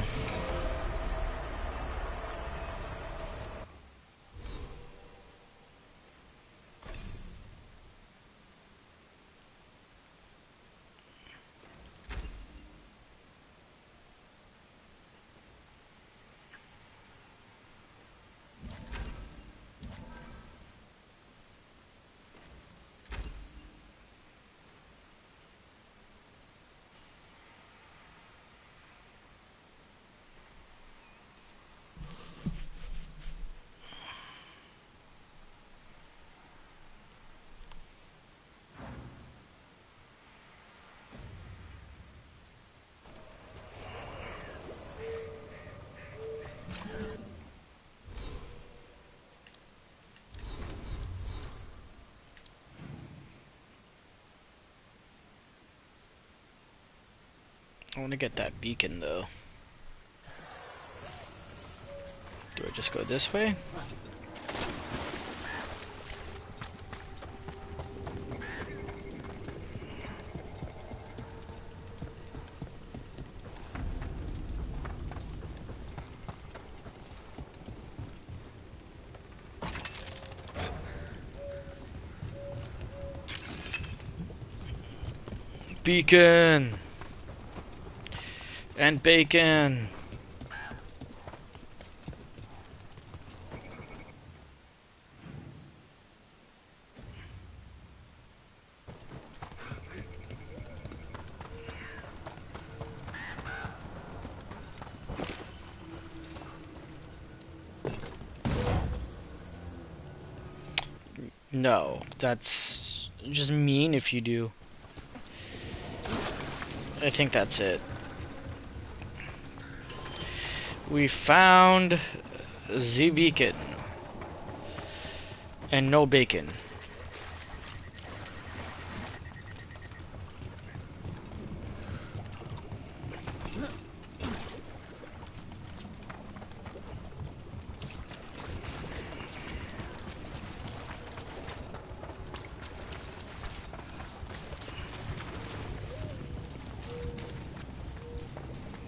I want to get that beacon though. Do I just go this way? Beacon and bacon. No, that's just mean if you do. I think that's it. We found the beacon. And no bacon.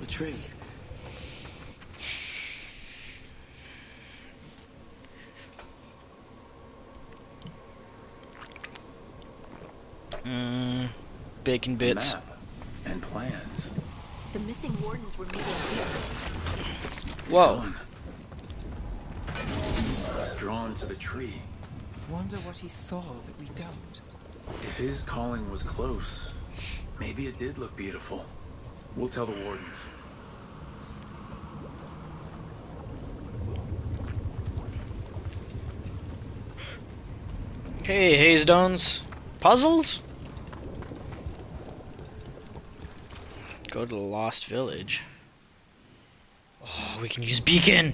Tree. Bacon bits. Map and plans. The missing wardens were meeting here. Whoa. I was drawn to the tree. Wonder what he saw that we don't. If his calling was close, maybe it did look beautiful. We'll tell the wardens. Hey, Hayesdones. Puzzles? Go to the Lost Village. Oh, we can use beacon!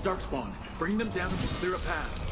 Darkspawn, bring them down and clear a path.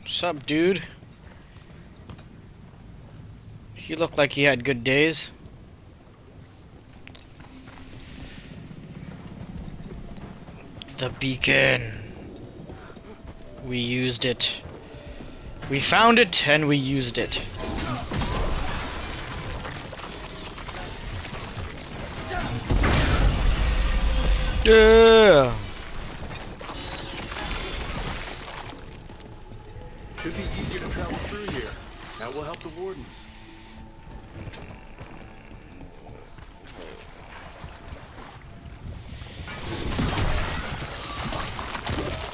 What's up, dude? He looked like he had good days. The beacon. We used it. We found it and we used it. Yeah. Should be easier to travel through here. That will help the wardens.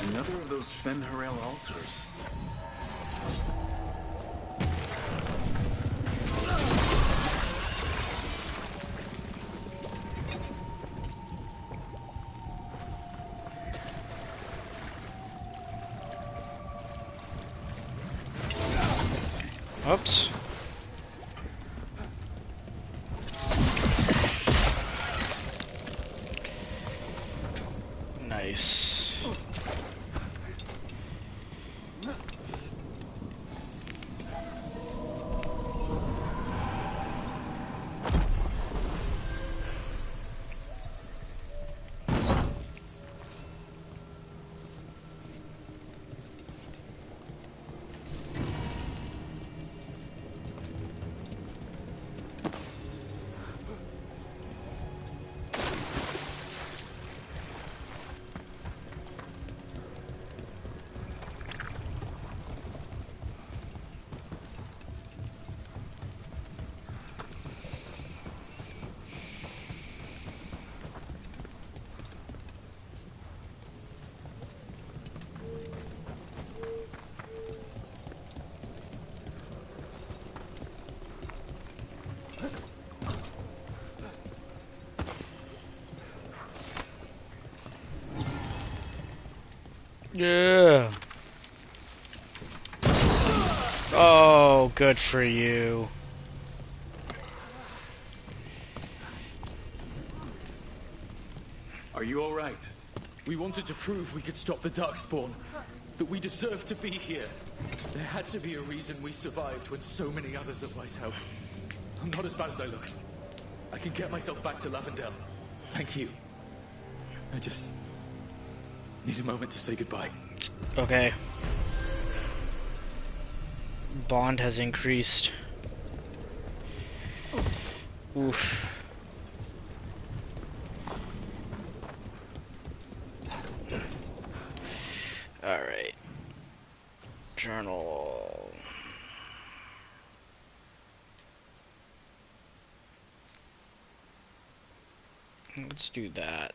Another of those Fen'Harel altars. Oops. Nice. Yeah. Oh, good for you. Are you all right? We wanted to prove we could stop the Darkspawn, that we deserve to be here. There had to be a reason we survived when so many others of us helped. I'm not as bad as I look. I can get myself back to Lavendel. Thank you. I just need a moment to say goodbye. Okay. Bond has increased. Oof. Alright. Journal. Let's do that.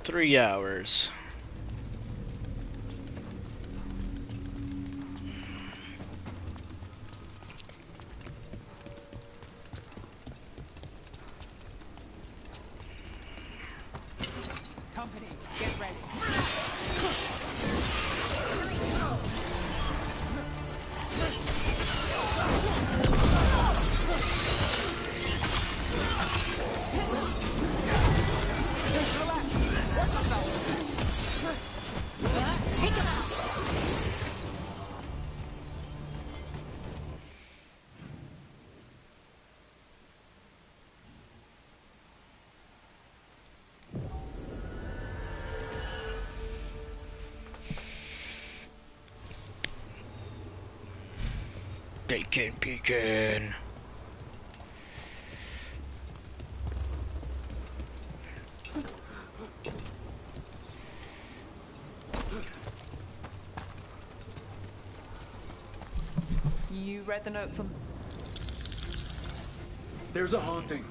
Three hours. Company, get ready. Beacon. You read the notes on... There's a haunting.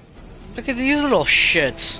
Look at these little shits.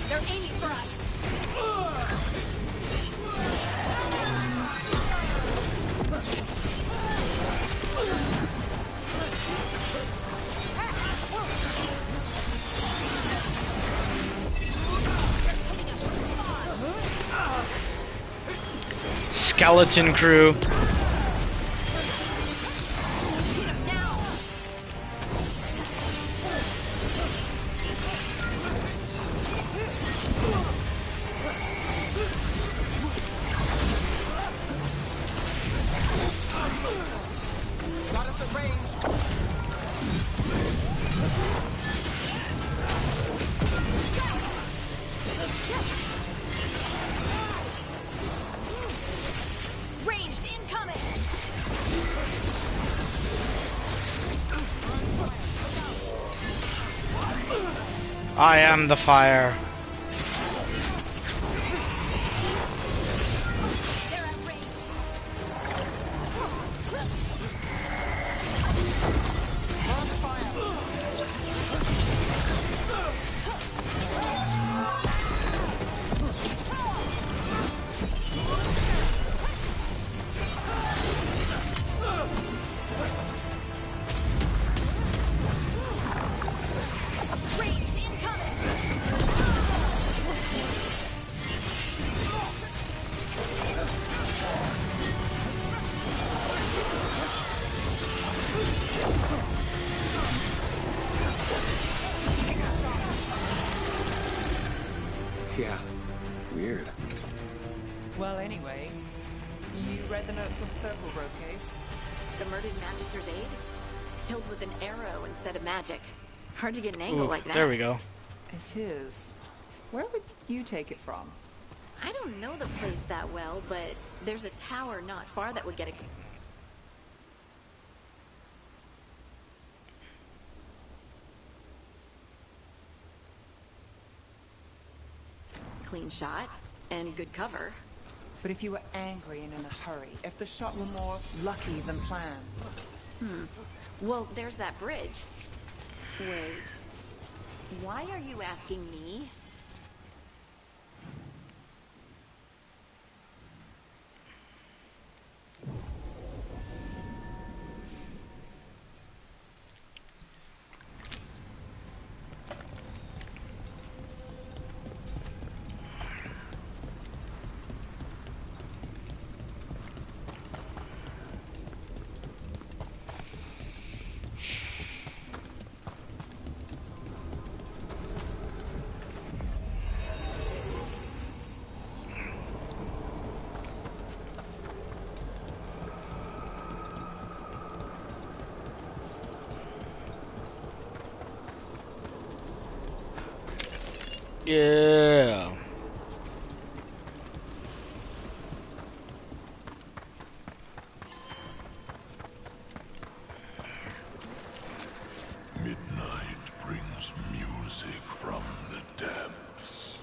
They're aiming for us. Skeleton crew. Got us at range. Ranged incoming. I am the fire. Anyway, you read the notes on the Circle Road case? The murdered Magister's aide? Killed with an arrow instead of magic. Hard to get an angle like that. There we go. It is. Where would you take it from? I don't know the place that well, but there's a tower not far that would get a clean shot and good cover. But if you were angry and in a hurry, if the shot were more lucky than planned. Well, there's that bridge. Wait. Why are you asking me? Yeah. Midnight brings music from the depths.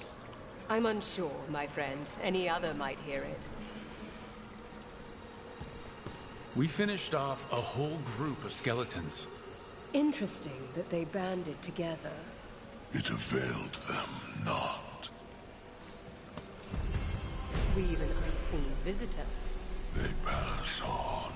I'm unsure, my friend. Any other might hear it. We finished off a whole group of skeletons. Interesting that they banded together. It availed them not. We've an unseen visitor. They pass on.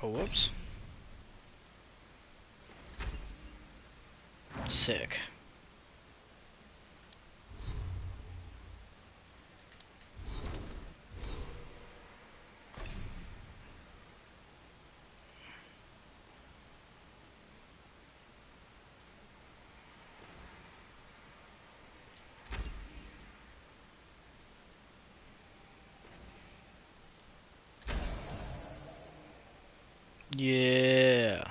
Oh, whoops. Sick. Yeah.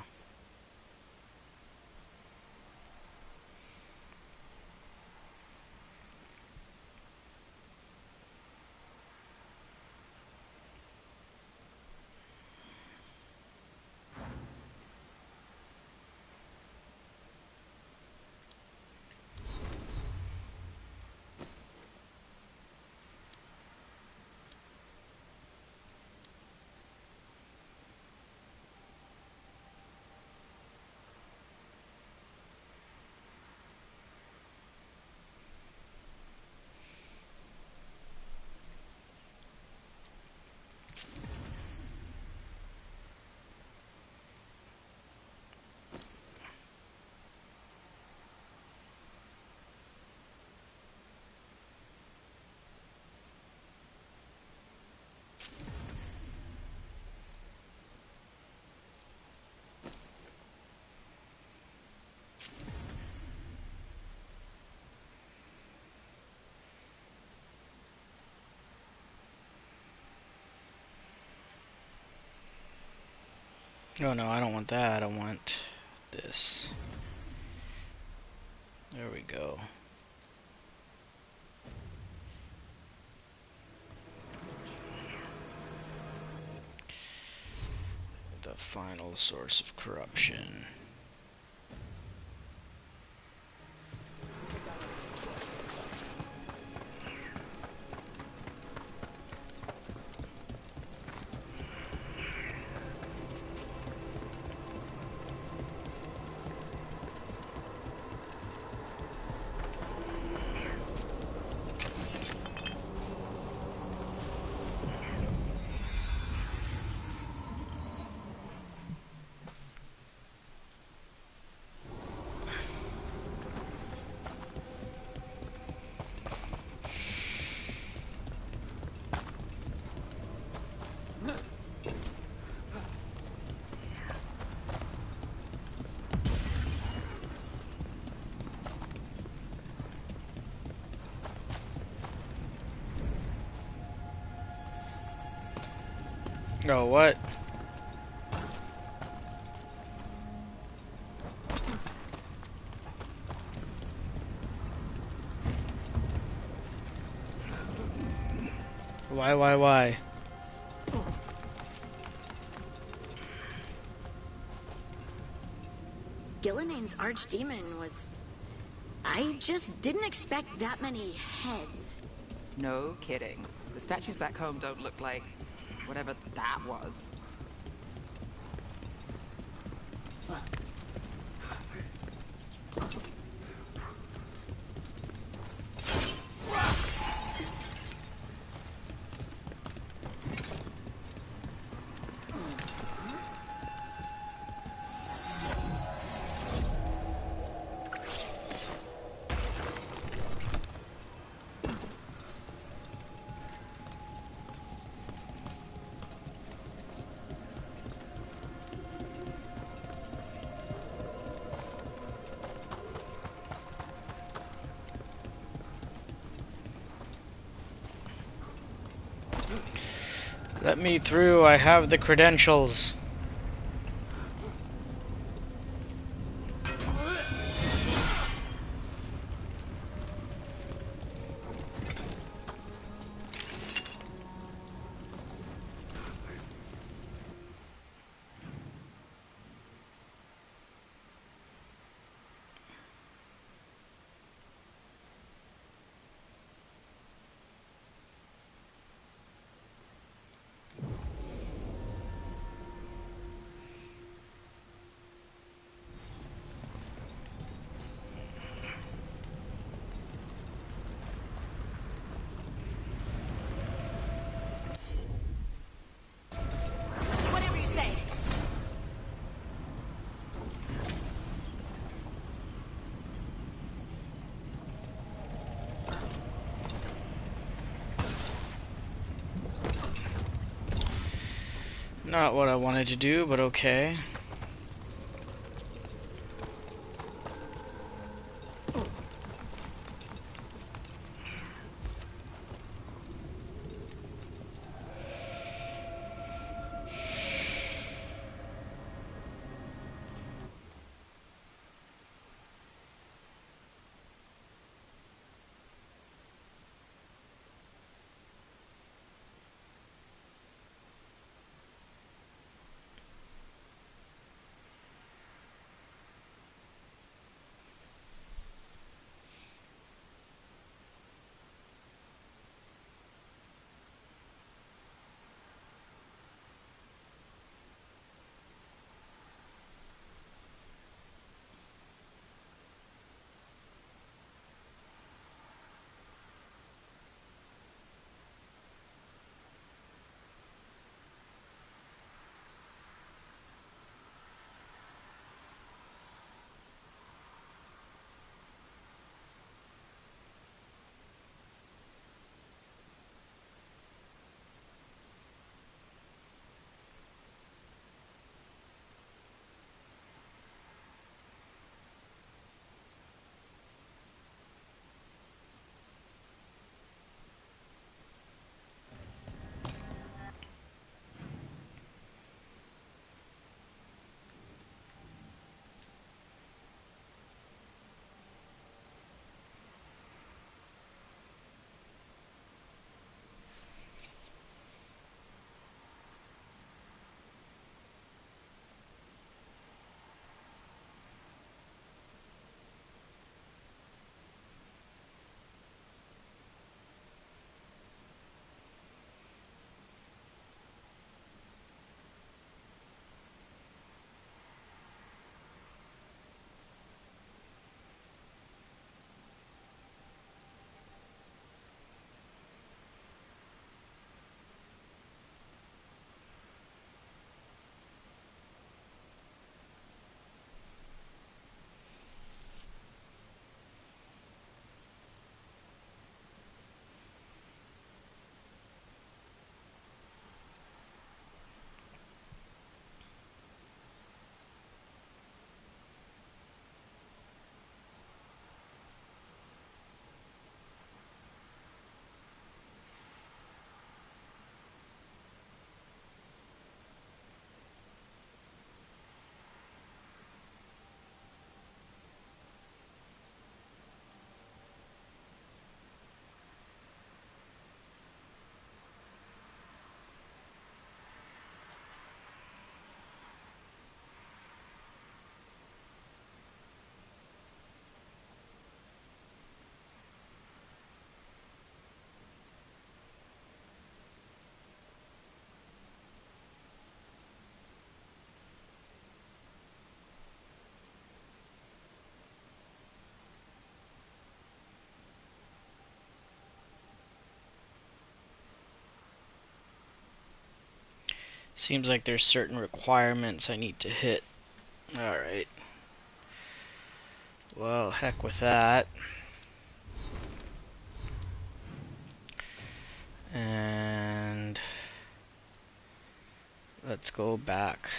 Oh no, I don't want that. I want this. There we go. The final source of corruption. Oh, what? Why? Gilline's archdemon was... I just didn't expect that many heads. No kidding. The statues back home don't look like whatever that was. Let me through, I have the credentials. Whatever you say. Not what I wanted to do, but okay. Seems like there's certain requirements I need to hit. Alright. Well, heck with that. And let's go back.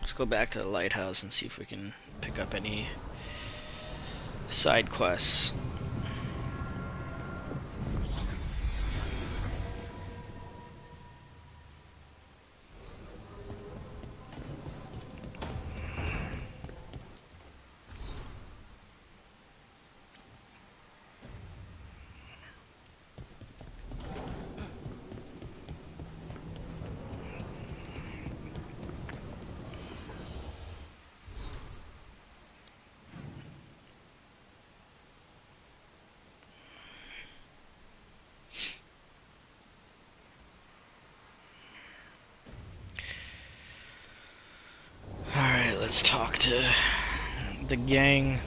Let's go back to the lighthouse and see if we can pick up any side quests. Alright, let's talk to the gang.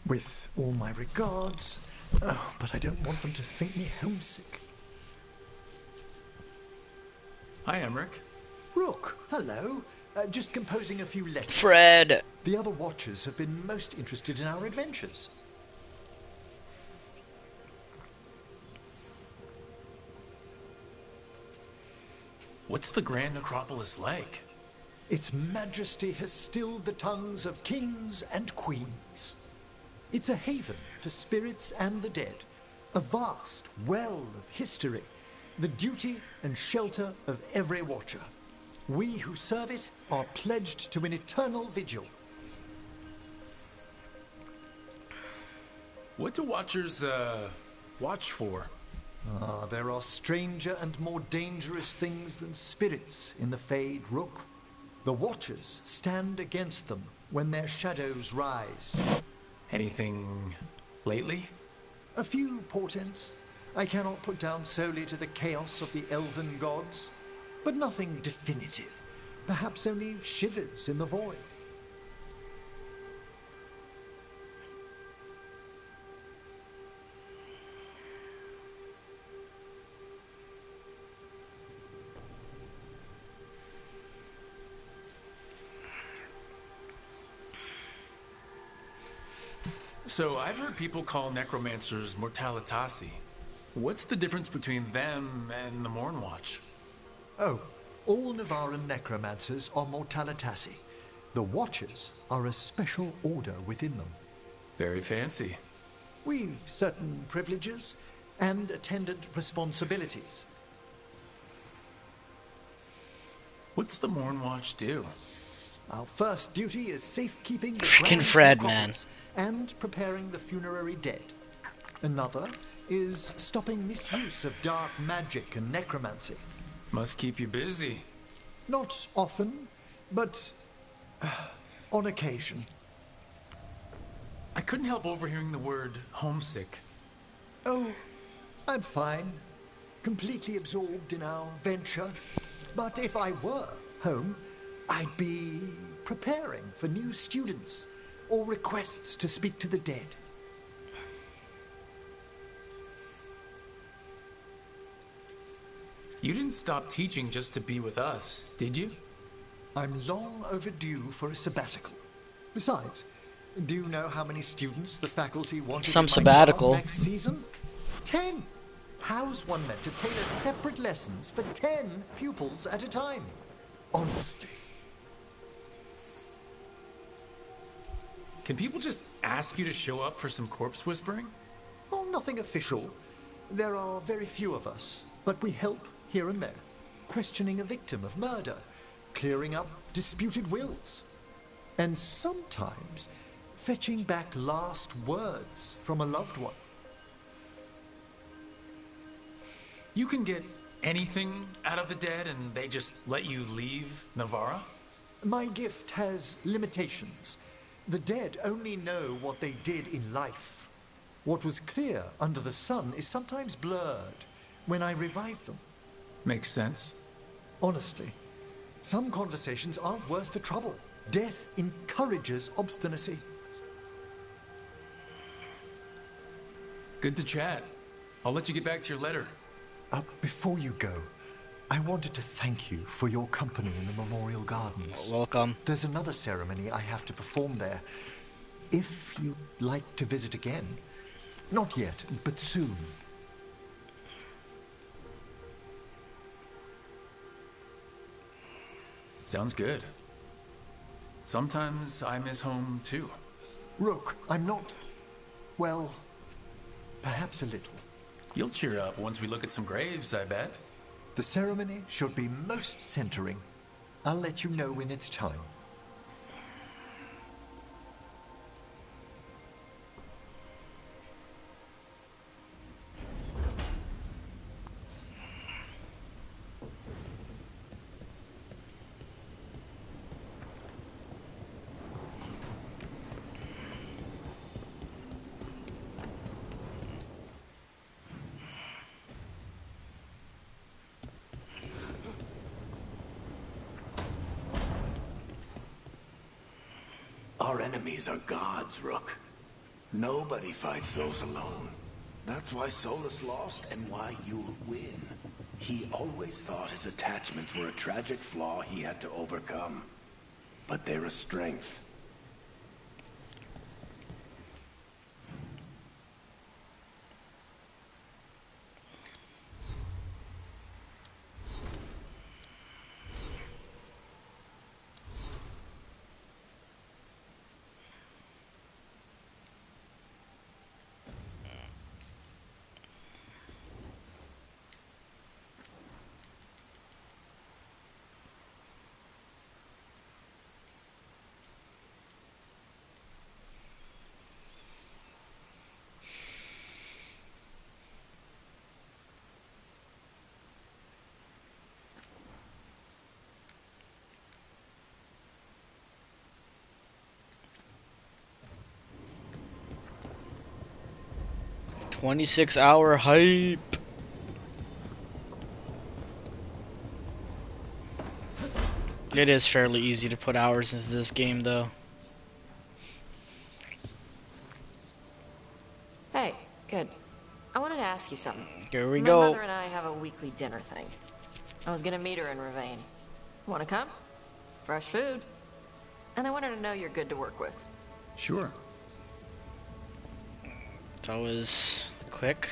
With all my regards. Oh, but I don't want them to think me homesick. Hi, Emmerich. Rook, hello. Just composing a few letters. Fred! The other Watchers have been most interested in our adventures. What's the Grand Necropolis like? Its majesty has stilled the tongues of kings and queens. It's a haven for spirits and the dead, a vast well of history, the duty and shelter of every Watcher. We who serve it are pledged to an eternal vigil. What do Watchers, watch for? There are stranger and more dangerous things than spirits in the Fade, Rook. The Watchers stand against them when their shadows rise. Anything lately? A few portents I cannot put down solely to the chaos of the elven gods, but nothing definitive. Perhaps only shivers in the void. So I've heard people call necromancers mortalitasi. What's the difference between them and the Mornwatch? Oh, all Navaran necromancers are mortalitasi. The Watchers are a special order within them. Very fancy. We've certain privileges and attendant responsibilities. What's the Mornwatch do? Our first duty is safekeeping the Freaking Grand Fred, man. Necropolis and preparing the funerary dead. Another is stopping misuse of dark magic and necromancy. Must keep you busy. Not often, but on occasion. I couldn't help overhearing the word homesick. Oh, I'm fine. Completely absorbed in our venture. But if I were home, I'd be preparing for new students or requests to speak to the dead. You didn't stop teaching just to be with us, did you? I'm long overdue for a sabbatical. Besides, do you know how many students the faculty wanted Some in my sabbatical. class next season? 10! How's one meant to tailor separate lessons for 10 pupils at a time? Honestly. Can people just ask you to show up for some corpse whispering? Oh, nothing official. There are very few of us, but we help here and there. Questioning a victim of murder, clearing up disputed wills, and sometimes fetching back last words from a loved one. You can get anything out of the dead and they just let you leave Navarra? My gift has limitations. The dead only know what they did in life. What was clear under the sun is sometimes blurred when I revive them. Makes sense. Honestly, some conversations aren't worth the trouble. Death encourages obstinacy. Good to chat. I'll let you get back to your letter. Before you go, I wanted to thank you for your company in the Memorial Gardens. Welcome. There's another ceremony I have to perform there. If you'd like to visit again. Not yet, but soon. Sounds good. Sometimes I miss home too. Rook, I'm not... well, perhaps a little. You'll cheer up once we look at some graves, I bet. The ceremony should be most centering. I'll let you know when it's time. Our enemies are gods, Rook. Nobody fights those alone. That's why Solus lost and why you'll win. He always thought his attachments were a tragic flaw he had to overcome. But they're a strength. $26-hour hype. It is fairly easy to put hours into this game, though. Hey, good. I wanted to ask you something. Here we My go. mother and I have a weekly dinner thing. I was gonna meet her in Ravane. Wanna come? Fresh food. And I want her to know you're good to work with. Sure. It's always quick.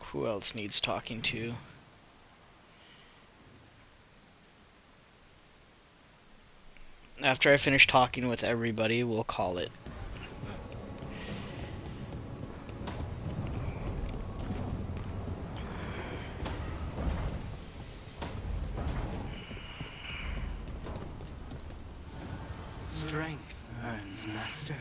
Who else needs talking to? After I finish talking with everybody, we'll call it. Strength earns mastery.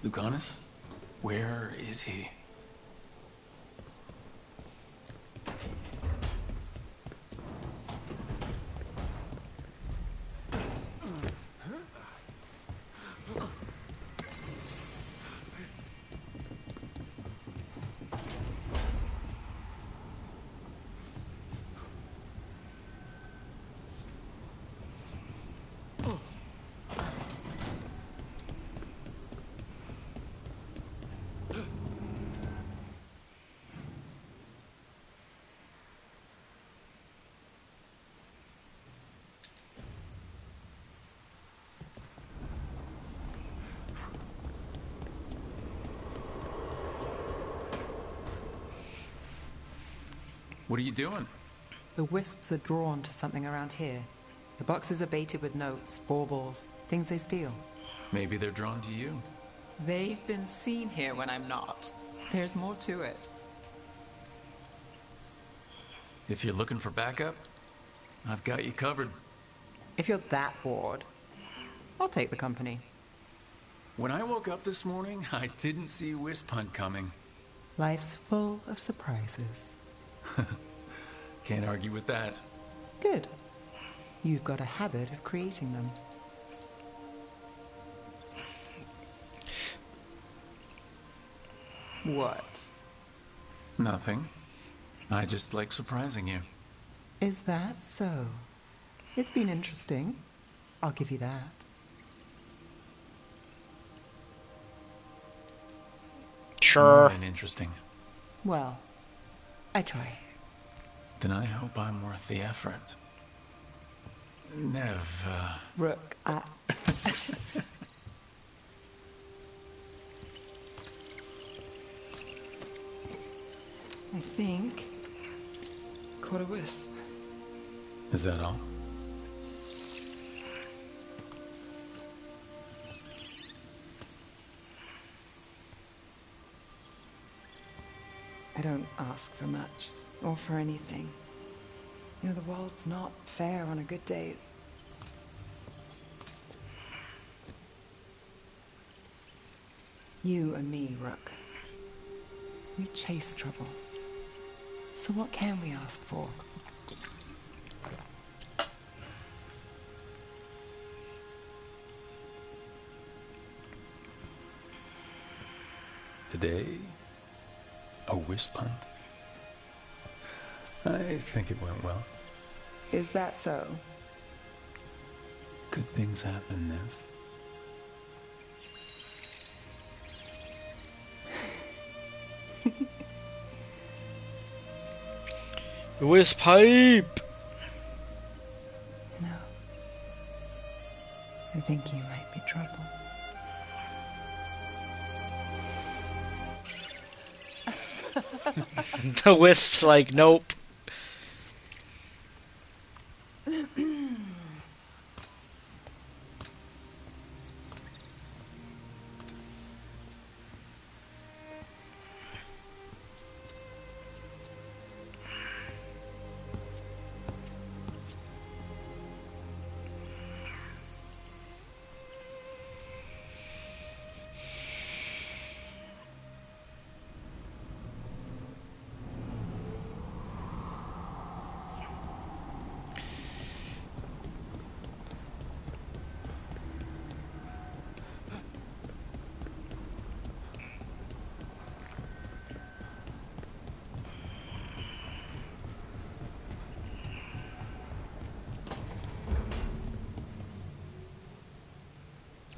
Lucanus? Where is he? What are you doing? The wisps are drawn to something around here. The boxes are baited with notes, baubles, things they steal. Maybe they're drawn to you. They've been seen here when I'm not. There's more to it. If you're looking for backup, I've got you covered. If you're that bored, I'll take the company. When I woke up this morning, I didn't see Wisp Hunt coming. Life's full of surprises. Can't argue with that. Good. You've got a habit of creating them. What? Nothing. I just like surprising you. Is that so? It's been interesting. I'll give you that. Sure. More than interesting. Well, I try. Then I hope I'm worth the effort. Never. Rook, I think... caught a wisp. Is that all? I don't ask for much, or for anything. You know, the world's not fair on a good day. You and me, Rook. We chase trouble. So what can we ask for? Today, a wisp hunt. I think it went well. Is that so? Good things happen, Nev. Wisp pipe! No. I think you might be trouble. The wisp's like, nope.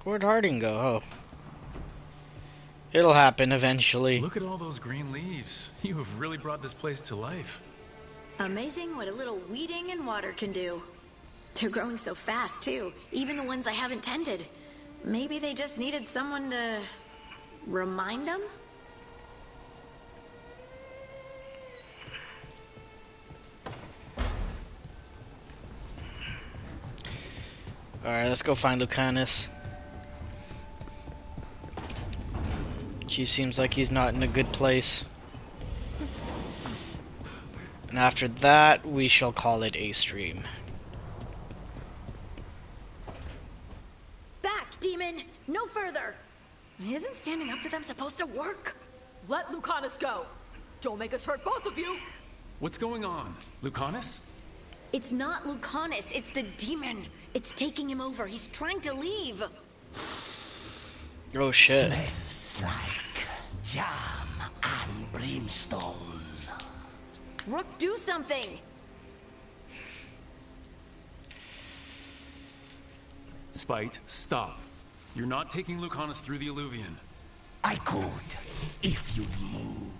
Where'd Harding go? Oh. It'll happen eventually. Look at all those green leaves. You have really brought this place to life. Amazing what a little weeding and water can do. They're growing so fast, too. Even the ones I haven't tended. Maybe they just needed someone to... remind them? Alright, let's go find Lucanus. He seems like he's not in a good place. And after that, we shall call it a stream. Back, demon! No further! Isn't standing up to them supposed to work? Let Lucanus go! Don't make us hurt both of you! What's going on? Lucanus? It's not Lucanus, it's the demon. It's taking him over. He's trying to leave. Oh shit. Smells like jam and brimstone. Rook, do something! Spite, stop. You're not taking Lucanus through the Illuvian. I could, if you'd move.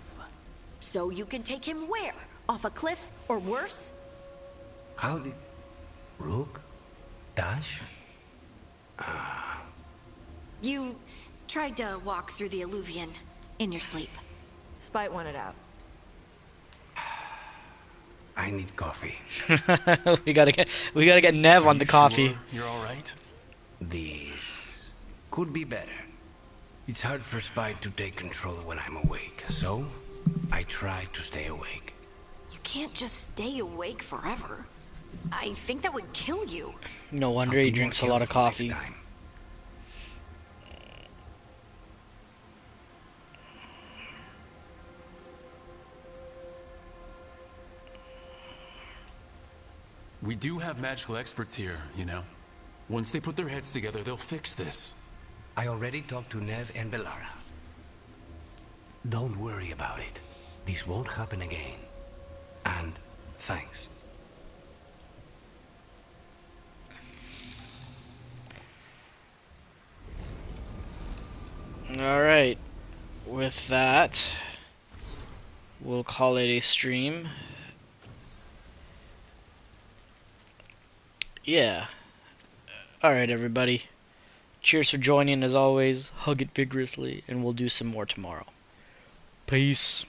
So you can take him where? Off a cliff, or worse? How did... Rook? Dash? You tried to walk through the Illuvian in your sleep. Spite wanted out. I need coffee. we gotta get Nev on the coffee. Sure you're all right? This could be better. It's hard for Spy to take control when I'm awake, so I try to stay awake. You can't just stay awake forever. I think that would kill you. No wonder he drinks a lot of coffee. We do have magical experts here, you know. Once they put their heads together, they'll fix this. I already talked to Nev and Bellara. Don't worry about it. This won't happen again. And thanks. Alright. With that, we'll call it a stream. Yeah. Alright, everybody. Cheers for joining as always. Hug it vigorously, and we'll do some more tomorrow. Peace.